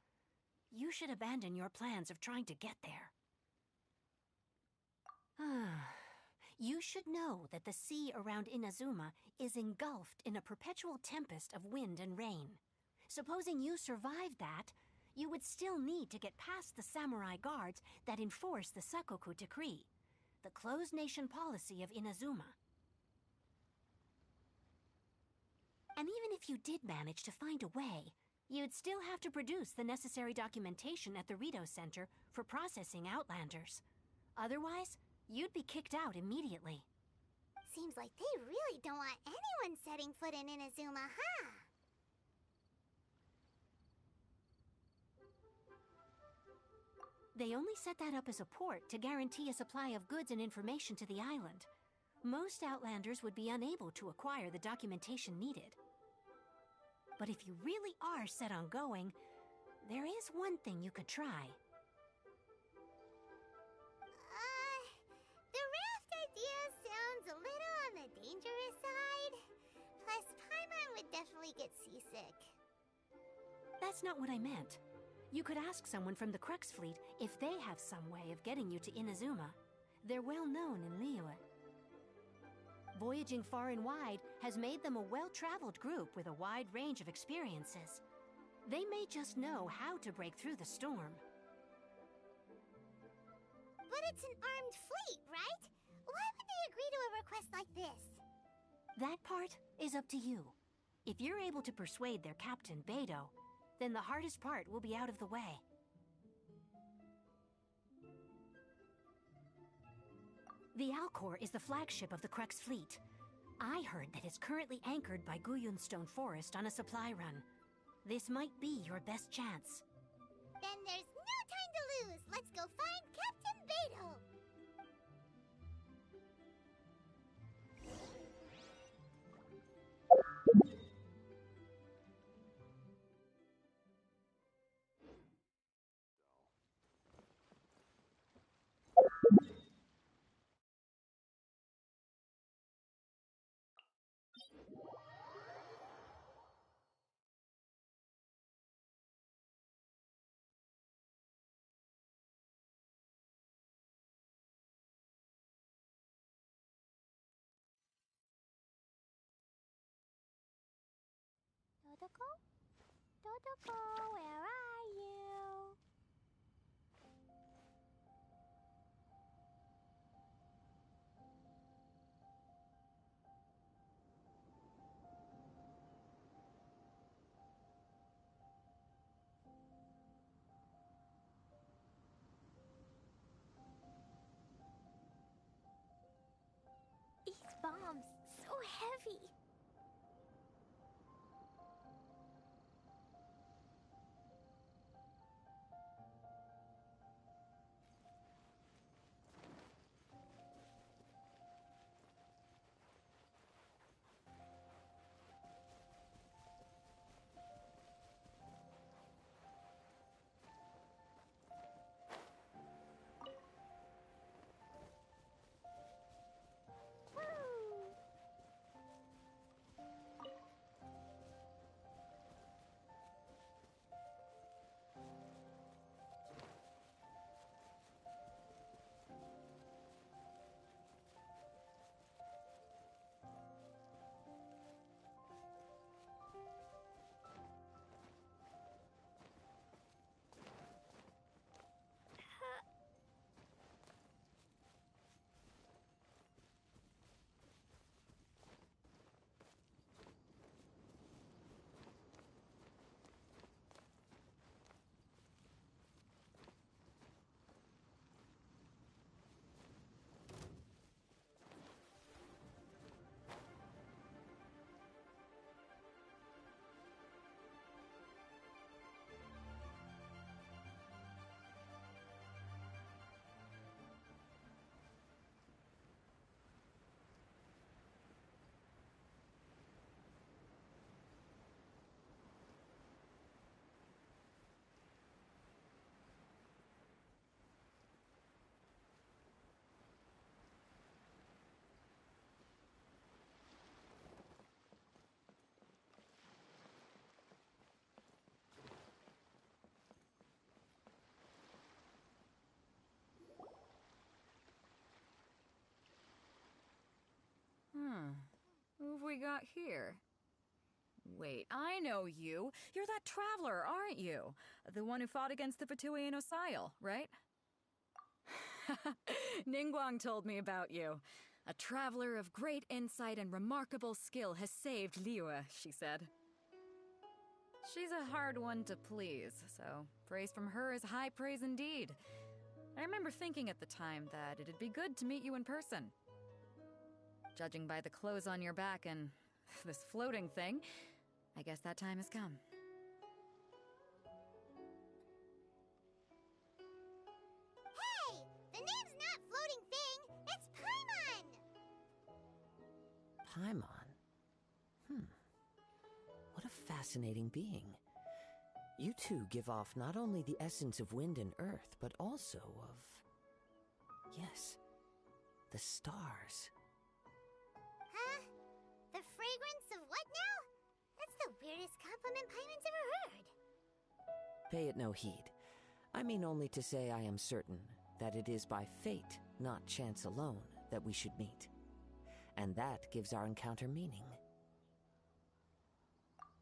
you should abandon your plans of trying to get there. You should know that the sea around Inazuma is engulfed in a perpetual tempest of wind and rain. Supposing you survived that, you would still need to get past the samurai guards that enforce the Sakoku Decree, the closed nation policy of Inazuma. And even if you did manage to find a way, you'd still have to produce the necessary documentation at the Rito Center for processing Outlanders. Otherwise, you'd be kicked out immediately. Seems like they really don't want anyone setting foot in Inazuma, huh? They only set that up as a port to guarantee a supply of goods and information to the island. Most Outlanders would be unable to acquire the documentation needed. But if you really are set on going, there is one thing you could try. The raft idea sounds a little on the dangerous side. Plus, Paimon would definitely get seasick. That's not what I meant. You could ask someone from the Crux Fleet if they have some way of getting you to Inazuma. They're well known in Liyue. Voyaging far and wide has made them a well-traveled group with a wide range of experiences. They may just know how to break through the storm. But it's an armed fleet, right? Why would they agree to a request like this? That part is up to you. If you're able to persuade their captain, Beidou, Then the hardest part will be out of the way. The Alcor is the flagship of the Crux fleet. I heard that it's currently anchored by Guyunstone Forest on a supply run. This might be your best chance. Then there's no time to lose. Let's go find Captain Beetle. Dodoko? Dodoko, where are you? These bombs, so heavy. Who have we got here? Wait, I know you. You're that traveler, aren't you? The one who fought against the Fatui and Osile, right? Ningguang told me about you. A traveler of great insight and remarkable skill has saved Liyue, she said. She's a hard one to please, so praise from her is high praise indeed. I remember thinking at the time that it'd be good to meet you in person. Judging by the clothes on your back and this floating thing, I guess that time has come. Hey! The name's not Floating Thing, it's Paimon! Paimon? What a fascinating being. You two give off not only the essence of wind and earth, but also of... yes, the stars. Huh? The fragrance of what now? That's the weirdest compliment Paimon's ever heard. Pay it no heed. I mean only to say I am certain that it is by fate, not chance alone, that we should meet. And that gives our encounter meaning.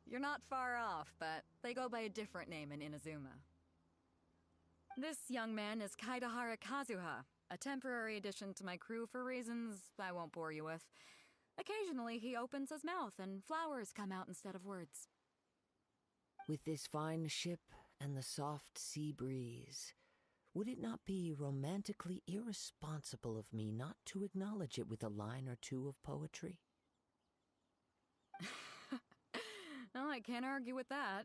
You're not far off, but they go by a different name in Inazuma. This young man is Kaidahara Kazuha, a temporary addition to my crew for reasons I won't bore you with. Occasionally he opens his mouth and flowers come out instead of words. With this fine ship and the soft sea breeze, would it not be romantically irresponsible of me not to acknowledge it with a line or two of poetry? Well, I can't argue with that.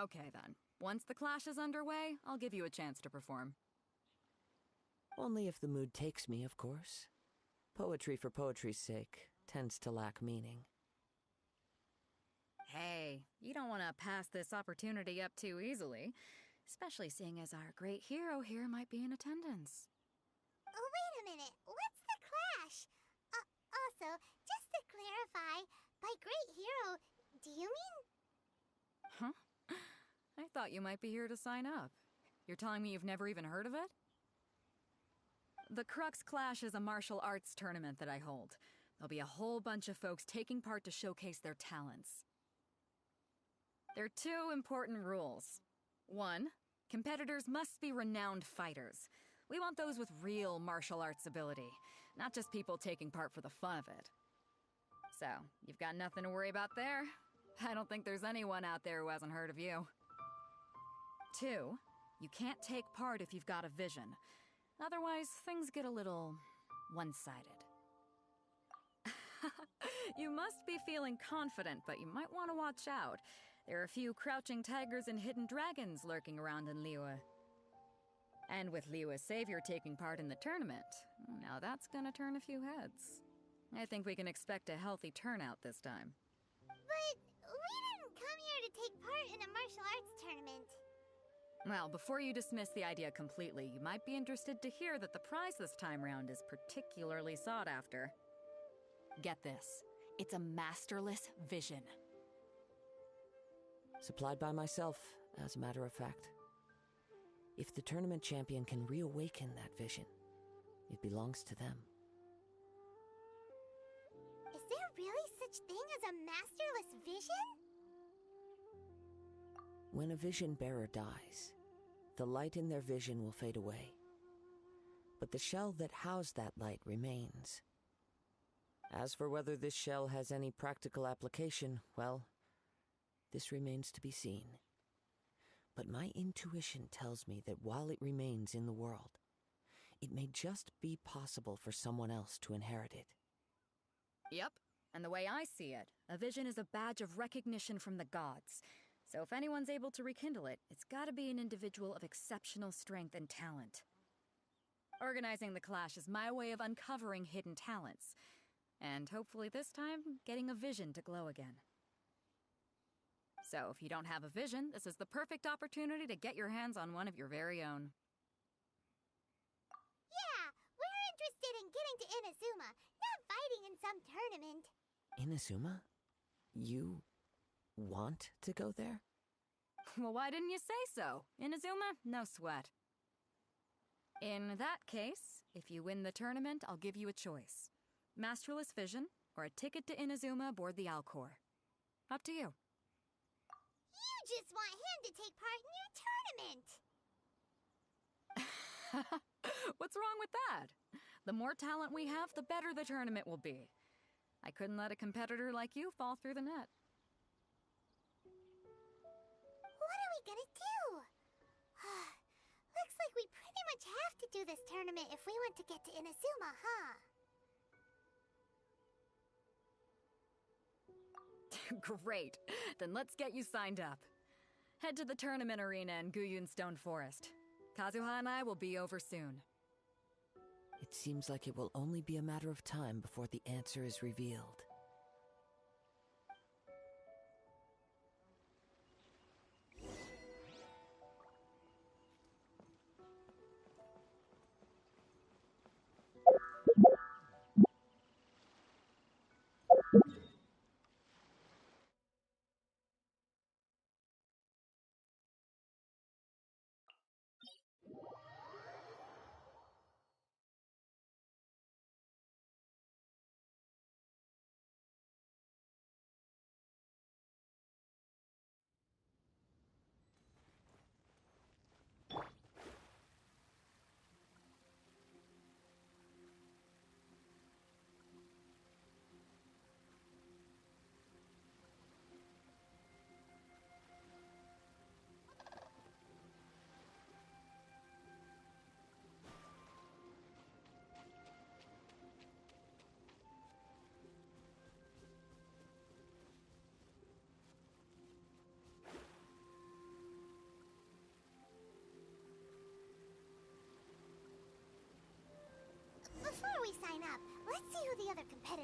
Okay, then. Once the clash is underway, I'll give you a chance to perform. Only if the mood takes me, of course. Poetry for poetry's sake tends to lack meaning. Hey, you don't want to pass this opportunity up too easily, especially seeing as our great hero here might be in attendance. Oh, wait a minute. What's the clash? Also, just to clarify, by great hero, do you mean... Huh? I thought you might be here to sign up. You're telling me you've never even heard of it? The Crux Clash is a martial arts tournament that I hold. There'll be a whole bunch of folks taking part to showcase their talents. There are 2 important rules. 1, competitors must be renowned fighters. We want those with real martial arts ability, not just people taking part for the fun of it. So, you've got nothing to worry about there. I don't think there's anyone out there who hasn't heard of you. 2, you can't take part if you've got a vision. Otherwise, things get a little one-sided. You must be feeling confident, but you might want to watch out. There are a few crouching tigers and hidden dragons lurking around in Liyue. And with Liyue's savior taking part in the tournament, now that's gonna turn a few heads. I think we can expect a healthy turnout this time. But we didn't come here to take part in a martial arts tournament. Well, before you dismiss the idea completely, you might be interested to hear that the prize this time round is particularly sought after. Get this. It's a masterless vision. Supplied by myself, as a matter of fact. If the tournament champion can reawaken that vision, it belongs to them. Is there really such thing as a masterless vision? When a vision bearer dies, the light in their vision will fade away. But the shell that housed that light remains. As for whether this shell has any practical application, well, this remains to be seen. But my intuition tells me that while it remains in the world, it may just be possible for someone else to inherit it. Yep, and the way I see it, a vision is a badge of recognition from the gods. So if anyone's able to rekindle it, it's gotta be an individual of exceptional strength and talent. Organizing the clash is my way of uncovering hidden talents, and hopefully this time, getting a vision to glow again. So if you don't have a vision, this is the perfect opportunity to get your hands on one of your very own. Yeah, we're interested in getting to Inazuma, not fighting in some tournament. Inazuma? You want to go there? Well, why didn't you say so? Inazuma? No sweat. In that case, if you win the tournament, I'll give you a choice. Masterless Vision, or a ticket to Inazuma aboard the Alcor. Up to you. You just want him to take part in your tournament! What's wrong with that? The more talent we have, the better the tournament will be. I couldn't let a competitor like you fall through the net. What are we gonna do? Looks like we pretty much have to do this tournament if we want to get to Inazuma, huh? Great. Then let's get you signed up. Head to the tournament arena in Guyun Stone Forest. Kazuha and I will be over soon. It seems like it will only be a matter of time before the answer is revealed.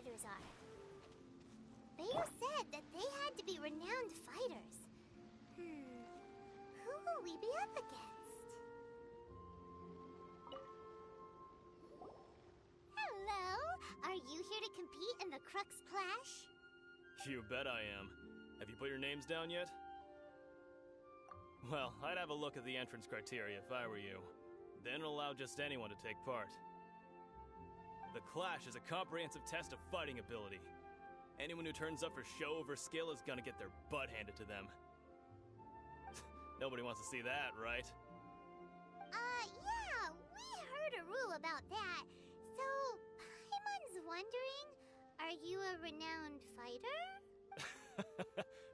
competitors are. Bayer said that they had to be renowned fighters. Who will we be up against? Hello! Are you here to compete in the Crux Clash? You bet I am. Have you put your names down yet? Well, I'd have a look at the entrance criteria if I were you. Then allow just anyone to take part. The Clash is a comprehensive test of fighting ability. Anyone who turns up for show over skill is gonna get their butt handed to them. Nobody wants to see that, right? Yeah, we heard a rule about that. So, Paimon's wondering, are you a renowned fighter?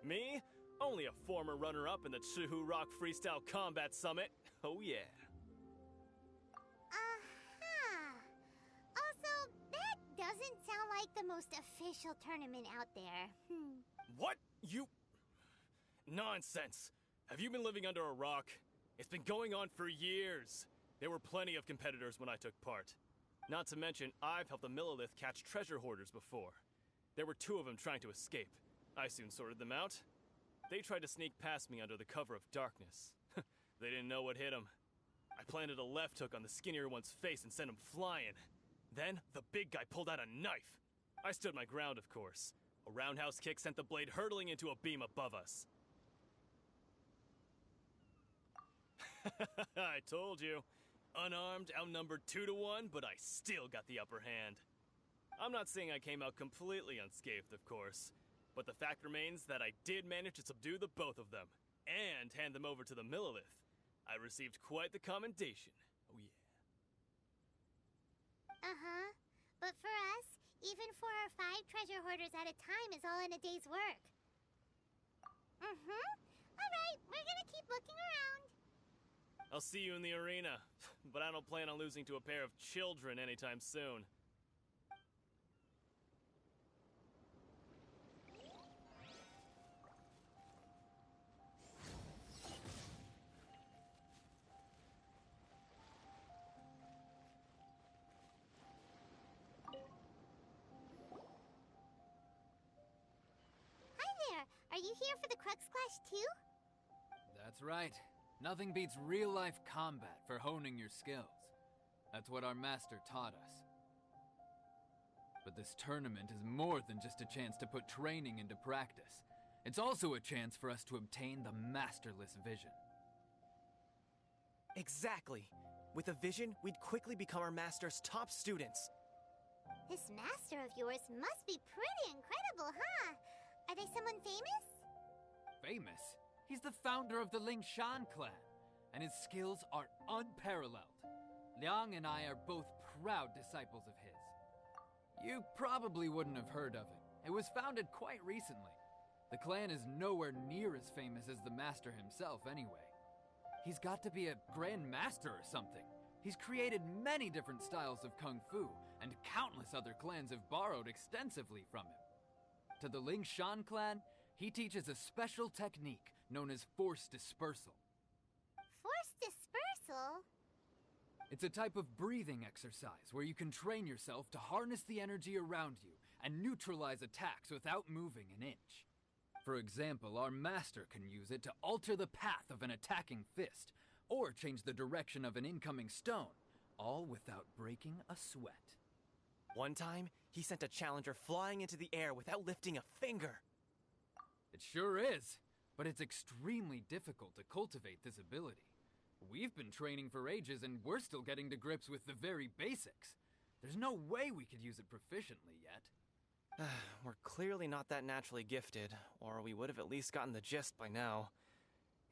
Me? Only a former runner-up in the Chihu Rock Freestyle Combat Summit. Oh yeah. Also, that doesn't sound like the most official tournament out there. What? You... Nonsense. Have you been living under a rock? It's been going on for years. There were plenty of competitors when I took part. Not to mention, I've helped the Millilith catch treasure hoarders before. There were 2 of them trying to escape. I soon sorted them out. They tried to sneak past me under the cover of darkness. They didn't know what hit them. I planted a left hook on the skinnier one's face and sent him flying. Then, the big guy pulled out a knife. I stood my ground, of course. A roundhouse kick sent the blade hurtling into a beam above us. I told you. Unarmed, outnumbered 2 to 1, but I still got the upper hand. I'm not saying I came out completely unscathed, of course. But the fact remains that I did manage to subdue the both of them, and hand them over to the Millilith. I received quite the commendation. Oh yeah. But for us, even 4 or 5 treasure hoarders at a time is all in a day's work. Alright, we're gonna keep looking around. I'll see you in the arena, but I don't plan on losing to a pair of children anytime soon. Are you here for the Crux Clash too? That's right. Nothing beats real-life combat for honing your skills. That's what our master taught us. But this tournament is more than just a chance to put training into practice. It's also a chance for us to obtain the masterless vision. Exactly. With a vision, we'd quickly become our master's top students. This master of yours must be pretty incredible, huh? Are they someone famous? Famous? He's the founder of the Lingshan clan, and his skills are unparalleled. Liang and I are both proud disciples of his. You probably wouldn't have heard of it. It was founded quite recently. The clan is nowhere near as famous as the master himself anyway. He's got to be a grand master or something. He's created many different styles of kung fu, and countless other clans have borrowed extensively from him. To the Lingshan clan, he teaches a special technique known as force dispersal. Force dispersal? It's a type of breathing exercise where you can train yourself to harness the energy around you and neutralize attacks without moving an inch. For example, our master can use it to alter the path of an attacking fist, or change the direction of an incoming stone, all without breaking a sweat. One time, he sent a challenger flying into the air without lifting a finger. It sure is, but it's extremely difficult to cultivate this ability. We've been training for ages and we're still getting to grips with the very basics. There's no way we could use it proficiently yet. We're clearly not that naturally gifted, or we would have at least gotten the gist by now.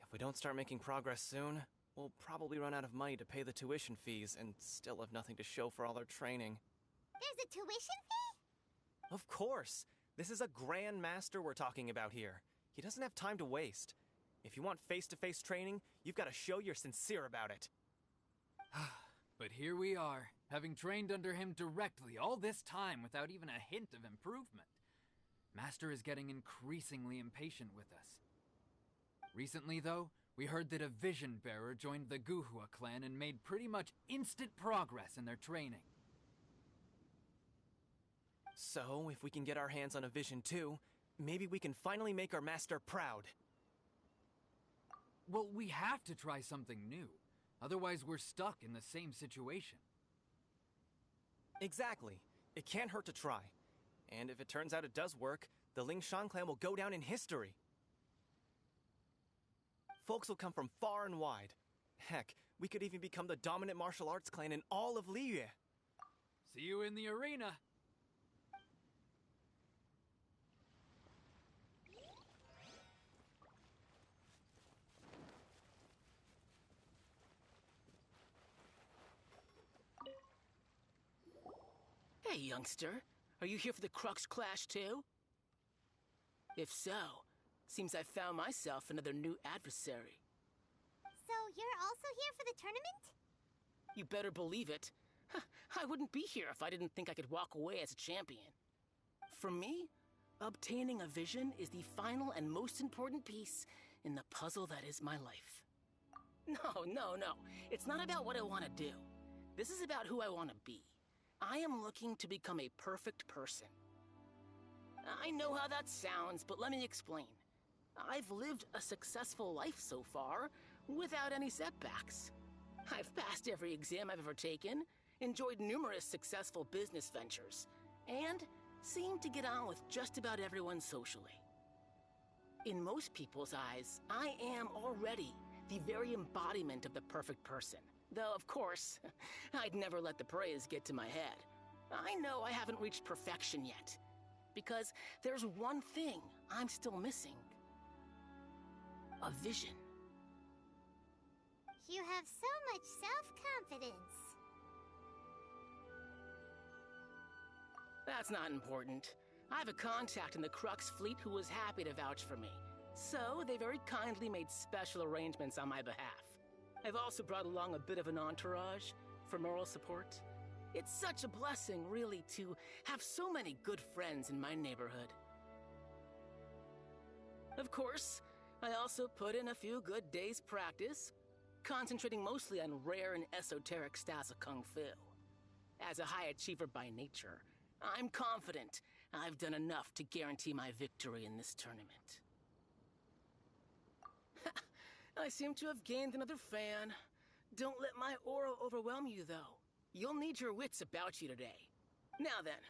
If we don't start making progress soon, we'll probably run out of money to pay the tuition fees and still have nothing to show for all our training. There's a tuition fee? Of course! This is a Grand Master we're talking about here. He doesn't have time to waste. If you want face-to-face training, you've got to show you're sincere about it. But here we are, having trained under him directly all this time without even a hint of improvement. Master is getting increasingly impatient with us. Recently, though, we heard that a Vision Bearer joined the Guhua clan and made pretty much instant progress in their training. So, if we can get our hands on a vision too, maybe we can finally make our master proud. Well, we have to try something new. Otherwise, we're stuck in the same situation. Exactly. It can't hurt to try. And if it turns out it does work, the Lingshan clan will go down in history. Folks will come from far and wide. Heck, we could even become the dominant martial arts clan in all of Liyue. See you in the arena. Hey, youngster. Are you here for the Crux Clash, too? If so, seems I found myself another new adversary. So you're also here for the tournament? You better believe it. I wouldn't be here if I didn't think I could walk away as a champion. For me, obtaining a vision is the final and most important piece in the puzzle that is my life. No. It's not about what I want to do. This is about who I want to be. I am looking to become a perfect person. I know how that sounds, but let me explain. I've lived a successful life so far, without any setbacks. I've passed every exam I've ever taken, enjoyed numerous successful business ventures, and seemed to get on with just about everyone socially. In most people's eyes, I am already the very embodiment of the perfect person. Though, of course, I'd never let the praise get to my head. I know I haven't reached perfection yet, because there's one thing I'm still missing. A vision. You have so much self-confidence. That's not important. I have a contact in the Crux fleet who was happy to vouch for me, so they very kindly made special arrangements on my behalf. I've also brought along a bit of an entourage for moral support. It's such a blessing, really, to have so many good friends in my neighborhood. Of course, I also put in a few good days' practice, concentrating mostly on rare and esoteric styles of Kung Fu. As a high achiever by nature, I'm confident I've done enough to guarantee my victory in this tournament. I seem to have gained another fan. Don't let my aura overwhelm you, though. You'll need your wits about you today. Now then,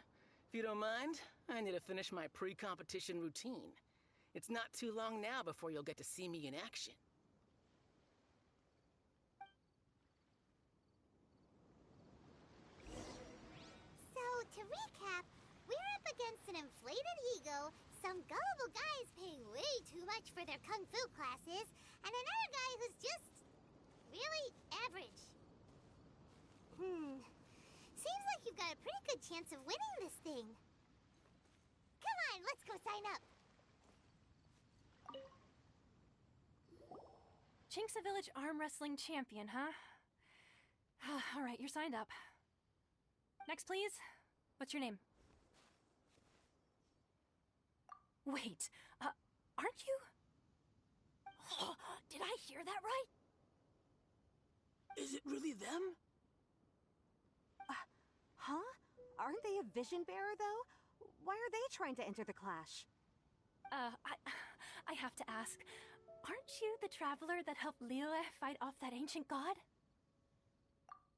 if you don't mind, I need to finish my pre-competition routine. It's not too long now before you'll get to see me in action. So, to recap, we're up against an inflated ego, some gullible guys paying way too much for their kung fu classes, and another guy who's just really average. Seems like you've got a pretty good chance of winning this thing. Come on, let's go sign up. Jinxa Village Arm Wrestling Champion, huh? All right, you're signed up. Next, please. What's your name? Wait, aren't you? Did I hear that right? Is it really them? Huh? Aren't they a vision bearer, though? Why are they trying to enter the clash? I have to ask, aren't you the traveler that helped Liyue fight off that ancient god?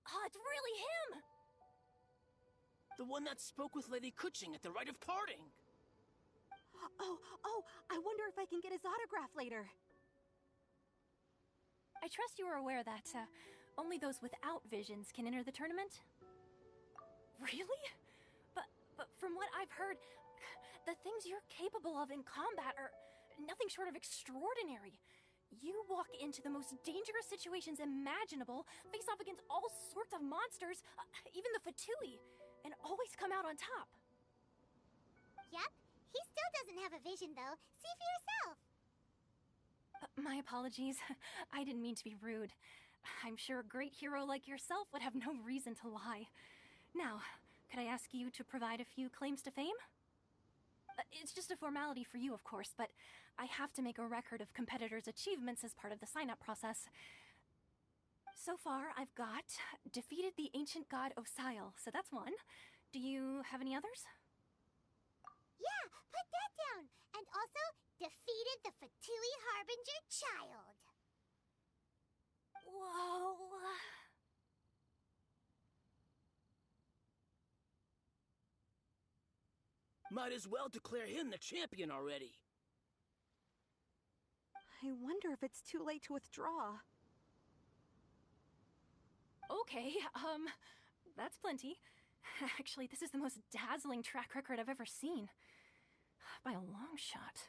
Oh, it's really him! The one that spoke with Lady Kuching at the rite of parting. Oh, I wonder if I can get his autograph later. I trust you are aware that, only those without visions can enter the tournament? Really? But from what I've heard, the things you're capable of in combat are nothing short of extraordinary. You walk into the most dangerous situations imaginable, face off against all sorts of monsters, even the Fatui, and always come out on top. Yep, he still doesn't have a vision, though. See for yourself. My apologies. I didn't mean to be rude. I'm sure a great hero like yourself would have no reason to lie. Now, could I ask you to provide a few claims to fame? It's just a formality for you, of course, but I have to make a record of competitors' achievements as part of the sign-up process. So far, I've got defeated the ancient god Osile, so that's one. Do you have any others? Yeah, put that down. And also, defeated the Fatui Harbinger child. Whoa. Might as well declare him the champion already. I wonder if it's too late to withdraw. Okay, that's plenty. Actually, this is the most dazzling track record I've ever seen. By a long shot.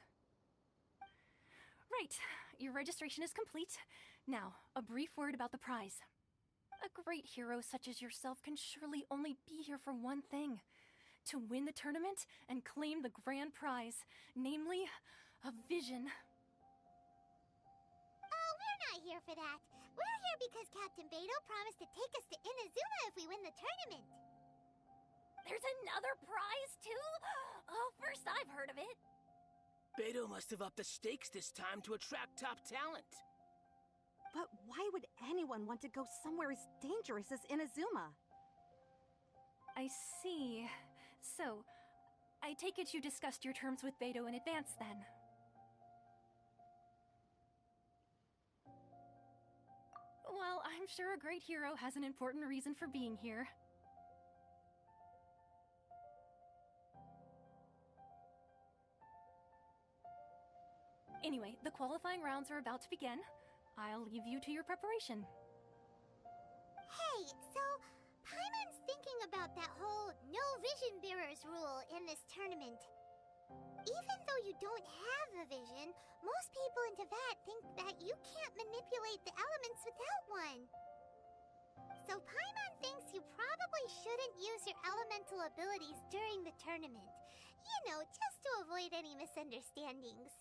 Right, your registration is complete. Now, a brief word about the prize. A great hero such as yourself can surely only be here for one thing. To win the tournament and claim the grand prize, namely, a vision. Oh, we're not here for that. We're here because Captain Beto promised to take us to Inazuma if we win the tournament. There's another prize, too? Oh, first I've heard of it. Beto must have upped the stakes this time to attract top talent. But why would anyone want to go somewhere as dangerous as Inazuma? I see. So, I take it you discussed your terms with Beto in advance, then? Well, I'm sure a great hero has an important reason for being here. Anyway, the qualifying rounds are about to begin. I'll leave you to your preparation. Hey, so Paimon's thinking about that whole no vision bearers rule in this tournament. Even though you don't have a vision, most people in Teyvat think that you can't manipulate the elements without one. So Paimon thinks you probably shouldn't use your elemental abilities during the tournament. You know, just to avoid any misunderstandings.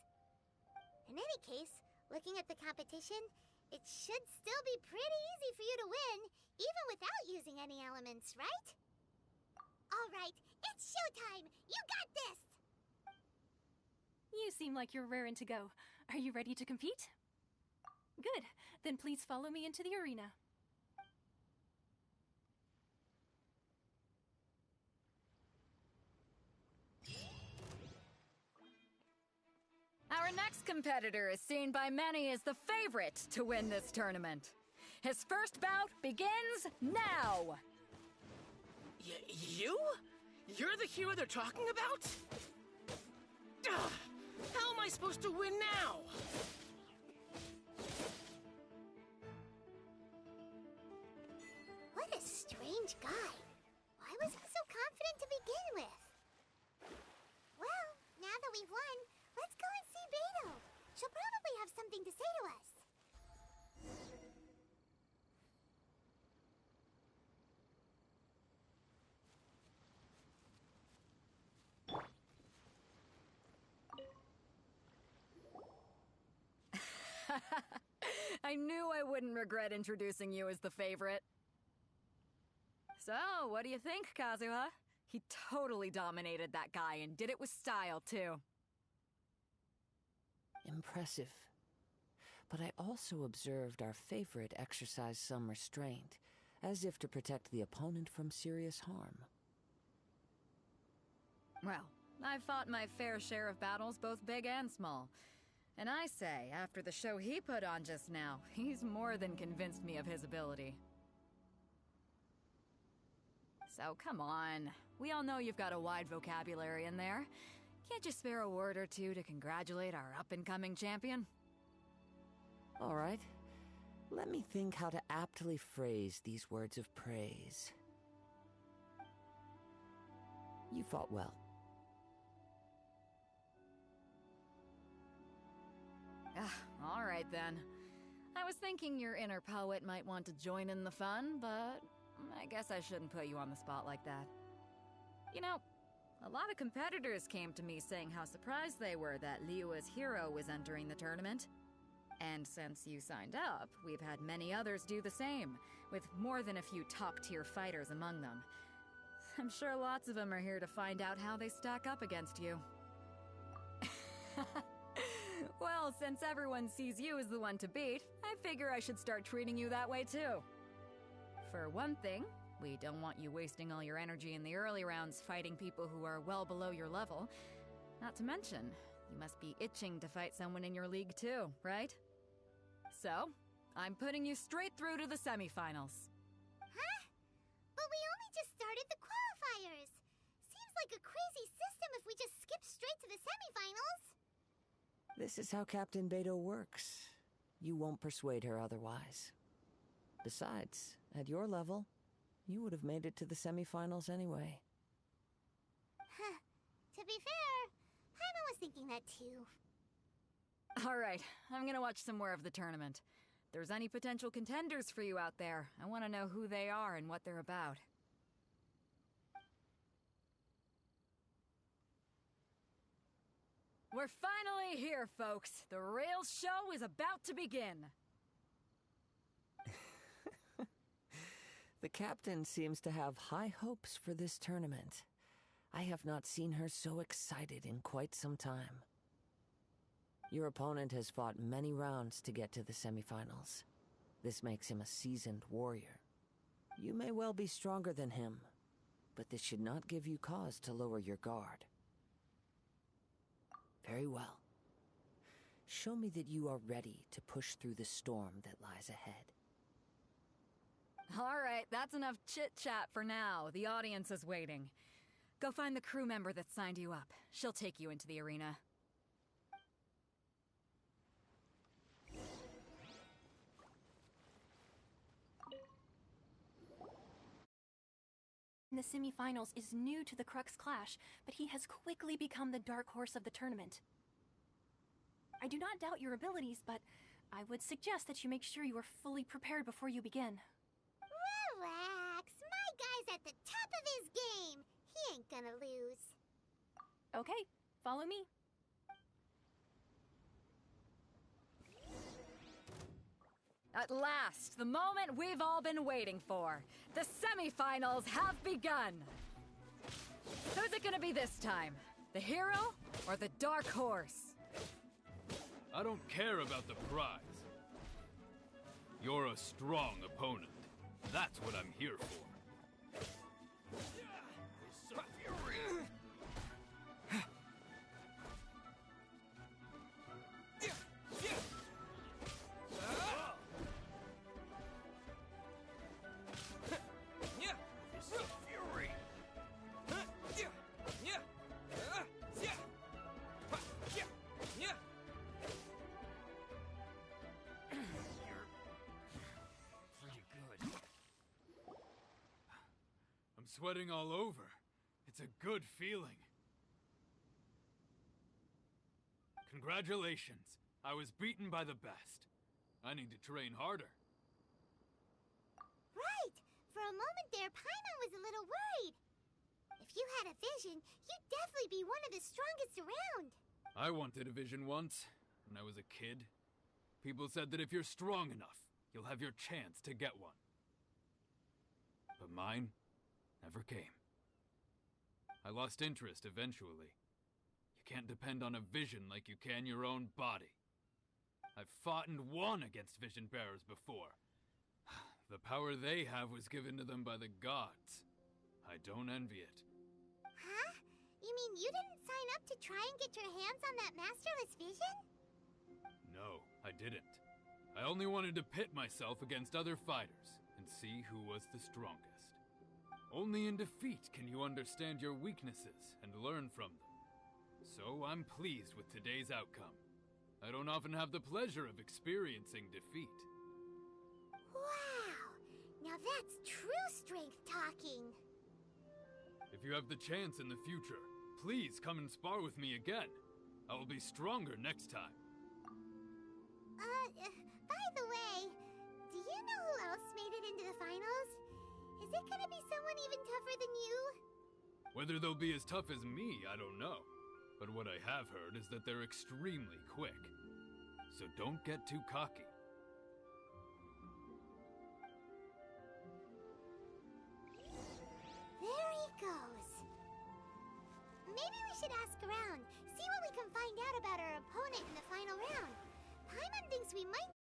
In any case, looking at the competition, it should still be pretty easy for you to win, even without using any elements, right? Alright, it's showtime! You got this! You seem like you're raring to go. Are you ready to compete? Good. Then please follow me into the arena. Our next competitor is seen by many as the favorite to win this tournament. His first bout begins now! You? You're the hero they're talking about? Ugh, how am I supposed to win now? What a strange guy. Why was he so confident to begin with? Well, now that we've won, let's go and see Beto. She'll probably have something to say to us. I knew I wouldn't regret introducing you as the favorite. So, what do you think, Kazuha? He totally dominated that guy and did it with style, too. Impressive. But I also observed our favorite exercise some restraint, as if to protect the opponent from serious harm. Well, I've fought my fair share of battles, both big and small. And I say, after the show he put on just now, he's more than convinced me of his ability. So come on, we all know you've got a wide vocabulary in there. Can't you spare a word or two to congratulate our up-and-coming champion? All right. Let me think how to aptly phrase these words of praise. You fought well. All right then. I was thinking your inner poet might want to join in the fun, but I guess I shouldn't put you on the spot like that. You know, a lot of competitors came to me saying how surprised they were that Liyue's hero was entering the tournament. And since you signed up, we've had many others do the same, with more than a few top-tier fighters among them. I'm sure lots of them are here to find out how they stack up against you. Well, since everyone sees you as the one to beat, I figure I should start treating you that way too. For one thing, we don't want you wasting all your energy in the early rounds fighting people who are well below your level, Not to mention, you must be itching to fight someone in your league too, right? So, I'm putting you straight through to the semifinals. Huh? But we only just started the qualifiers. Seems like a crazy system if we just skip straight to the semifinals. This is how Captain Beto works. You won't persuade her otherwise. Besides, at your level, you would have made it to the semifinals anyway. Huh. To be fair, Paimon was thinking that too. Alright, I'm gonna watch some more of the tournament. If there's any potential contenders for you out there, I want to know who they are and what they're about. We're finally here, folks. The Rails show is about to begin. The captain seems to have high hopes for this tournament. I have not seen her so excited in quite some time. Your opponent has fought many rounds to get to the semifinals. This makes him a seasoned warrior. You may well be stronger than him, but this should not give you cause to lower your guard. Very well. Show me that you are ready to push through the storm that lies ahead. Alright, that's enough chit-chat for now. The audience is waiting. Go find the crew member that signed you up. She'll take you into the arena. In the semifinals is new to the Crux Clash, but he has quickly become the dark horse of the tournament. I do not doubt your abilities, but I would suggest that you make sure you are fully prepared before you begin. Relax. My guy's at the top of his game. He ain't gonna lose. Okay, follow me. At last, the moment we've all been waiting for. The semifinals have begun. Who's it gonna be this time? The hero or the dark horse? I don't care about the prize. You're a strong opponent. That's what I'm here for. Sweating all over. It's a good feeling. Congratulations. I was beaten by the best. I need to train harder. Right! For a moment there, Paimon was a little worried. If you had a vision, you'd definitely be one of the strongest around. I wanted a vision once, when I was a kid. People said that if you're strong enough, you'll have your chance to get one. But mine never came. I lost interest eventually. You can't depend on a vision like you can your own body. I've fought and won against vision bearers before. The power they have was given to them by the gods. I don't envy it. Huh? You mean you didn't sign up to try and get your hands on that masterless vision? No, I didn't. I only wanted to pit myself against other fighters and see who was the strongest. Only in defeat can you understand your weaknesses and learn from them. So I'm pleased with today's outcome. I don't often have the pleasure of experiencing defeat. Wow! Now that's true strength talking. If you have the chance in the future, please come and spar with me again. I will be stronger next time. By the way, do you know who else made it into the finals? Is it gonna be someone even tougher than you? Whether they'll be as tough as me, I don't know. But what I have heard is that they're extremely quick. So don't get too cocky. There he goes. Maybe we should ask around, see what we can find out about our opponent in the final round. Paimon thinks we might